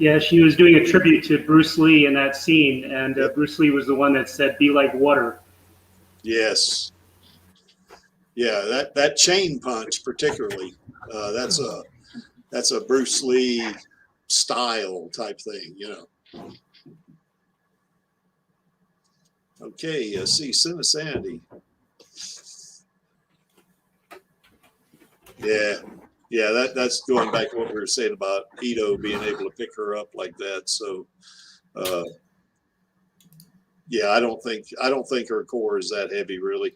Yeah, she was doing a tribute to Bruce Lee in that scene, and Bruce Lee was the one that said, "Be like water." Yes. Yeah, that chain punch particularly, that's a Bruce Lee style type thing, you know. Okay, see, Sin of Sanity. Yeah, that's going back to what we were saying about Ito being able to pick her up like that. So, yeah, I don't think her core is that heavy, really.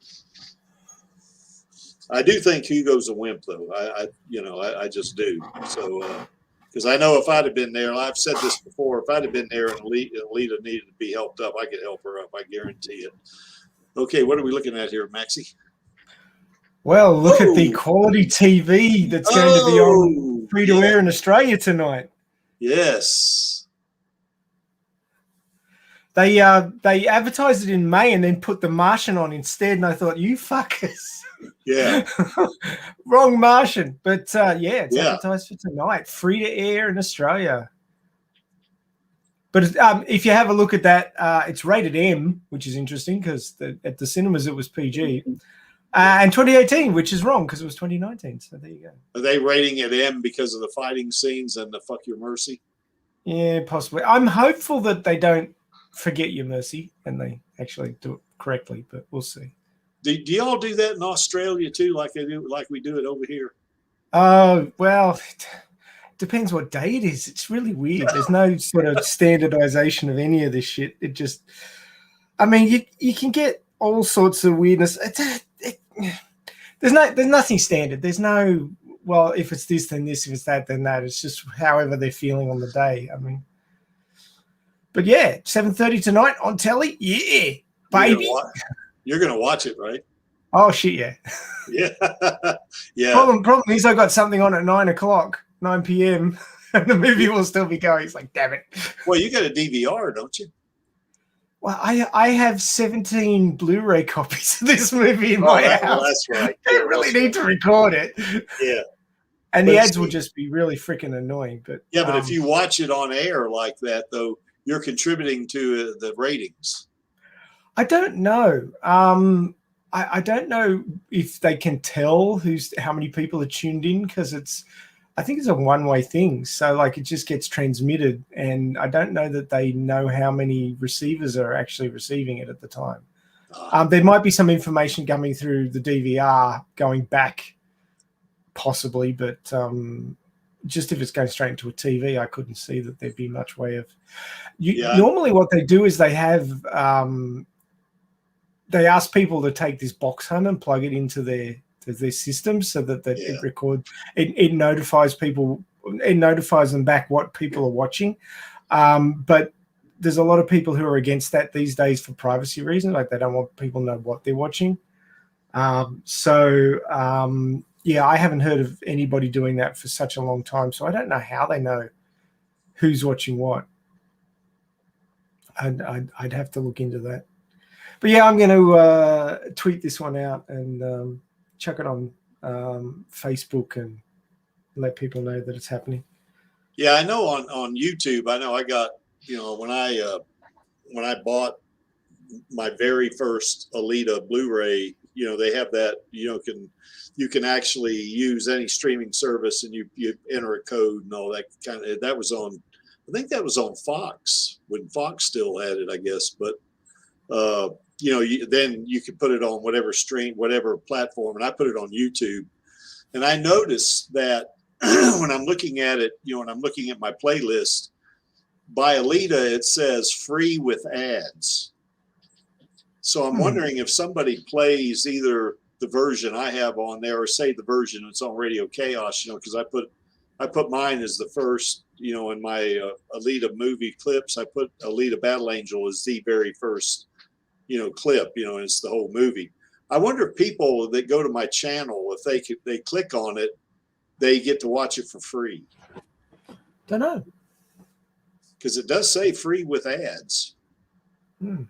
I do think Hugo's a wimp, though. I just do. So, because I know if I'd have been there, I've said this before, if I'd have been there and Alita needed to be helped up, I could help her up. I guarantee it. Okay, what are we looking at here, Maxie? Well, look at the quality TV that's going to be on free-to-air in Australia tonight. Yes. They advertised it in May and then put The Martian on instead, and I thought, you fuckers. Yeah. Wrong Martian. But, it's advertised for tonight. Free-to-air in Australia. But if you have a look at that, it's rated M, which is interesting because at the cinemas it was PG. And 2018, which is wrong because it was 2019. So there you go. Are they rating it M because of the fighting scenes and the fuck your mercy? Yeah, possibly. I'm hopeful that they don't forget your mercy and they actually do it correctly, but we'll see. Do y'all do that in Australia too, like we do it over here? Well, it depends what day it is. It's really weird. There's no sort of standardization of any of this shit. It just, I mean, you can get all sorts of weirdness. There's nothing standard. There's no, well, if it's this, then this, if it's that, then that. It's just however they're feeling on the day. I mean, but yeah, 7:30 tonight on telly. Yeah, baby. You're gonna watch it, right? Oh shit, yeah. Yeah. Yeah. Problem is I got something on at 9 p.m. and the movie will still be going. It's like, damn it. Well, you got a DVR, don't you? Well, I have 17 Blu-ray copies of this movie in my house. Well, that's right. I really need to record it. Yeah. And the ads will just be really freaking annoying. But yeah, but if you watch it on air like that, though, you're contributing to the ratings. I don't know. I don't know if they can tell how many people are tuned in because I think it's a one-way thing. So like it just gets transmitted, and I don't know that they know how many receivers are actually receiving it at the time. There might be some information coming through the DVR going back, possibly, but just if it's going straight into a TV, I couldn't see that there'd be much way of. Normally, what they do is they have. They ask people to take this box home and plug it into their system so that it records. It notifies people. It notifies them back what people are watching. But there's a lot of people who are against that these days for privacy reasons. Like they don't want people to know what they're watching. I haven't heard of anybody doing that for such a long time. So I don't know how they know who's watching what. I'd have to look into that. But yeah, I'm going to tweet this one out and chuck it on Facebook and let people know that it's happening. Yeah, I know on YouTube. I know I got, when I bought my very first Alita Blu-ray, they have that, you can actually use any streaming service and you enter a code and all that kind of. That was on, I think that was on Fox when Fox still had it, I guess. But then you could put it on whatever platform, and I put it on YouTube. And I noticed that when I'm looking at it, when I'm looking at my playlist by Alita, it says free with ads. So I'm wondering if somebody plays either the version I have on there, or say the version that's on Radio Chaos, because I put mine as the first, in my Alita movie clips. I put Alita Battle Angel as the very first, clip, and it's the whole movie. I wonder if people that go to my channel, if they click on it, they get to watch it for free. Don't know. Because it does say free with ads. I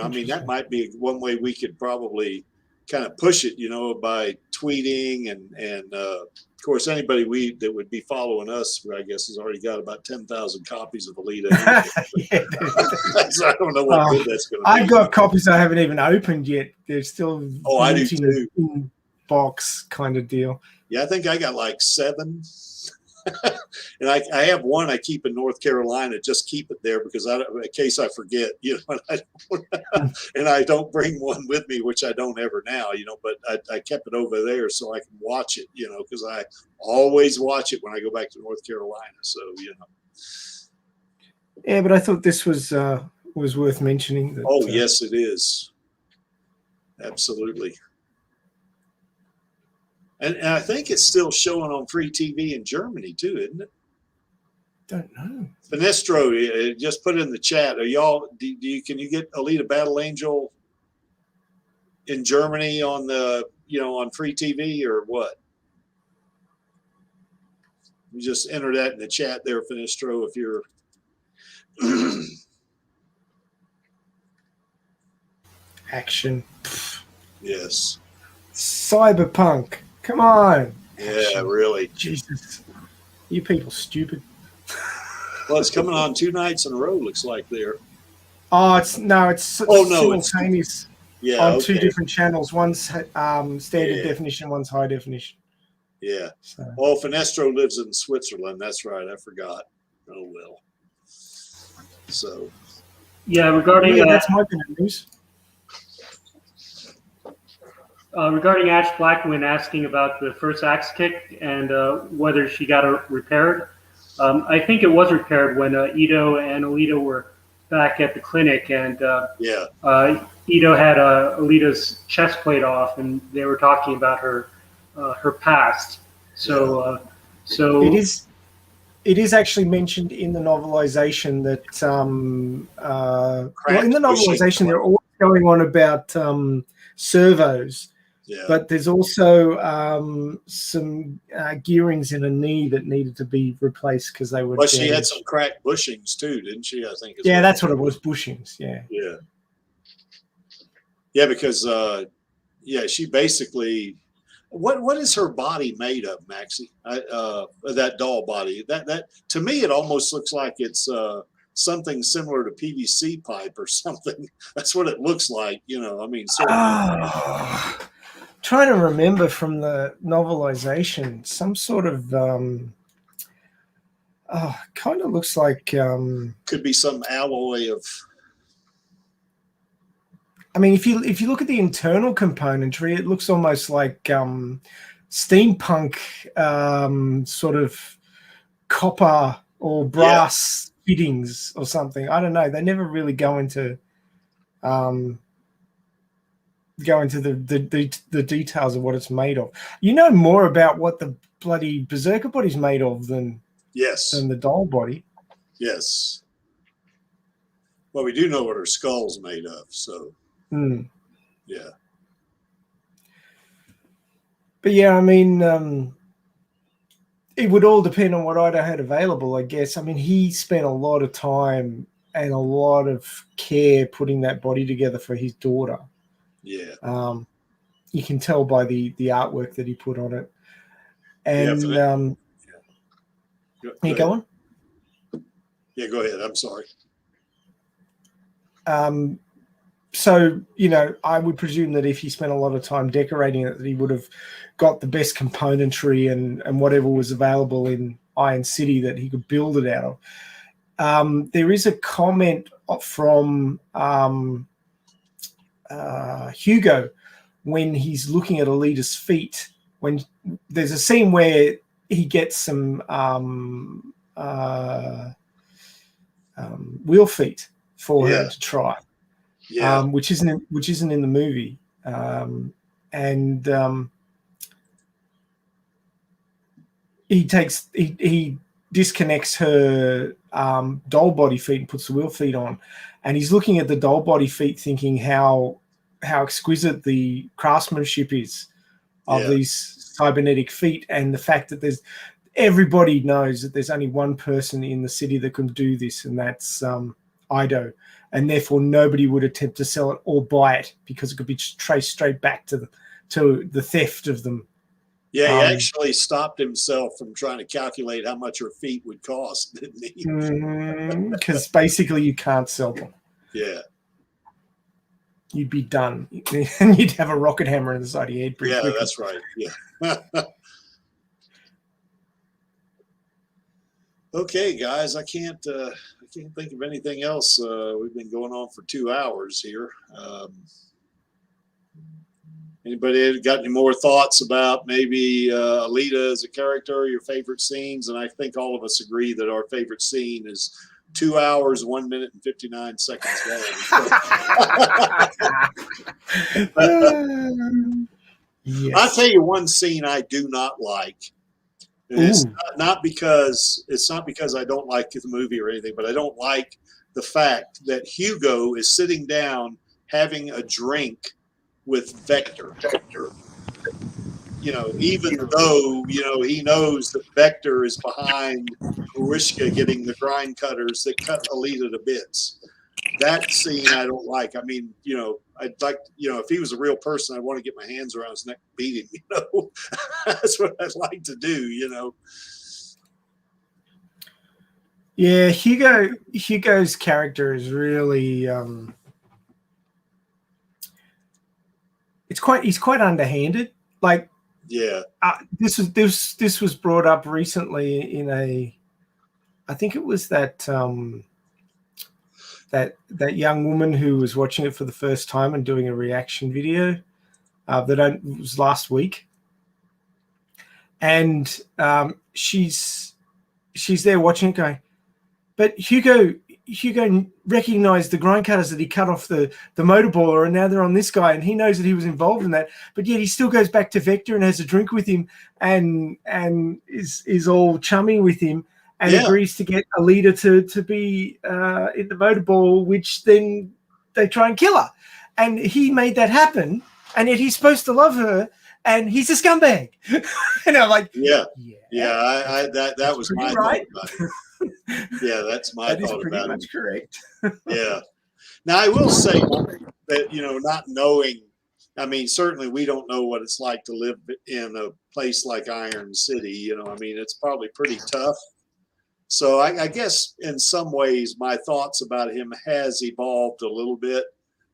mean, that might be one way we could probably kind of push it, by tweeting and of course, anybody that would be following us, I guess, has already got about 10,000 copies of Alita. So I don't know what good that's going to be. I've got copies I haven't even opened yet. They're still I do too. Box kind of deal. Yeah, I think I got like 7. And I have one I keep in North Carolina. Just keep it there because in case I forget, and I don't bring one with me, which I don't ever now, but I kept it over there so I can watch it, because I always watch it when I go back to North Carolina. So, Yeah, but I thought this was worth mentioning. That, yes, it is. Absolutely. And I think it's still showing on free TV in Germany too, isn't it? Don't know. Finestro, just put it in the chat. Are y'all? Can you get Alita Battle Angel in Germany on the on free TV or what? You just enter that in the chat there, Finestro, if you're. Action. Yes. Cyberpunk. Come on. Yeah, really. Jesus. You people stupid. Well, it's coming on 2 nights in a row, looks like there. Oh, it's simultaneous. Yeah, on 2 different channels. One's standard definition, one's high definition. Yeah. So. Oh, Finestro lives in Switzerland. That's right. I forgot. Oh, well. So. Yeah, regarding that's my bit of news. Regarding Ash Blackman asking about the first axe kick and whether she got it repaired, I think it was repaired when Ito and Alita were back at the clinic, and Ito had Alita's chest plate off, and they were talking about her past. So, It is actually mentioned in the novelization that in the novelization they're always going on about servos. Yeah. But there's also some gearings in a knee that needed to be replaced because they were. Well, she had some cracked bushings too, didn't she? I think. Yeah, that's what it was. Bushings. Yeah. Yeah. Yeah, because she basically. What is her body made of, Maxie? That doll body. That to me, it almost looks like it's something similar to PVC pipe or something. That's what it looks like. I mean. Trying to remember from the novelization, some sort of kind of looks like could be some alloy of. I mean, if you look at the internal componentry, it looks almost like steampunk sort of copper or brass fittings or something. I don't know. They never really go into the details of what it's made of. You know more about what the bloody berserker body's made of than the doll body. Yes. Well, we do know what her skull's made of, so yeah. But yeah, I mean, it would all depend on what Ida had available, I guess. I mean, he spent a lot of time and a lot of care putting that body together for his daughter. Yeah. You can tell by the artwork that he put on it. And go on. Yeah, go ahead. I'm sorry. So, I would presume that if he spent a lot of time decorating it, that he would have got the best componentry and whatever was available in Iron City that he could build it out of. There is a comment from Hugo when he's looking at Alita's feet. When there's a scene where he gets some wheel feet for her to try. Yeah. Which isn't in the movie. He disconnects her doll body feet and puts the wheel feet on, and he's looking at the doll body feet, thinking how exquisite the craftsmanship is of these cybernetic feet, and the fact that everybody knows that there's only one person in the city that can do this, and that's Ido, and therefore nobody would attempt to sell it or buy it because it could be traced straight back to the theft of them. Yeah, he actually stopped himself from trying to calculate how much her feet would cost, didn't he? Because basically you can't sell them. Yeah. You'd be done. And you'd have a rocket hammer in the side of your head pretty quickly. That's right. Yeah. Okay, guys, I can't think of anything else. We've been going on for 2 hours here. Anybody got any more thoughts about maybe Alita as a character, your favorite scenes? And I think all of us agree that our favorite scene is 2 hours, 1 minute, and 59 seconds long. Yes. I'll tell you one scene I do not like. And it's not because I don't like the movie or anything, but I don't like the fact that Hugo is sitting down having a drink with Vector. You know, even though, you know, he knows that Vector is behind Grishka getting the grind cutters that cut Alita to bits. That scene I don't like. I mean, you know, I'd like, you know, if he was a real person, I'd want to get my hands around his neck and beat him, you know. That's what I'd like to do, you know. Yeah, Hugo's character is really he's quite underhanded. Like, yeah, this was brought up recently in I think it was that that young woman who was watching it for the first time and doing a reaction video. It was last week, and she's there watching it, going, but Hugo recognized the grind cutters that he cut off the motorballer, and now they're on this guy, and he knows that he was involved in that, but yet he still goes back to Vector and has a drink with him and is all chummy with him, and agrees to get Alita to be in the motorball, which then they try and kill her, and he made that happen, and yet he's supposed to love her, and he's a scumbag. And I'm like, that was my thought about it. Yeah, that's my thought about it. That is pretty much correct. Yeah. Now, I will say that, you know, not knowing, I mean, certainly we don't know what it's like to live in a place like Iron City. You know, I mean, it's probably pretty tough. So I guess in some ways my thoughts about him has evolved a little bit.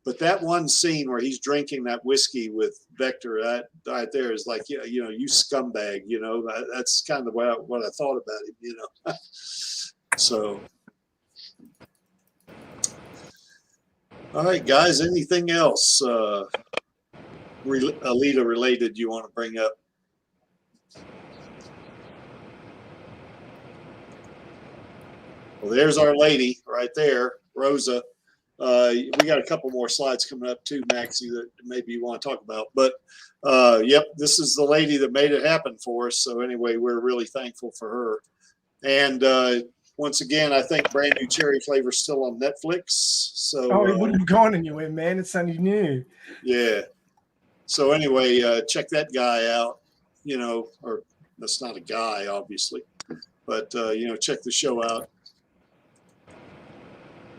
But that one scene where he's drinking that whiskey with Vector, that right there is like, yeah, you know, you scumbag, you know, that's kind of what I thought about him, you know. So, all right, guys, anything else Alita related you want to bring up? Well, there's our lady right there, Rosa. We got a couple more slides coming up too, Maxie, that maybe you want to talk about. But, yep, this is the lady that made it happen for us. So anyway, we're really thankful for her. And once again, I think Brand New Cherry Flavor is still on Netflix. So it wouldn't have gone anywhere, man. It's something new. Yeah. So anyway, check that guy out. You know, or that's not a guy, obviously, but you know, check the show out.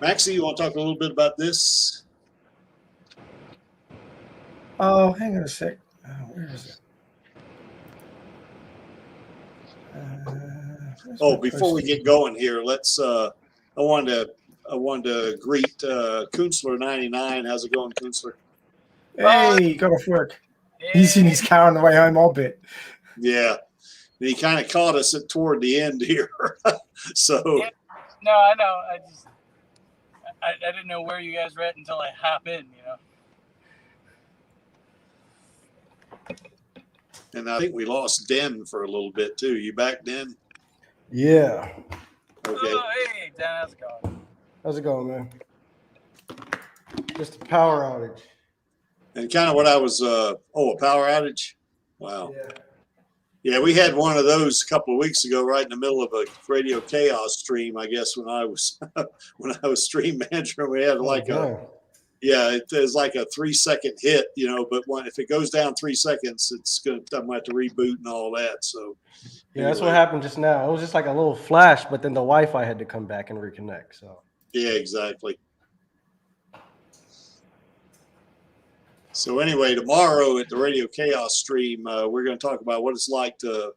Maxie, you want to talk a little bit about this? Oh, hang on a sec. Where is it? Before we get going here, let's. I wanted to greet Kunstler 99. How's it going, Kunstler? Hey, got off work. He's in his car on the way home, I'll bet. Yeah, and he kind of caught us toward the end here. So. Yeah. No, I know. I didn't know where you guys were at until I hop in, you know. And I think we lost Den for a little bit too. You back, Den? Yeah. Okay. Oh, hey, Dan, how's it going? How's it going, man? Just a power outage. And kind of what I was, a power outage. Wow. Yeah, we had one of those a couple of weeks ago, right in the middle of a Radio Chaos stream. I guess when I was stream manager, we had it was like a 3-second hit, but if it goes down 3 seconds, I'm gonna have to reboot and all that. So yeah, that's what happened just now. It was just like a little flash, but then the Wi-Fi had to come back and reconnect. So yeah, exactly. So anyway, tomorrow at the Radio Chaos stream, we're going to talk about what it's like to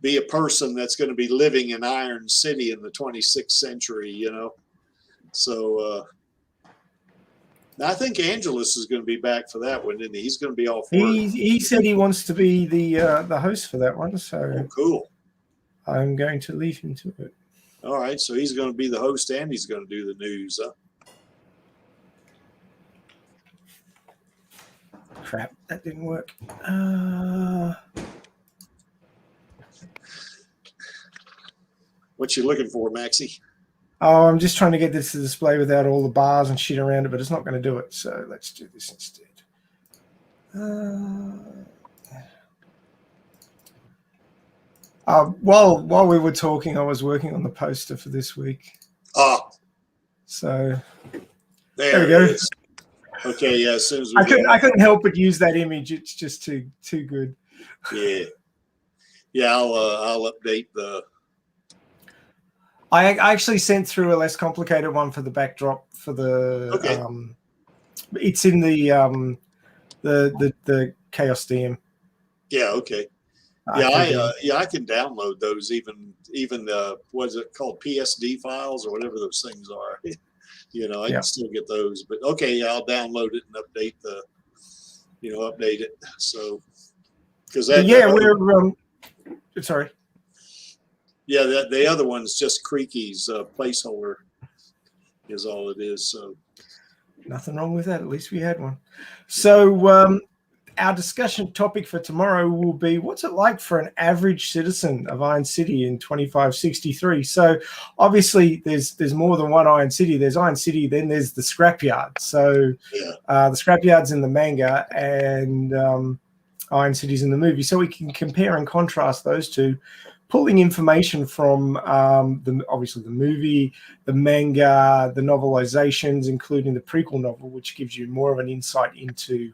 be a person that's going to be living in Iron City in the 26th century, So I think Angelus is going to be back for that one, isn't he? He's going to be all for it. He said he wants to be the host for that one, so cool. I'm going to leave him to it. All right, so he's going to be the host and he's going to do the news. Crap, that didn't work. What you looking for, Maxie? Oh, I'm just trying to get this to display without all the bars and shit around it, but it's not going to do it. So let's do this instead. While we were talking, I was working on the poster for this week. So there we go. Okay, yeah. As soon as I couldn't help but use that image. It's just too good. Yeah. I'll update the. I actually sent through a less complicated one for the backdrop for the. Okay. It's in the Chaos DM. Yeah. Okay. I can download those. Even what is it called, PSD files or whatever those things are. I can still get those, but okay, yeah, I'll download it and update it. So, because we're sorry. Yeah, the other one's just Creaky's placeholder is all it is. So, nothing wrong with that. At least we had one. So, our discussion topic for tomorrow will be what's it like for an average citizen of Iron City in 2563. So obviously there's more than one Iron City. There's Iron City, then there's the scrapyard. So the scrapyard's in the manga and Iron City's in the movie. So we can compare and contrast those two, pulling information from obviously the movie, the manga, the novelizations, including the prequel novel, which gives you more of an insight into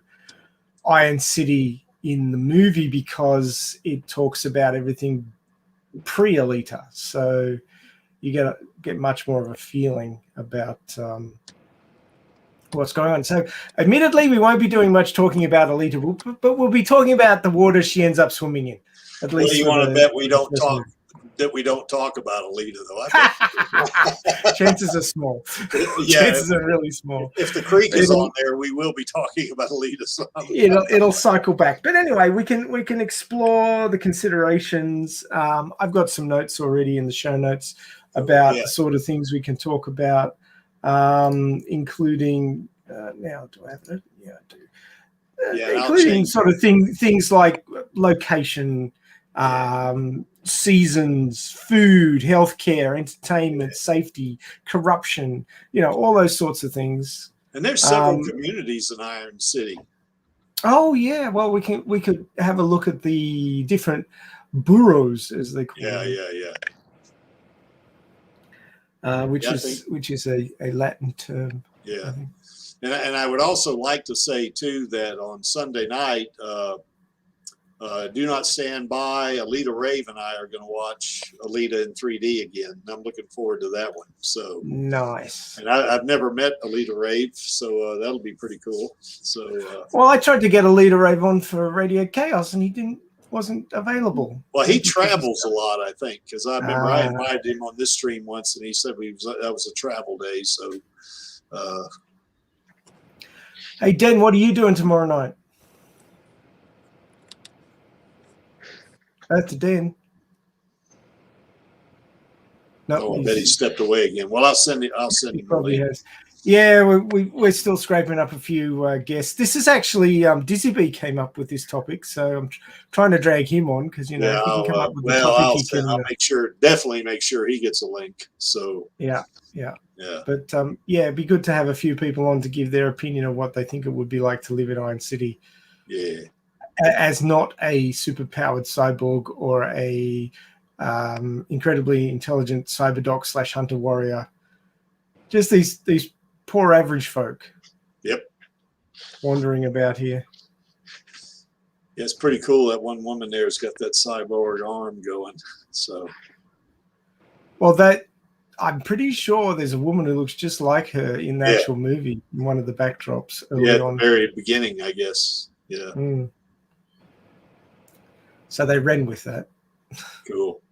Iron City in the movie because it talks about everything pre-Alita. So you get much more of a feeling about what's going on. So admittedly, we won't be doing much talking about Alita, but we'll be talking about the water she ends up swimming in. At least you want to bet we don't talk about Alita, though. Chances are small. Chances are really small. If the creek is on there, we will be talking about Alita. So. It'll cycle back. But anyway, we can explore the considerations. I've got some notes already in the show notes about the sort of things we can talk about, including now. Do I have it? Yeah, I do. Including sort of things like location. Seasons, food, healthcare, entertainment, safety, corruption, all those sorts of things. And there's several communities in Iron City. Oh yeah, well we could have a look at the different boroughs as they call them. Which is a Latin term. Yeah. And I would also like to say too that on Sunday night DoNotStandBy, Alita Rave and I are going to watch Alita in 3D again. I'm looking forward to that one. So nice. And I've never met Alita Rave, so that'll be pretty cool. So well, I tried to get Alita Rave on for Radio Chaos, and he wasn't available. Well, he travels a lot, I think, because I remember I invited him on this stream once, and he said that was a travel day. So, hey, Den, what are you doing tomorrow night? That's Dan. No, I bet he stepped away again. Well, I'll send him. He probably has. Yeah, we're still scraping up a few guests. This is actually Dizzy B came up with this topic, so I'm trying to drag him on because if he can come up with the topic, he can. I'll definitely make sure he gets a link. So yeah. But yeah, it'd be good to have a few people on to give their opinion of what they think it would be like to live in Iron City. Yeah, as not a superpowered cyborg or a incredibly intelligent cyberdoc / hunter warrior. Just these poor average folk. Yep. Wandering about here. Yeah, it's pretty cool that one woman there's got that cyborg arm going. So. Well, I'm pretty sure there's a woman who looks just like her in the actual movie, in one of the backdrops early on. At the very beginning, I guess. Yeah. Mm. So they ran with that. Cool.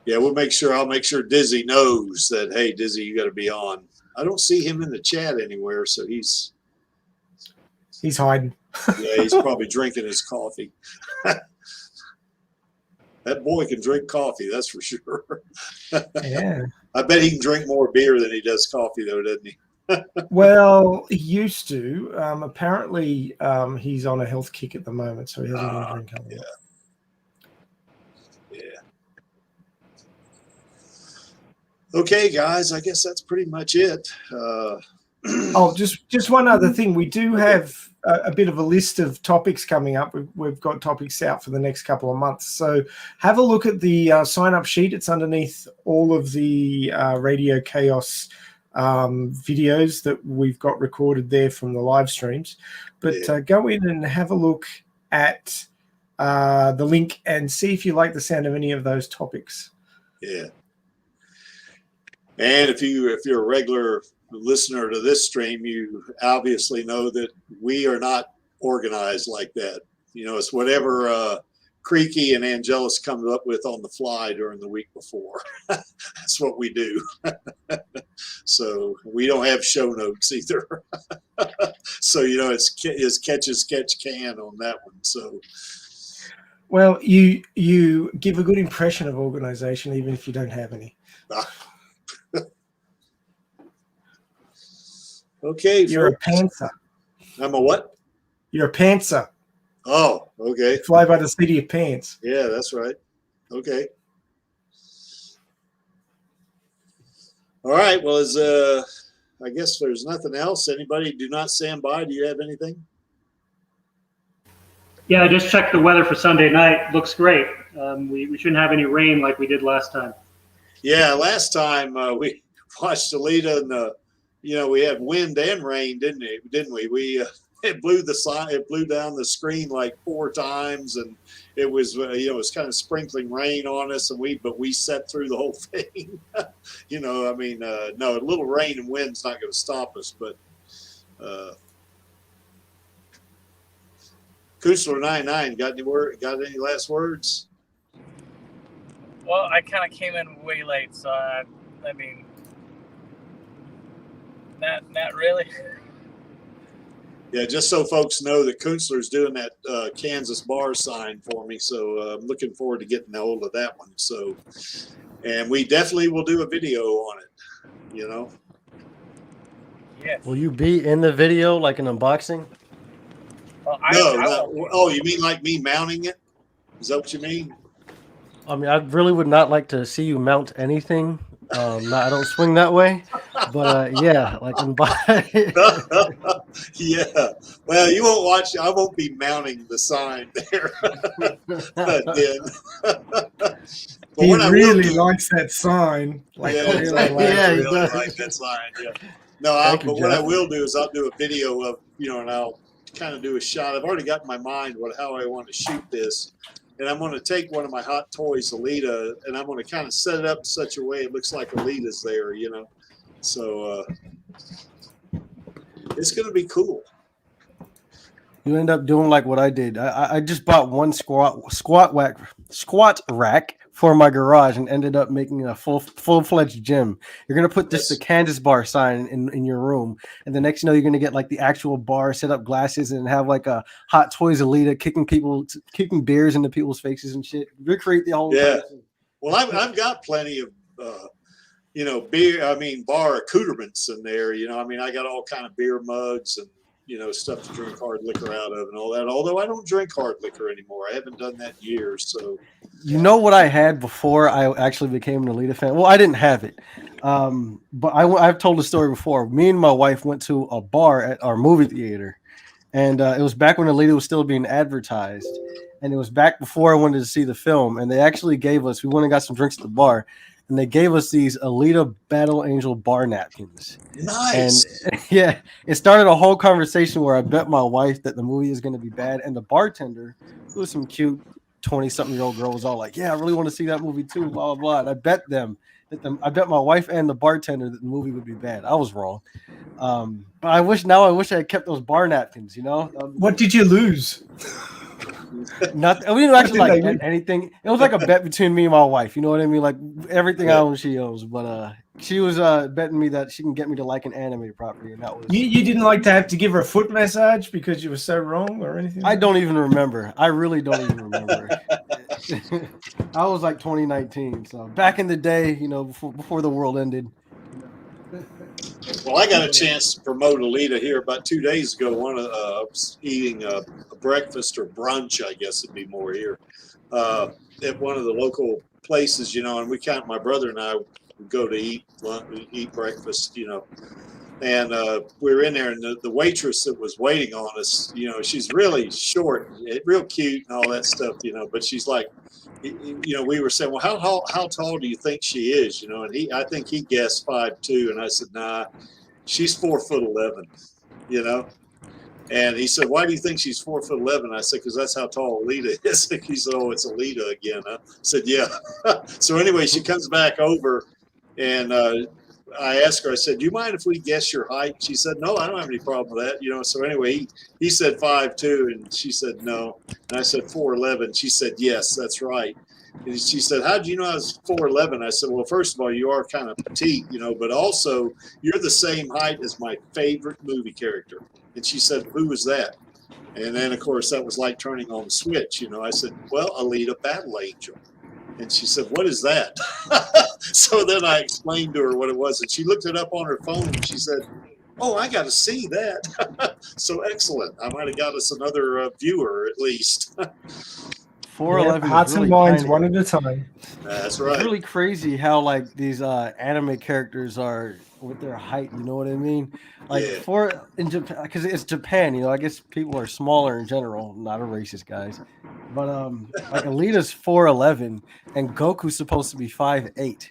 Yeah, I'll make sure Dizzy knows that, hey, Dizzy, you got to be on. I don't see him in the chat anywhere, so he's hiding. Yeah, he's probably drinking his coffee. That boy can drink coffee, that's for sure. Yeah. I bet he can drink more beer than he does coffee, though, doesn't he? Well, he used to. Apparently, he's on a health kick at the moment, so he hasn't been drinking a lot. Yeah. Okay, guys, I guess that's pretty much it. Oh, just one other thing. We do have a bit of a list of topics coming up. We've got topics out for the next couple of months. So have a look at the sign-up sheet. It's underneath all of the Radio Chaos videos that we've got recorded there from the live streams. But go in and have a look at the link and see if you like the sound of any of those topics. Yeah. And if you're a regular listener to this stream, you obviously know that we are not organized like that. It's whatever Creaky and Angelus comes up with on the fly during the week before. That's what we do. So we don't have show notes either. So, it's catch as catch can on that one. So. Well, you give a good impression of organization, even if you don't have any. Okay. You're a pantser. I'm a what? You're a pantser. Oh, okay. Fly by the seat of your pants. Yeah, that's right. Okay. All right. Well, I guess there's nothing else. Anybody do not stand by. Do you have anything? Yeah, I just checked the weather for Sunday night. Looks great. We shouldn't have any rain like we did last time. Yeah, last time we watched Alita and we had wind and rain, didn't we? It blew down the screen like 4 times, and it was it was kind of sprinkling rain on us, but we sat through the whole thing. No, a little rain and wind's not going to stop us, but Kunstler99, got any last words? Well, I kind of came in way late, so not really. Yeah, just so folks know that Kunstler's doing that Kansas bar sign for me, so I'm looking forward to getting a hold of that one. So, and we definitely will do a video on it. Yeah. Will you be in the video like an unboxing? Well, Oh, you mean like me mounting it? Is that what you mean? I mean, I really would not like to see you mount anything. I don't swing that way, but yeah, like yeah. Well, you won't watch. I won't be mounting the sign there. He really likes that sign. Really like that sign. Yeah. No, what I will do is I'll do a video of and I'll kind of do a shot. I've already got in my mind how I want to shoot this. And I'm going to take one of my Hot Toys, Alita, and I'm going to kind of set it up in such a way it looks like Alita's there, So it's going to be cool. You end up doing like what I did. I just bought one squat rack for my garage and ended up making a full-fledged gym. You're going to put the Kansas bar sign in your room, and the next you're going to get like the actual bar, set up glasses, and have like a Hot Toys Alita kicking beers into people's faces and shit. Recreate the whole thing. Well, I've got plenty of beer, bar accoutrements in there. I got all kind of beer mugs and, stuff to drink hard liquor out of and all that. Although I don't drink hard liquor anymore. I haven't done that in years. So, You know what I had before I actually became an Alita fan? Well, I didn't have it. But I've told the story before. Me and my wife went to a bar at our movie theater. And it was back when Alita was still being advertised. And it was back before I wanted to see the film. And they actually we went and got some drinks at the bar. And they gave us these Alita Battle Angel bar napkins. Nice. And yeah, it started a whole conversation where I bet my wife that the movie is going to be bad. And the bartender, who was some cute 20-something-year-old girl, was all like, yeah, I really want to see that movie too, blah, blah, blah. And I bet I bet my wife and the bartender that the movie would be bad. I was wrong. But I wish I had kept those bar napkins, What did you lose? Nothing. We didn't actually bet anything. It was like a bet between me and my wife. You know what I mean? Like everything I own, she owns. But she was betting me that she can get me to like an anime property, and that was. You didn't like to have to give her a foot massage because you were so wrong or anything? I don't even remember. I really don't even remember. I was like 2019, so back in the day, before the world ended. Well, I got a chance to promote Alita here about 2 days ago. I was eating a breakfast or brunch, I guess it'd be more here, at one of the local places, and my brother and I would go to eat breakfast, and we were in there, and the waitress that was waiting on us, she's really short, real cute and all that stuff, but she's like, we were saying, well, how tall do you think she is? And I think he guessed 5'2", and I said, nah, she's 4'11", And he said, why do you think she's 4'11"? I said, because that's how tall Alita is. He said, oh, it's Alita again. I said, yeah. So anyway, she comes back over, and I asked her, I said, do you mind if we guess your height? She said, no, I don't have any problem with that. So anyway, he said 5'2", and she said, no. And I said, 4'11". She said, yes, that's right. And she said, how did you know I was 4'11"? I said, well, first of all, you are kind of petite, but also you're the same height as my favorite movie character. And she said, who was that? And then, of course, that was like turning on the switch. I said, well, Alita Battle Angel. And she said, what is that? So then I explained to her what it was. And she looked it up on her phone. And she said, oh, I got to see that. So excellent. I might have got us another viewer at least. 4'11". Hearts and minds one at a time. That's right. It's really crazy how like these anime characters are with their height. You know what I mean? Like in Japan, because it's Japan. I guess people are smaller in general. Not a racist, guys. But like Alita's 4'11", and Goku's supposed to be 5'8".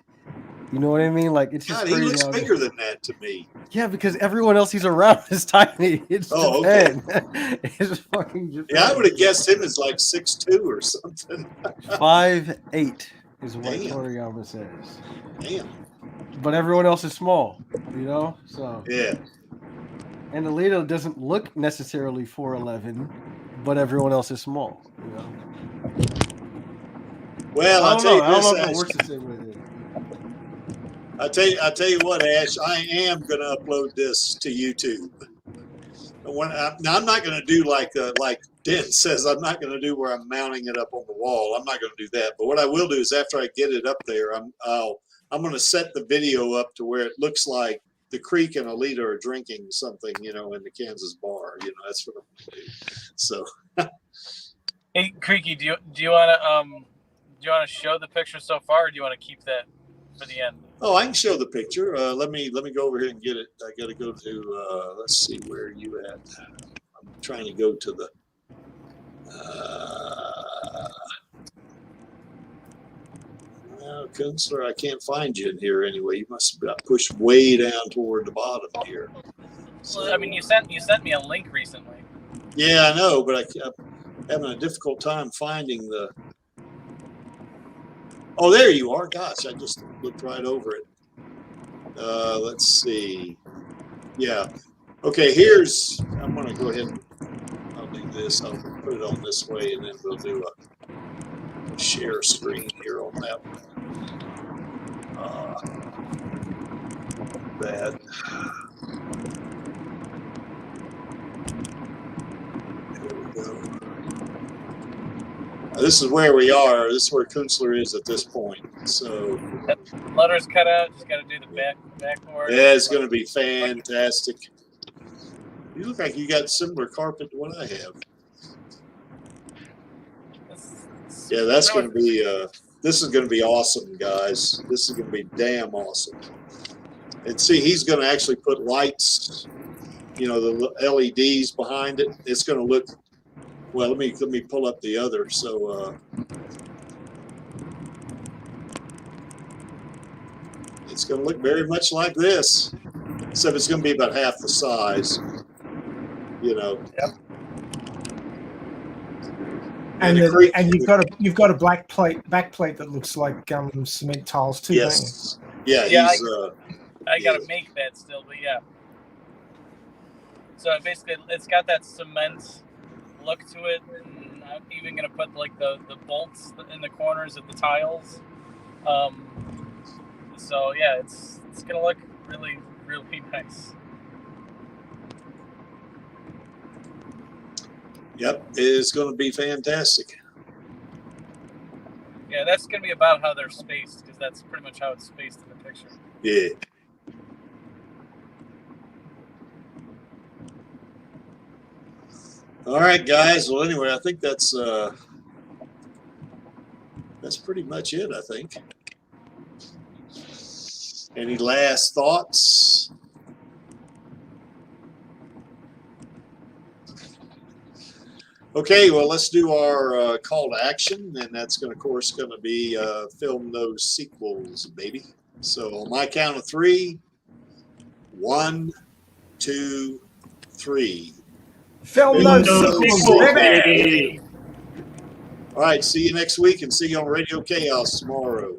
You know what I mean? Like it's just God, crazy. he looks bigger than that to me. Yeah, because everyone else he's around is tiny. It's Japan. Okay. It's fucking Japan. Yeah, I would have guessed him as like 6'2" or something. 5'8" is what Toriyama says. Damn. But everyone else is small, So yeah. And Alita doesn't look necessarily 4'11", but everyone else is small. Well, I don't know if it works the same way. I tell you what, Ash, I am going to upload this to YouTube. Now, I'm not going to do like Den says. I'm not going to do where I'm mounting it up on the wall. I'm not going to do that. But what I will do is after I get it up there, I'm going to set the video up to where it looks like the Creek and Alita are drinking something, in the Kansas bar. That's what I'm going to do. So. Hey, Creaky, do you want to show the picture so far, or do you want to keep that for the end? Oh, I can show the picture. Let me go over here and get it. I got to go to. Let's see, where are you at? I'm trying to go to the. Counselor, I can't find you in here anyway. You must have got pushed way down toward the bottom here. So, well, I mean, you sent me a link recently. Yeah, I know, but I'm having a difficult time finding the. Oh, there you are. Gosh, I just looked right over it. Let's see. Yeah. Okay, I'm going to go ahead and I'll do this. I'll put it on this way, and then we'll do a share screen here on that one. That. There we go. this is where we are. This is where Kunstler is at this point. So Letters cut out. Just got to do the backboard. yeah, it's going to be fantastic. You look like you got similar carpet to what I have. Yeah, that's going to be. This is going to be awesome, guys. This is going to be damn awesome. And see, he's going to actually put lights, you know, the LEDs behind it. It's going to look. Well, let me pull up the other. So it's going to look very much like this, except it's going to be about half the size. You know. Yep. And you've got a back plate that looks like cement tiles too. Yes. Yeah. Yeah. He's, I gotta make that still, but yeah. So basically, it's got that cement look to it, and I'm even gonna put like the bolts in the corners of the tiles. So yeah, it's gonna look really nice. Yep, it's going to be fantastic. Yeah, that's gonna be about how they're spaced, because that's pretty much how it's spaced in the picture. Yeah. All right, guys. Well, anyway, I think that's pretty much it, I think. Any last thoughts? Okay, well, let's do our call to action, and that's going to, of course, going to be film those sequels, baby. So on my count of 3, 1, 2, 3. Film those sequels, baby. baby. All right, see you next week, and see you on Radio Chaos tomorrow.